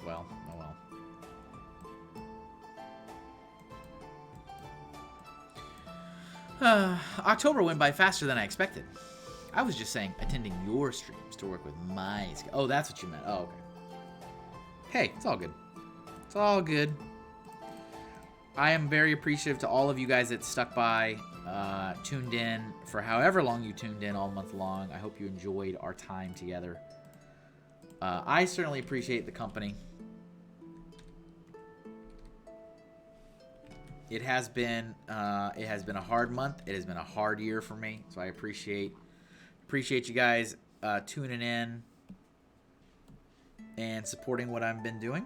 S2: Well, oh well. October went by faster than I expected. I was just saying attending your streams to work with my... Oh, that's what you meant. Oh, okay. Hey, it's all good. It's all good. I am very appreciative to all of you guys that stuck by, tuned in for however long you tuned in all month long. I hope you enjoyed our time together. I certainly appreciate the company. It has been a hard month. It has been a hard year for me, so I appreciate you guys tuning in and supporting what I've been doing.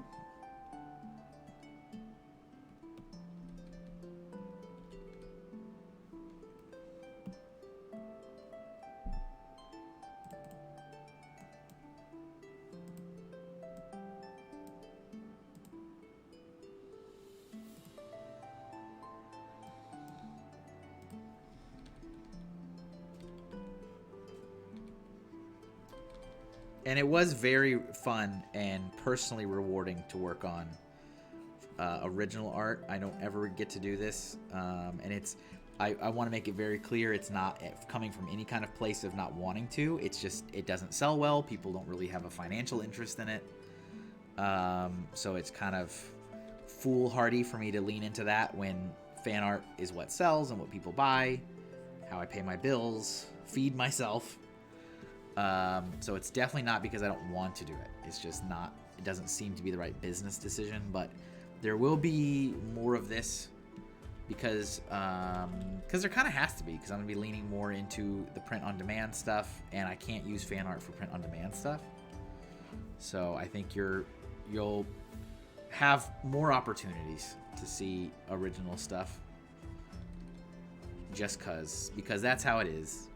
S2: And it was very fun and personally rewarding to work on original art. I don't ever get to do this. And it's, I want to make it very clear, it's not coming from any kind of place of not wanting to. It's just, it doesn't sell well. People don't really have a financial interest in it. So it's kind of foolhardy for me to lean into that when fan art is what sells and what people buy, how I pay my bills, feed myself. So it's definitely not because I don't want to do it. It's just not, it doesn't seem to be the right business decision, but there will be more of this because there kind of has to be, because I'm going to be leaning more into the print on demand stuff, and I can't use fan art for print on demand stuff. So I think you'll have more opportunities to see original stuff just because that's how it is.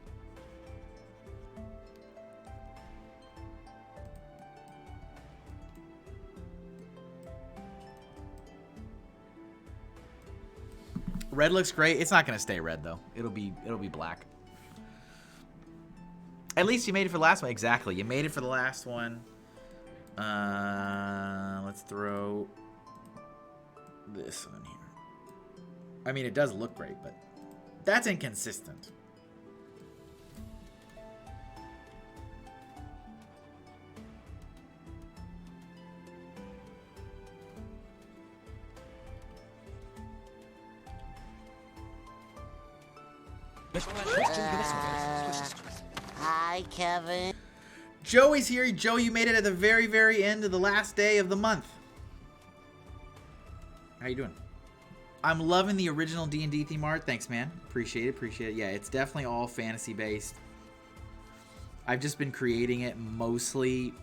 S2: Red looks great. It's not going to stay red though. It'll be black. At least you made it for the last one. Exactly. You made it for the last one. Let's throw this on here. I mean, it does look great, but that's inconsistent.
S5: Hi, Kevin.
S2: Joey's here. Joe, you made it at the very, very end of the last day of the month. How you doing? I'm loving the original D&D theme art. Thanks, man. Appreciate it. Yeah, it's definitely all fantasy-based. I've just been creating it mostly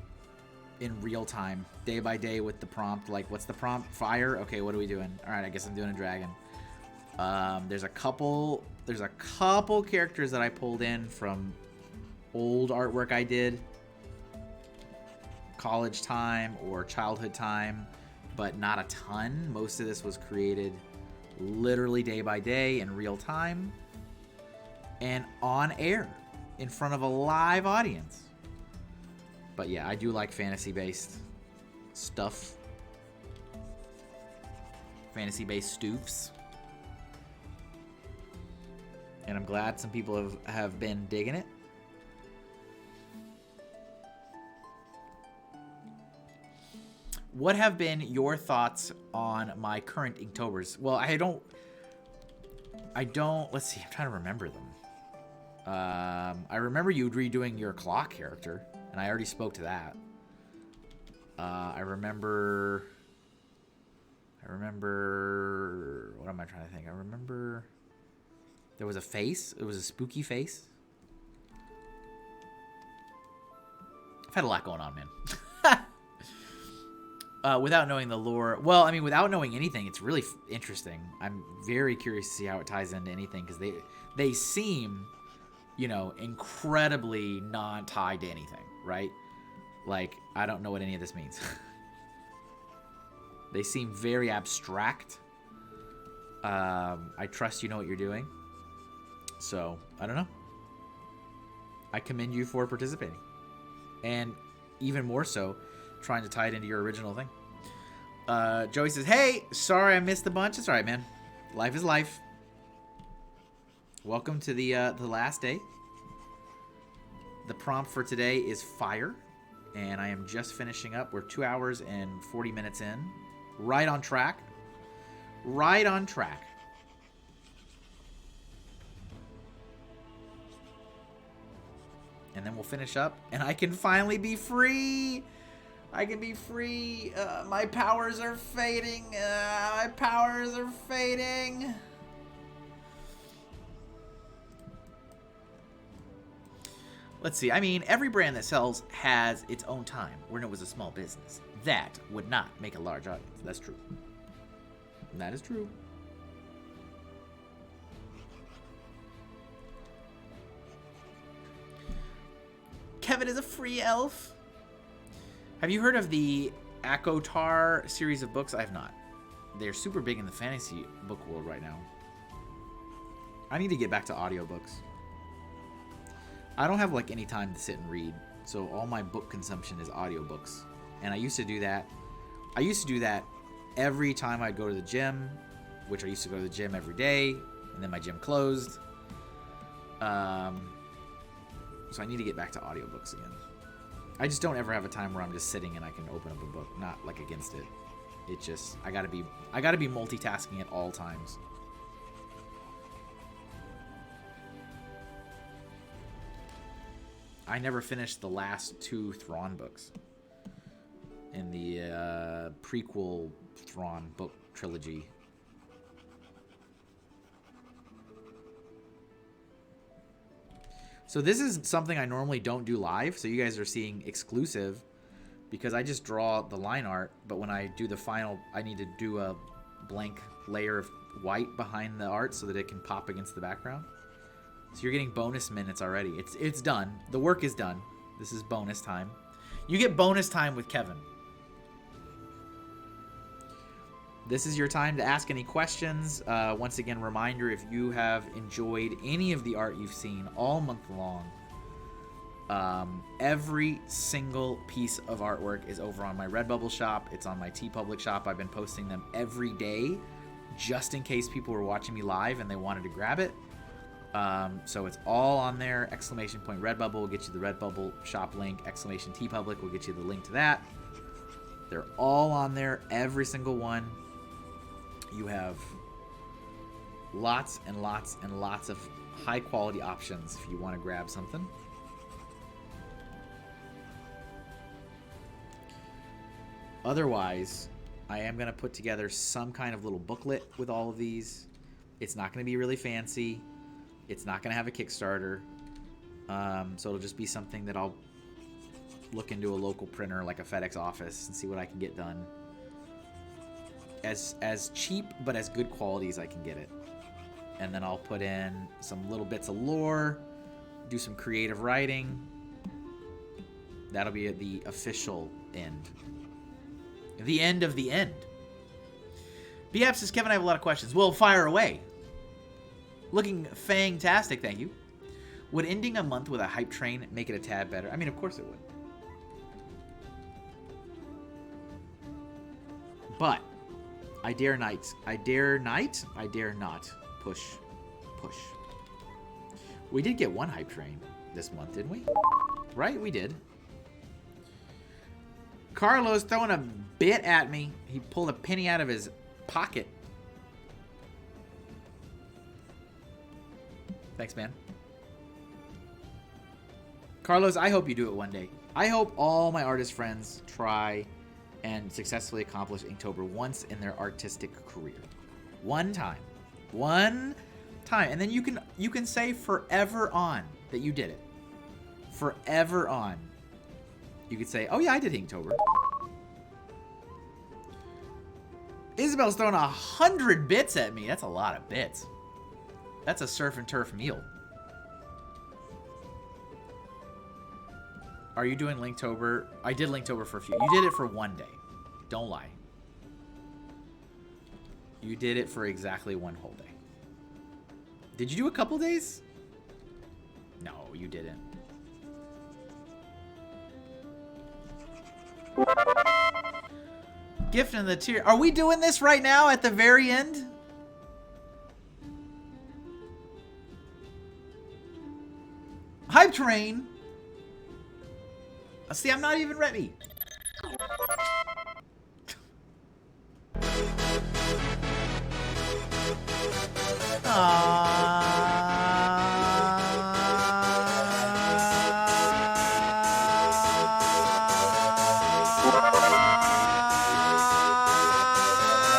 S2: in real time, day by day with the prompt. Like, what's the prompt? Fire? Okay, what are we doing? All right, I guess I'm doing a dragon. There's a couple characters that I pulled in from old artwork I did, college time or childhood time, but not a ton. Most of this was created literally day by day in real time and on air in front of a live audience. But yeah, I do like fantasy-based stuff, fantasy-based stoofs. And I'm glad some people have been digging it. What have been your thoughts on my current Inktobers? Well, I don't, let's see, I'm trying to remember them. I remember you redoing your claw character, and I already spoke to that. I remember, what am I trying to think? I remember there was a face. It was a spooky face. I've had a lot going on, man. Without knowing the lore, well, I mean, without knowing anything, it's really interesting. I'm very curious to see how it ties into anything, because they seem, you know, incredibly non-tied to anything, right? Like, I don't know what any of this means. They seem very abstract. I trust you know what you're doing. So, I don't know. I commend you for participating. And even more so, trying to tie it into your original thing. Joey says, hey, sorry I missed a bunch. It's alright, man. Life is life. Welcome to the last day. The prompt for today is fire. And I am just finishing up. We're 2 hours and 40 minutes in. Right on track. Right on track. And then we'll finish up. And I can finally be free. I can be free. My powers are fading. My powers are fading. Let's see. I mean, every brand that sells has its own time when it was a small business. That would not make a large audience. That's true. That is true. Kevin is a free elf. Have you heard of the Akotar series of books? I have not. They're super big in the fantasy book world right now. I need to get back to audiobooks. I don't have like any time to sit and read, so all my book consumption is audiobooks. And I used to do that. I used to do that every time I'd go to the gym, which I used to go to the gym every day, and then my gym closed. So I need to get back to audiobooks again. I just don't ever have a time where I'm just sitting and I can open up a book, not like against it. It just, I gotta be multitasking at all times. I never finished the last 2 Thrawn books in the prequel Thrawn book trilogy. So this is something I normally don't do live, so you guys are seeing exclusive because I just draw the line art, but when I do the final, I need to do a blank layer of white behind the art so that it can pop against the background. So you're getting bonus minutes already. It's done. The work is done. This is bonus time. You get bonus time with Kevin. This is your time to ask any questions. Once again, reminder, if you have enjoyed any of the art you've seen all month long, every single piece of artwork is over on my Redbubble shop. It's on my TeePublic shop. I've been posting them every day just in case people were watching me live and they wanted to grab it. So it's all on there. Exclamation point Redbubble will get you the Redbubble shop link. Exclamation TeePublic will get you the link to that. They're all on there, every single one. You have lots and lots and lots of high quality options if you want to grab something. Otherwise, I am going to put together some kind of little booklet with all of these. It's not going to be really fancy. It's not going to have a Kickstarter. So it'll just be something that I'll look into a local printer like a FedEx office and see what I can get done. As cheap but as good quality as I can get it. And then I'll put in some little bits of lore, do some creative writing. That'll be at the official end. The end of the end. BF says, Kevin, I have a lot of questions. Well, fire away. Looking fantastic, thank you. Would ending a month with a hype train make it a tad better? I mean, of course it would. But I dare not push. We did get one hype train this month, didn't we? Right, we did. Carlos throwing a bit at me. He pulled a penny out of his pocket. Thanks, man. Carlos, I hope you do it one day. I hope all my artist friends try and successfully accomplish Inktober once in their artistic career. One time. One time. And then you can say forever on that you did it. Forever on. You could say, oh yeah, I did Inktober. Isabel's throwing 100 bits at me. That's a lot of bits. That's a surf and turf meal. Are you doing Linktober? I did Linktober for a few. You did it for one day. Don't lie. You did it for exactly one whole day. Did you do a couple days? No, you didn't. Gift in the tier. Are we doing this right now at the very end? Hype train. See, I'm not even ready.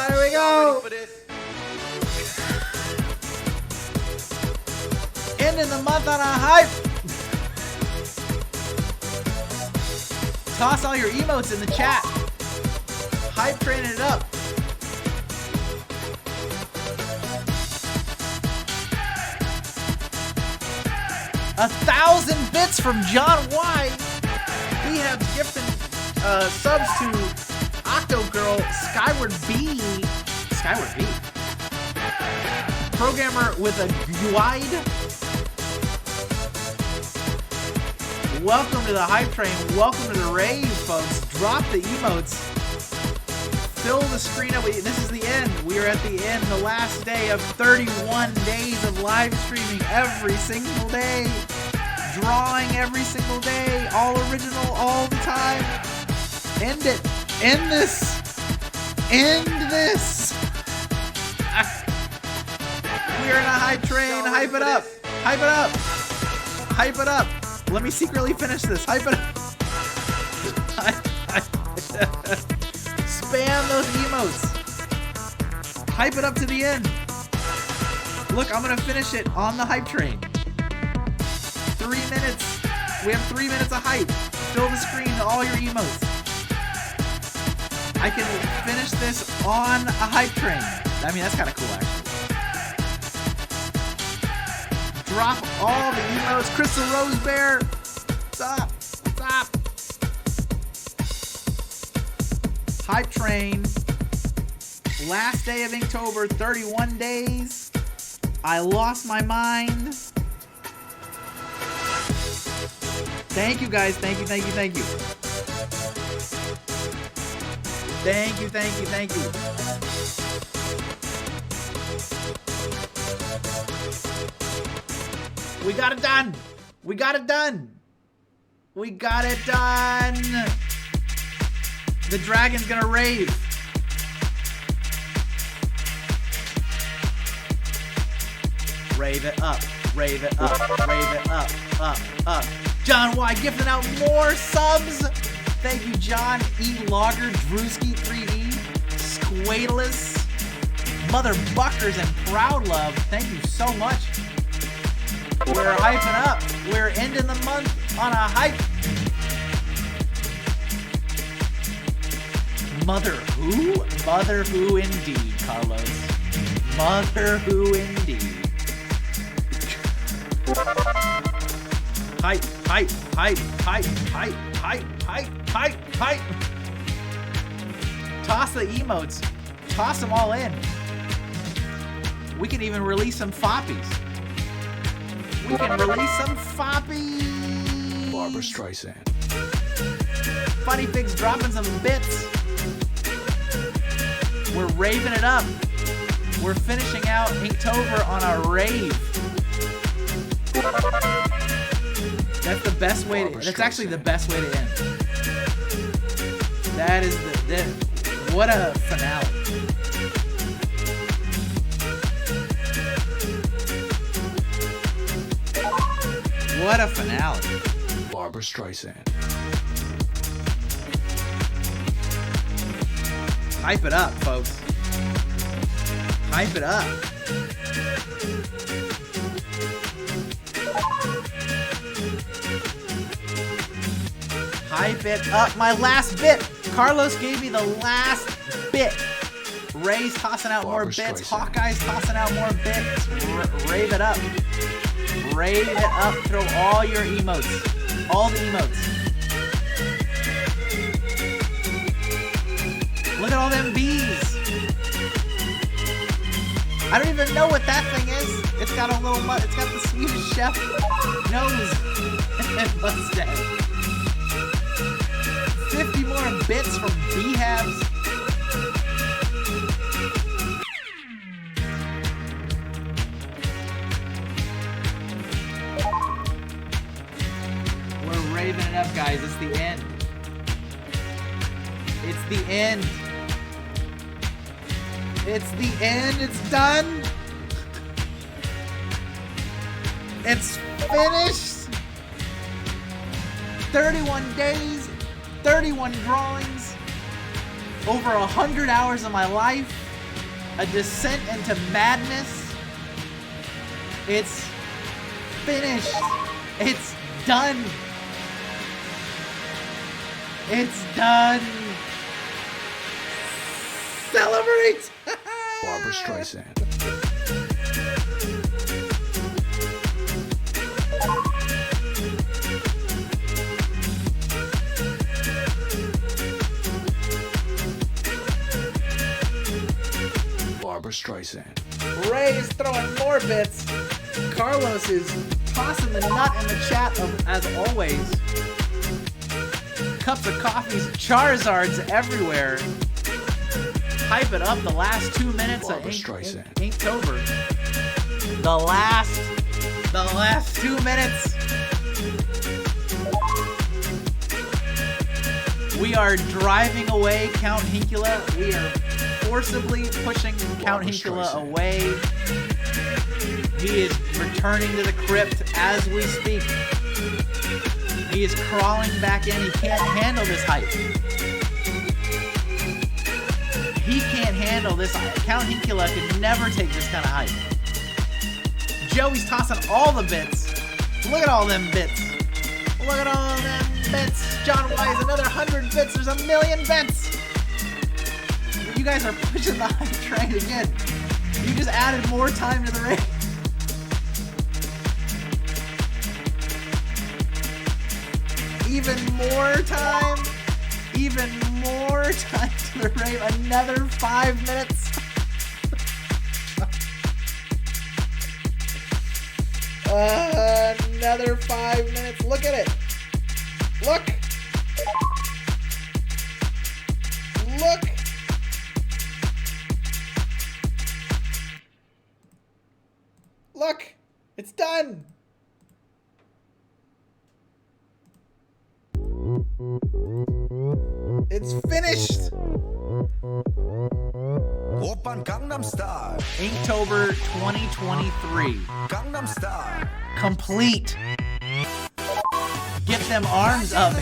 S2: Here we go. Ending the month on a hype. Toss all your emotes in the chat. Hype training it up. A 1,000 bits from John Y. He has gifted subs to Octo Girl, Skyward B. Skyward B. Programmer with a guide. Welcome to the hype train. Welcome to the rave, folks. Drop the emotes. Fill the screen up. This is the end. We are at the end, the last day of 31 days of live streaming every single day. Drawing every single day. All original, all the time. End it. End this. End this. We are in a hype train. Hype it up. Hype it up. Hype it up. Let me secretly finish this. Hype it up. Spam those emotes. Hype it up to the end. Look, I'm going to finish it on the hype train. 3 minutes. We have 3 minutes of hype. Fill the screen to all your emotes. I can finish this on a hype train. I mean, that's kind of cool, actually. Drop all the emotes. Crystal Rose Bear. Stop. Stop. Hype train. Last day of Inktober. 31 days. I lost my mind. Thank you, guys. Thank you, thank you, thank you. Thank you, thank you, thank you. We got it done. We got it done. We got it done. The dragon's gonna rave. Rave it up. Rave it up. Rave it up. Up. John Y gifting out more subs. Thank you, John E. Logger, Drewski 3D, Squatalus, Mother Buckers, and Proud Love. Thank you so much. We're hyping up. We're ending the month on a hype. Mother who? Mother who indeed, Carlos. Mother who indeed. Hype, hype, hype, hype, hype, hype, hype, hype, hype. Toss the emotes. Toss them all in. We can even release some foppies. We can release some foppies.
S8: Barbara Streisand.
S2: Funny Pigs dropping some bits. We're raving it up. We're finishing out Inktober on a rave. That's the best way to, that's actually the best way to end. That is what a finale. What a finale.
S8: Barbara Streisand.
S2: Hype it up, folks. Hype it up. Hype it up. My last bit. Carlos gave me the last bit. Ray's tossing out more bits. Hawkeye's tossing out more bits. Rave it up. Rave it up. Throw all your emotes. All the emotes. Look at all them bees. I don't even know what that thing is. It's got a little, it's got the Swedish chef nose and mustache. 50 more bits from Beehabs. We're raving it up, guys. It's the end. It's the end. It's the end. It's done. It's finished. 31 days, 31 drawings, over 100 hours of my life, a descent into madness. It's finished. It's done. It's done. Celebrate!
S8: Barbara Streisand. Barbara Streisand.
S2: Ray is throwing more bits. Carlos is tossing the nut in the chat as always. Cups of coffees, Charizards everywhere. Hype it up the last 2 minutes of Inktober. The last 2 minutes. We are driving away Count Hinkula. We are forcibly pushing Count Hinkula away. He is returning to the crypt as we speak. He is crawling back in. He can't handle this hype. He can't handle this. Count Hinkula could never take this kind of hype. Joey's tossing all the bits. Look at all them bits. Look at all them bits. John Wise, another 100 bits. There's 1 million bits. You guys are pushing the hype train again. You just added more time to the race. Even more time. Even more time to the rave. Another 5 minutes. Another 5 minutes. Look at it. Look. Look. Look. It's done. It's finished. Inktober 2023. Complete. Get them arms up.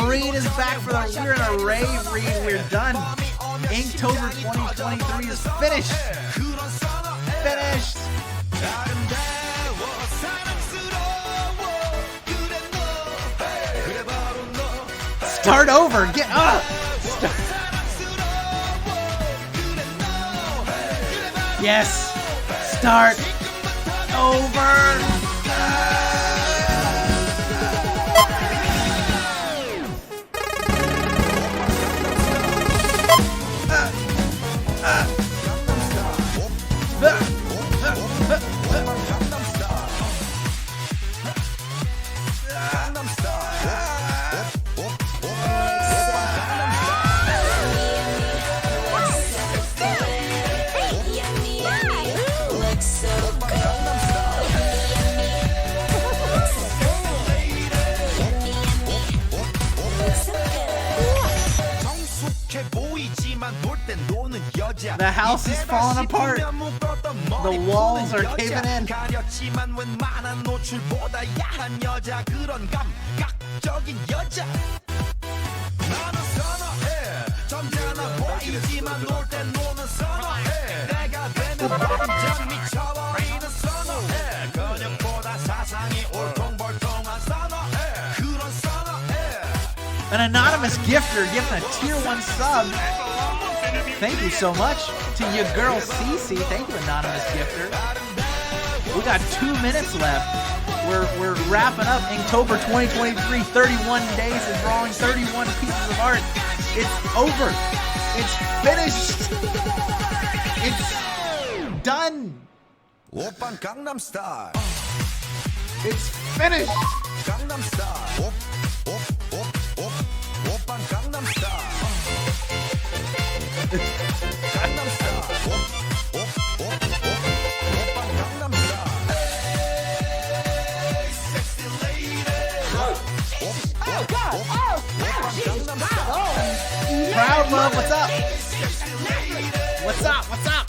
S2: Reed is back for the We're in a Rave Read. We're done. Inktober 2023 is finished. Finished. Start over. Get up. Yes. Start over. The house is falling apart. The walls are caving in. An anonymous gifter giving a tier 1 sub. Thank you so much to your girl Cece. Thank you, anonymous gifter. We got 2 minutes left. We're wrapping up Inktober 2023. 31 days of drawing, 31 pieces of art. It's over. It's finished. It's done. It's finished.
S1: Oh, God! Oh, Jesus! God! Oh,
S2: Proud Love, what's up? What's up? What's up?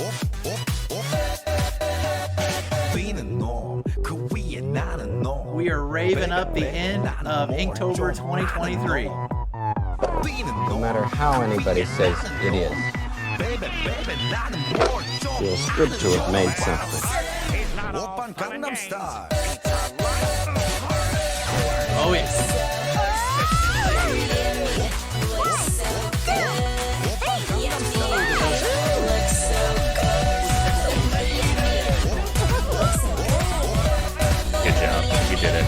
S2: We are raving up the end of Inktober 2023.
S3: No matter how anybody says it is. Feels good to have made something.
S2: Oh, yes.
S4: Good job. You did it.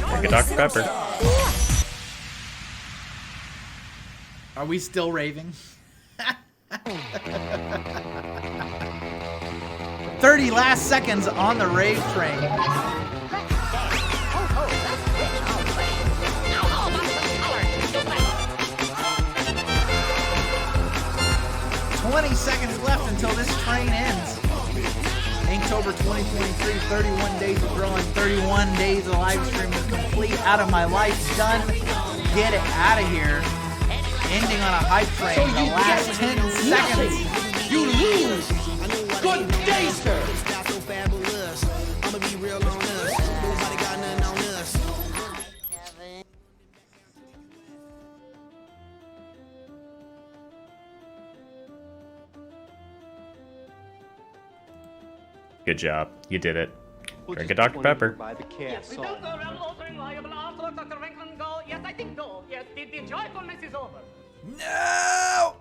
S4: Drink a Dr. Pepper.
S2: Are we still raving? 30 last seconds on the rave train. $20 seconds left until this train ends. Inktober 2023, 31 days of drawing, 31 days of live streaming complete. Out of my life, done. Get it out of here. Ending on a hype train.
S1: So
S2: The
S1: you
S2: last
S1: get
S2: 10 seconds.
S1: you lose. Good day, sir.
S5: Kevin.
S4: Good job. You did it. Drink a Dr. Pepper.
S6: Yes, we don't go around altering liable afterwards, Dr. Franklin go. Yes, I think so. Yes, the joyfulness is over.
S2: No!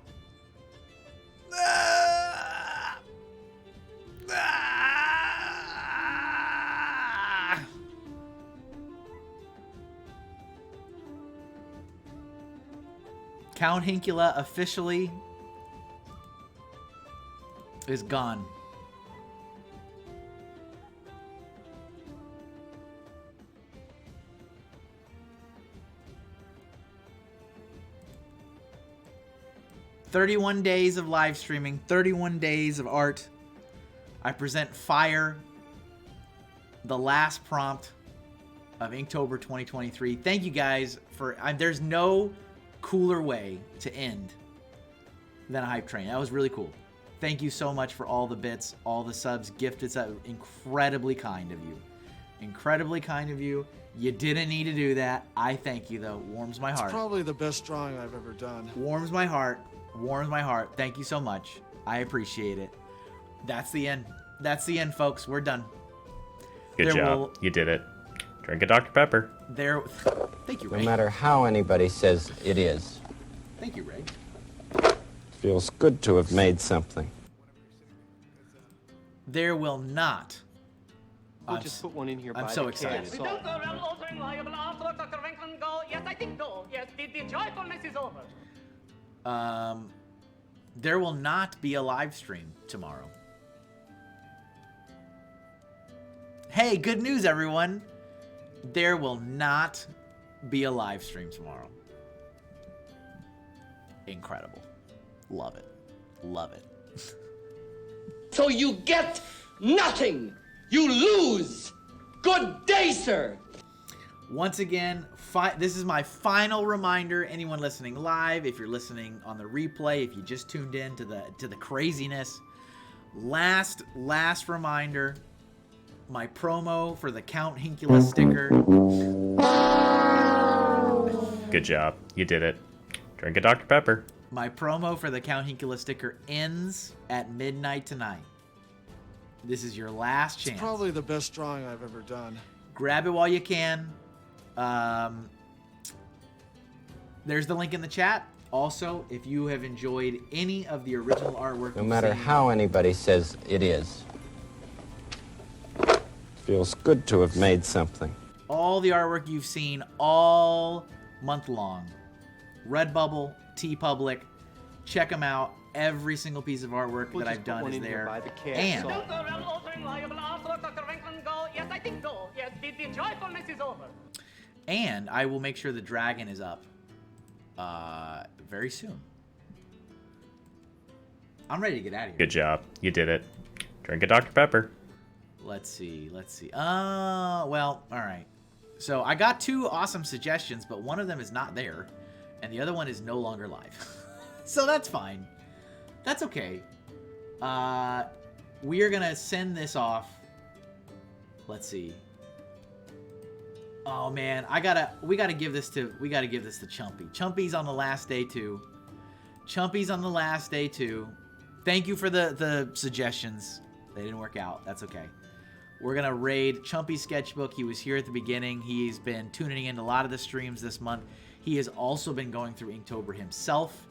S2: Ah! Ah! Count Hinkula officially is gone. "31 days of live streaming, 31 days of art. I present Fire, the last prompt of Inktober 2023. Thank you guys for... there's no cooler way to end than a hype train. That was really cool. Thank you so much for all the bits, all the subs, gifted subs. Incredibly kind of you. Incredibly kind of you. You didn't need to do that. I thank you, though. Warms my heart.
S9: It's probably the best drawing I've ever done.
S2: Warms my heart. Warms my heart. Thank you so much. I appreciate it. That's the end. That's the end, folks. We're done.
S4: Good job. You did it. Drink a Dr. Pepper.
S2: Thank you,
S3: No
S2: Ray.
S3: matter how anybody says it is.
S2: Thank you, Ray.
S3: Feels good to have made something.
S2: There will not.
S10: We'll just put one in here.
S2: I'm so excited.
S6: We don't go around altering liable afterwards, Dr. Franklin go. Yes, I think so. Yes, the joyfulness is over.
S2: There will not be a live stream tomorrow. Hey, good news, everyone. There will not be a live stream tomorrow. Incredible. Love it. Love it.
S1: So you get nothing. You lose. Good day, sir.
S2: Once again, this is my final reminder. Anyone listening live, if you're listening on the replay, if you just tuned in to the craziness, last reminder. My promo for the Count Hinkula sticker.
S4: Good job. You did it. Drink a Dr. Pepper.
S2: My promo for the Count Hinkula sticker ends at midnight tonight. This is your last chance.
S9: It's probably the best drawing I've ever done.
S2: Grab it while you can. There's the link in the chat. Also, if you have enjoyed any of the original artwork,
S3: No matter how anybody says it is. Feels good to have made something.
S2: all the artwork you've seen all month long, Redbubble, TeePublic, check them out. Every single piece of artwork that I've done is there. And I will make sure the dragon is up very soon. I'm ready to get out of here.
S4: Good job. You did it. Drink a Dr. Pepper.
S2: Let's see. Well, all right. So I got two awesome suggestions, but one of them is not there, and the other one is no longer live. So that's fine. That's okay. We are gonna send this off. Let's see. Oh man, we gotta give this to Chumpy. Chumpy's on the last day too. Thank you for the suggestions. They didn't work out. That's okay. We're gonna raid Chumpy's sketchbook. He was here at the beginning. He's been tuning in a lot of the streams this month. He has also been going through Inktober himself.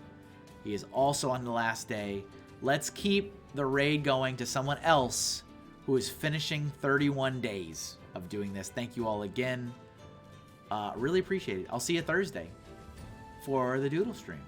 S2: He is also on the last day. Let's keep the raid going to someone else who is finishing 31 days of doing this. Thank you all again. Really appreciate it. I'll see you Thursday for the Doodle stream.